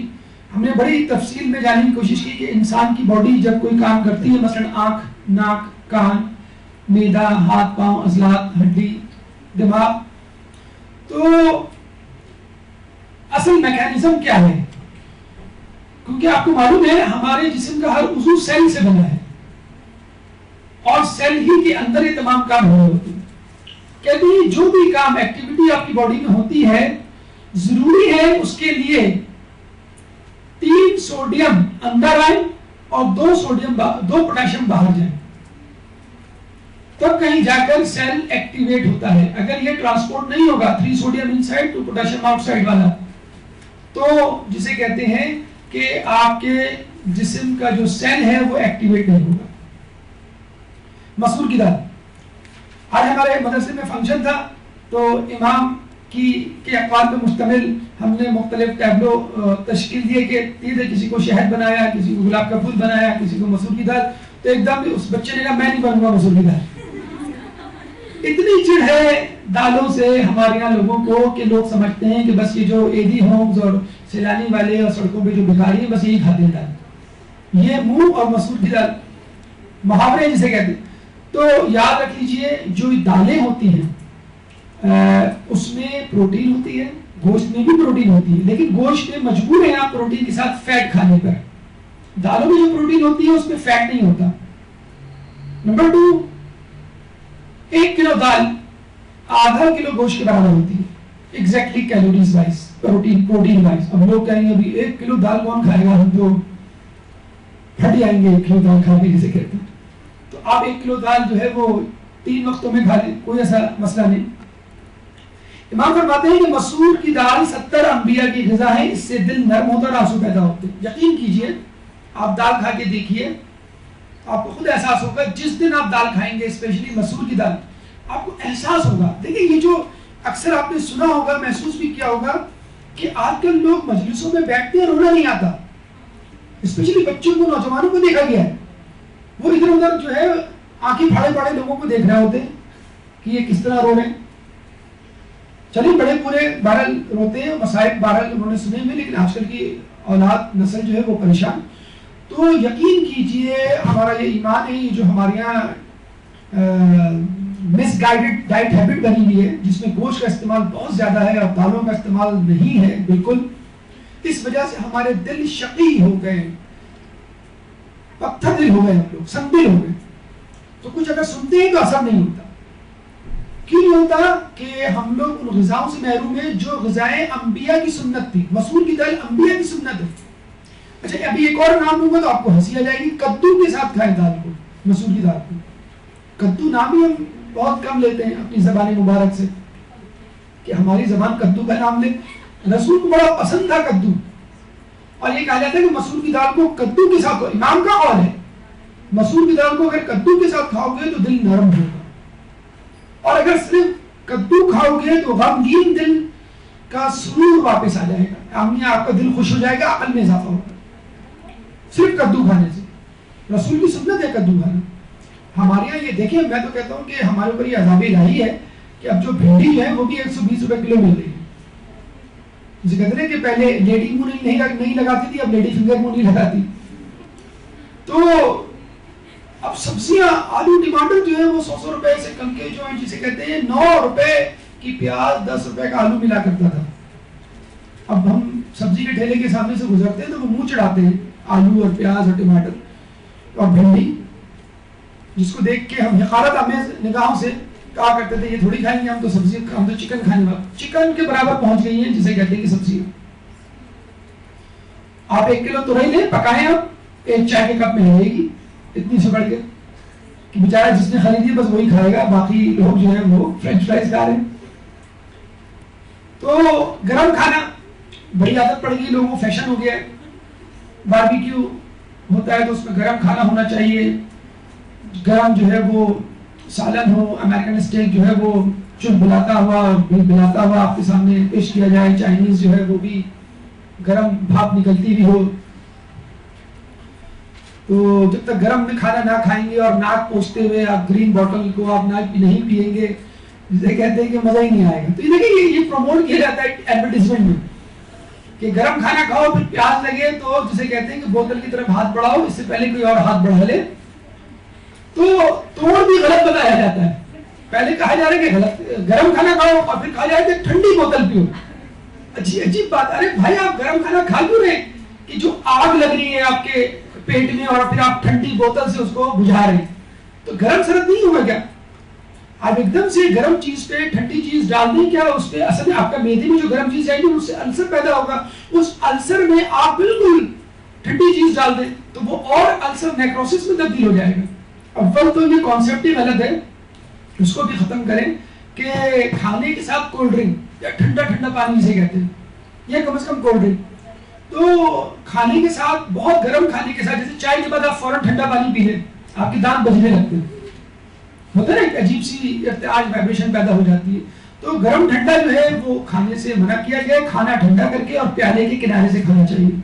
ہم نے بڑی تفصیل میں جاننے کی کوشش کی کہ انسان کی باڈی جب کوئی کام کرتی ہے، مثلا آنکھ، ناک، کان، معدہ، ہاتھ پاؤں، عضلات، ہڈی، دماغ، تو اصل میکانزم کیا ہے؟ کیونکہ آپ کو معلوم ہے ہمارے جسم کا ہر عضو سیل سے بنا ہے، اور سیل ہی کے اندر یہ تمام کام ہو رہے ہوتے ہیں. کہتے ہیں جو بھی کام ایکٹیویٹی آپ کی باڈی میں ہوتی ہے، ضروری ہے اس کے لیے 3 سوڈیم اندر آئیں اور 2 پوٹاشیم باہر جائیں، تب کہیں جا کر سیل ایکٹیویٹ ہوتا ہے. اگر یہ ٹرانسپورٹ نہیں ہوگا 3 sodium inside 2 potassium outside والا، تو جسے کہتے ہیں کہ آپ کے جسم کا جو سیل ہے وہ ایکٹیویٹ نہیں ہوگا. مسور کی دال، آج ہمارے مدرسے میں فنکشن تھا تو امام کے اقوال پہ مشتمل ہم نے مختلف ٹیبلو تشکیل دیے کہ کسی کو شہد بنایا، کسی کو گلاب کا پھول بنایا، کسی کو مسور کی دال. تو ایک دم اس بچے نے کہا میں نہیں بنوں گا مسور کی دال. اتنی چڑ ہے دالوں سے ہمارے یہاں لوگوں کو کہ لوگ سمجھتے ہیں کہ بس یہ جو ایدی ہومز اور سیلانی والے اور سڑکوں پہ جو بھکاری ہیں بس یہی کھاتے ہیں دال. یہ مونگ اور مسور کی دال محاورے جسے کہتے ہیں. تو یاد رکھ لیجئے جو دالیں ہوتی ہیں اس میں پروٹین ہوتی ہے، گوشت میں بھی پروٹین ہوتی ہے، لیکن گوشت میں مجبور ہیں آپ پروٹین کے ساتھ فیٹ کھانے پر. دالوں میں جو پروٹین ہوتی ہے اس میں فیٹ نہیں ہوتا. نمبر 2، 1 کلو دال ½ کلو گوشت کے برابر ہوتی ہے exactly calories wise, protein wise. اب لوگ کہیں گے ابھی 1 کلو دال کون کھائے گا، ہم تو پھٹ جائیں گے 1 کلو دال کھا کے جسے کہتے ہیں. تو آپ 1 کلو دال جو ہے وہ 3 وقتوں میں کھا لیں، کوئی ایسا مسئلہ نہیں. امام فرماتے ہیں کہ مسور کی دال 70 انبیاء کی غذا ہے، اس سے دل نرم ہوتا اور آنسو پیدا ہوتے ہیں. یقین کیجئے آپ دال کھا کے دیکھیے، آپ کو خود احساس ہوگا. جس دن آپ دال کھائیں گے، اسپیشلی مسور کی دال، آپ کو احساس ہوگا. دیکھیں یہ جو اکثر آپ نے سنا ہوگا، محسوس بھی کیا ہوگا کہ آج کل لوگ مجلسوں میں بیٹھتے ہیں، رونا نہیں آتا. اسپیشلی بچوں کو، نوجوانوں کو دیکھا گیا ہے، وہ ادھر ادھر جو ہے آنکھیں پھاڑے پھاڑے لوگوں کو دیکھ رہے ہوتے ہیں کہ یہ کس طرح رو رہے ہیں. چلیے بڑے پورے بہرحال روتے ہیں، مسائل بہرحال انہوں نے سنے ہوئے، لیکن آج کل کی اولاد نسل جو ہے وہ پریشان. تو یقین کیجئے ہمارا یہ ایمان ہے، جو ہمارے یہاں مس گائیڈڈ ڈائٹ ہیبٹ بنی ہوئی ہے، جس میں گوشت کا استعمال بہت زیادہ ہے اور دالوں کا استعمال نہیں ہے بالکل، اس وجہ سے ہمارے دل شقی ہو گئے، پتھر دل ہو گئے، ہم لوگ سنگ دل ہو گئے. تو کچھ اگر سنتے ہیں تو اثر نہیں ہوتا. کیوں نہیں ہوتا؟ کہ ہم لوگ ان غذاؤں سے محروم ہیں جو غذائیں انبیاء کی سنت تھی. مسور کی دال انبیاء کی سنت ہے. اچھا ابھی ایک اور نام دوں گا تو آپ کو ہنسی آ جائے گی. کدو کے ساتھ کھائیں دال کو، مسور کی دال کو. کدو نام ہی ہم بہت کم لیتے ہیں اپنی زبان مبارک سے، کہ ہماری زبان کدو کا نام لے. رسول کو بڑا پسند تھا کدو، اور یہ کہا جاتا ہے کہ مسور کی دال کو کدو کے ساتھ، امام کا قول ہے، مسور کی دال کو اگر کدو کے ساتھ کھاؤ گے تو دل نرم ہوگا، اور اگر صرف کدو کھاؤ گے تو غمگین دل کا سرور واپس آ جائے گا، آپ کا دل خوش ہو جائے گا، عقل میں اضافہ ہوگا صرف کدو کھانے سے. رسول کی سنت ہے کدو کھانا. ہمارے یہاں یہ دیکھیں، میں تو کہتا ہوں کہ ہمارے اوپر یہ عذاب الہی ہے کہ اب جو بھنڈی ہے وہ بھی 120 روپے کلو مل رہی ہے. جسے کہتے ہیں کہ پہلے لیڈی منہ نہیں لگاتی تھی، اب لیڈی فنگر منہ نہیں لگاتی. تو اب سبزیاں، آلو ٹماٹر جو ہے وہ 100 روپے سے کم کے جو ہیں، جسے کہتے ہیں 9 روپے کی پیاز 10 روپے کا آلو ملا کرتا تھا. اب ہم سبزی کے ٹھیلے کے سامنے سے گزرتے ہیں تو وہ منہ چڑھاتے ہیں آلو اور پیاز اور ٹماٹر اور بھنڈی، جس کو دیکھ کے ہم حقارت آمیز نگاہوں سے کہا کرتے تھے یہ تھوڑی کھائیں گے ہم تو سبزی، ہم تو چکن کھانے والے. چکن کے برابر پہنچ گئی ہیں جسے کہتے ہیں کہ سبزی. آپ 1 کلو تورئی لیں، پکائیں، آپ 1 چائے کے کپ میں لے گی اتنی سے بڑھ کے کہ بیچارہ جس نے خریدی ہے بس وہی کھائے گا، باقی لوگ جو ہیں وہ فرینچ فرائز کھا رہے ہیں. تو گرم کھانا بڑی عادت پڑ گئی لوگوں کو، فیشن ہو گیا ہے. باربیکیو ہوتا ہے تو اس میں گرم کھانا ہونا چاہیے، گرم جو ہے وہ سالن ہو، امریکن اسٹیک جو ہے وہ چن بلاتا ہوا بلاتا ہوا آپ کے سامنے پیش کیا جائے. چائنیز جو ہے وہ بھی گرم بھاپ نکلتی بھی ہو. تو جب تک گرم میں کھانا نہ کھائیں گے اور ناک پوچھتے ہوئے آپ گرین بوٹل کو آپ نہیں پیئیں گے، جسے کہتے ہیں کہ مزہ ہی نہیں آئے گا. تو یہ دیکھیں یہ پروموٹ کیا جاتا ہے ایڈورٹیزمنٹ میں کہ گرم کھانا کھاؤ پھر پیاس لگے تو جسے کہتے ہیں کہ بوتل کی طرف ہاتھ بڑھاؤ، اس سے پہلے کوئی اور ہاتھ بڑھا لے. تو توڑ بھی غلط بتایا جاتا ہے. پہلے کہا جا رہا ہے کہ غلط گرم کھانا کھاؤ اور پھر کہا جائے کہ ٹھنڈی بوتل پیو. عجیب بات. ارے بھائی آپ گرم کھانا کھا کیوں رہے کہ جو آگ لگ رہی ہے آپ کے پیٹ میں اور پھر آپ ٹھنڈی بوتل سے اس کو بجھا رہے ہیں؟ تو گرم سرد نہیں ہوگا کیا؟ آپ ایک دم سے گرم چیز پہ ٹھنڈی چیز ڈال دیں، کیا اس پہ اصل میں آپ کا معدے میں جو گرم چیز جائے گی اس سے السر پیدا ہوگا. اس السر میں آپ بالکل ٹھنڈی چیز ڈال دیں تو وہ اور السر نیکروسس میں تبدیل ہو جائے گا. اول تو یہ کانسیپٹ ہی غلط ہے، اس کو بھی ختم کریں کہ کھانے کے ساتھ کولڈ ڈرنک یا ٹھنڈا پانی جسے کہتے ہیں، یا کم از کم کولڈ ڈرنک. تو کھانے کے ساتھ، بہت گرم کھانے کے ساتھ، جیسے چائے کے بعد آپ فوراً ٹھنڈا پانی پی لیں، آپ کے دانت بجنے لگتے ہیں، ہوتا ہے نا ایک عجیب سی ارتعاش وائبریشن پیدا ہو جاتی ہے. تو گرم ٹھنڈا جو ہے وہ کھانے سے منع کیا گیا ہے. کھانا ٹھنڈا کر کے اور پیالے کے کنارے سے کھانا چاہیے.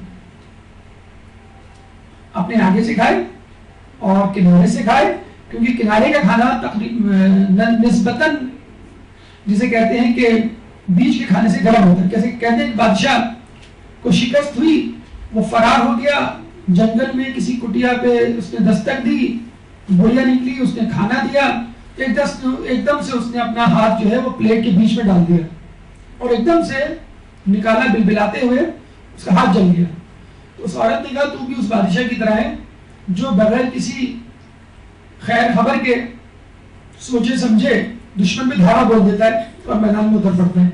اپنے آگے سے کھائے اور کنارے سے کھائے، کیونکہ کنارے کا کھانا تقریباً نسبتاً جسے کہتے ہیں کہ بیچ کے کھانے سے گرم ہوتا ہے. کیسے کہتے ہیں بادشاہ کو شکست ہوئی، وہ فرار ہو گیا جنگل میں، کسی کٹیا پہ اس نے دستک دی، بڑھیا نکلی، اس نے کھانا دیا، ایک دم سے اس نے اپنا ہاتھ جو ہے وہ پلیٹ کے بیچ میں ڈال دیا اور ایک دم سے نکالا بلبلاتے ہوئے، اس کا ہاتھ جل گیا. اس عورت نے کہا تو بھی اس بادشاہ کی طرح ہے جو بغیر کسی خیر خبر کے سوچے سمجھے دشمن پہ دھاوا بول دیتا ہے اور میدان میں اتر پڑتا ہے.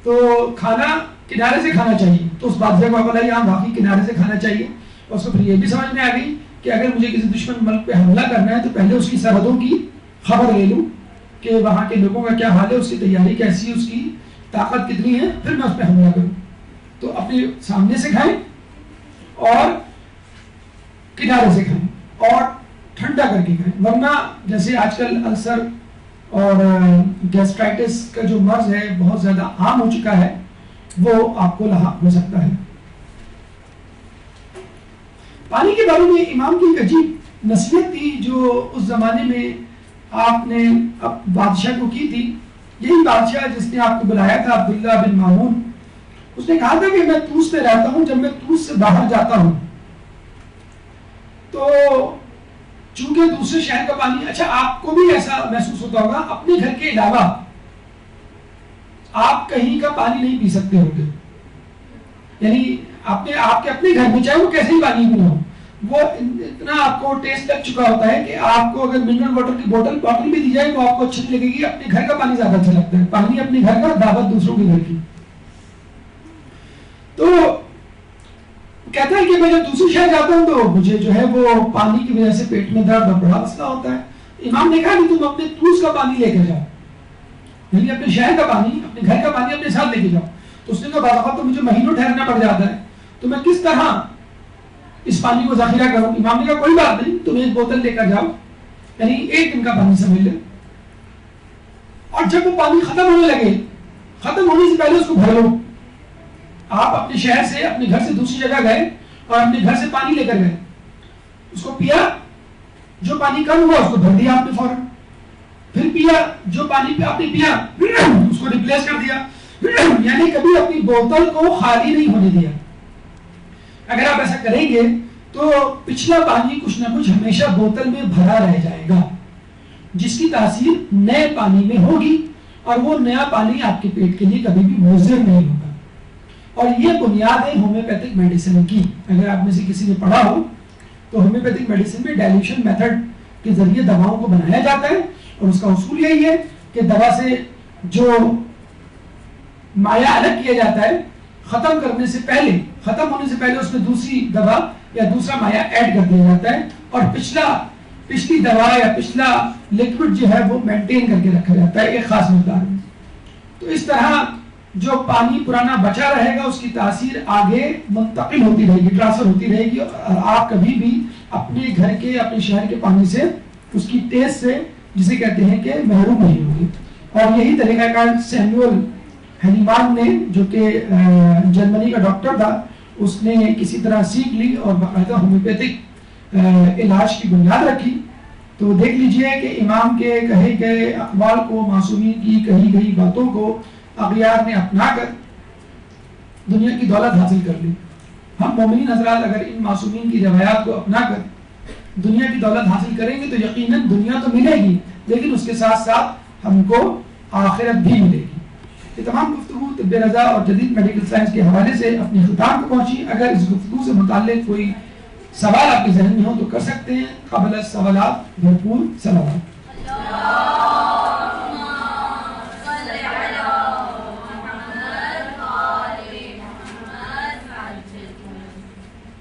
تو کھانا کنارے سے کھانا چاہیے. تو اس بادشاہ کو بولا یہاں واقعی کنارے سے کھانا چاہیے. اور اس کو پھر یہ بھی سمجھ میں آ گئی کہ اگر مجھے کسی دشمن ملک پہ حملہ کرنا ہے تو پہلے اس کی سرحدوں کی خبر لے لوں کہ وہاں کے لوگوں کا کیا حال ہے، اس کی تیاری کیسی ہے، اس کی طاقت کتنی ہے، پھر میں اس پہ حملہ کروں. تو اپنے سامنے سے کھائیں اور کنارے سے کھائیں اور ٹھنڈا کر کے کھائیں، ورنہ جیسے آج کل السر اور گیسٹرائٹس کا جو مرض ہے بہت زیادہ عام ہو چکا ہے، وہ آپ کو لاحق ہو سکتا ہے۔ پانی کے بارے میں امام کی ایک عجیب نصیحت تھی جو اس زمانے میں آپ نے بادشاہ کو کی تھی۔ یہی بادشاہ جس نے آپ کو بلایا تھا، عبداللہ بن مامون، اس نے کہا تھا کہ میں طوس پہ رہتا ہوں، جب میں طوس سے باہر جاتا ہوں تو چونکہ دوسرے شہر کا پانی، اچھا آپ کو بھی ایسا محسوس ہوتا ہوگا، اپنے گھر کے علاوہ آپ کہیں کا پانی نہیں پی سکتے ہوں گے، یعنی آپ کے اپنے گھر میں چاہے وہ کیسے ہی پانی بھی نہ ہو، وہ اتنا آپ کو ٹیسٹ لگ چکا ہوتا ہے کہ آپ کو اگر منرل واٹر کی بوتل بھی دی جائے تو آپ کو اچھی لگے گی۔ اپنے گھر کا پانی زیادہ اچھا لگتا ہے، پانی اپنے گھر کا، دعوت دوسروں کے گھر کی۔ تو کہتا ہے کہ میں جب دوسری شہر جاتا ہوں تو مجھے جو ہے وہ پانی کی وجہ سے پیٹ میں درد اور بڑا مسئلہ ہوتا ہے۔ امام نے کہا کہ تم اپنے طوس کا پانی لے کر جاؤ، یعنی اپنے شہر کا پانی، اپنے گھر کا پانی اپنے ساتھ لے کے جاؤ۔ تو اس نے کہا بعض اوقات تو مجھے مہینوں ٹھہرنا پڑ جاتا ہے، تو میں کس طرح اس پانی کو ذخیرہ کروں؟ امام نے کہا کوئی بات نہیں، تم ایک بوتل لے کر جاؤ، یعنی ایک دن کا پانی سمجھ لے، اور جب وہ پانی ختم ہونے لگے، ختم ہونے سے پہلے اس کو بھر لو۔ آپ اپنے شہر سے، اپنے گھر سے دوسری جگہ گئے اور اپنے گھر سے پانی لے کر گئے، اس کو پیا، جو پانی کم ہوا اس کو بھر دیا آپ نے فوراً، پھر پیا، جو پانی آپ نے پیا اس کو ریپلیس کر دیا، یعنی کبھی اپنی بوتل کو خالی نہیں ہونے دیا۔ اگر آپ ایسا کریں گے تو پچھلا پانی کچھ نہ کچھ ہمیشہ بوتل میں بھرا رہ جائے گا، جس کی تاثیر نئے پانی میں ہوگی، اور وہ نیا پانی آپ کے پیٹ کے لیے کبھی بھی مضر نہیں ہوگا۔ اور یہ بنیاد ہے ہومیوپیتھک میڈیسن کی۔ اگر آپ میں سے کسی نے پڑھا ہو تو ہومیوپیتھک میڈیسن میں ڈائلیوشن میتھڈ کے ذریعے دواؤں کو بنایا جاتا ہے، اور اس کا اصول یہی ہے کہ دوا سے جو مایع الگ کیا جاتا ہے، ختم ہونے سے پہلے اس میں دوسری دوا یا دوسرا مایع ایڈ کر دیا جاتا ہے، اور پچھلی دوا یا پچھلا لکوڈ جو ہے وہ مینٹین کر کے رکھا جاتا ہے ایک خاص مقدار میں۔ تو اس طرح جو پانی پرانا بچا رہے گا اس کی تاثیر آگے منتقل ہوتی رہے گی، ٹرانسفر ہوتی رہے گی، اور آپ کبھی بھی اپنے گھر کے، اپنے شہر کے پانی سے، اس کی ٹیسٹ سے، جسے کہتے ہیں کہ محروم نہیں ہوگی۔ اور یہی طریقہ کار سیموئل ہینیمان نے، جو کہ جرمنی کا ڈاکٹر تھا، اس نے کسی طرح سیکھ لی اور باقاعدہ ہومیوپیتھک علاج کی بنیاد رکھی۔ تو دیکھ لیجئے کہ امام کے کہے گئے اقوال کو، معصومین کی کہی گئی باتوں کو اغیار نے اپنا کر دنیا کی دولت حاصل کر لی۔ ہم مومنین حضرات اگر ان معصومین کی روایات کو اپنا کر دنیا کی دولت حاصل کریں گے تو یقیناً دنیا تو ملے گی، لیکن اس کے ساتھ ساتھ ہم کو آخرت بھی ملے گی۔ یہ تمام گفتگو طب رضا اور جدید میڈیکل سائنس کے حوالے سے اپنے اختتام کو پہنچی۔ اگر اس گفتگو سے متعلق کوئی سوال آپ کے ذہن میں ہو تو کر سکتے ہیں۔ قبل السوالات بھرپور سلامات۔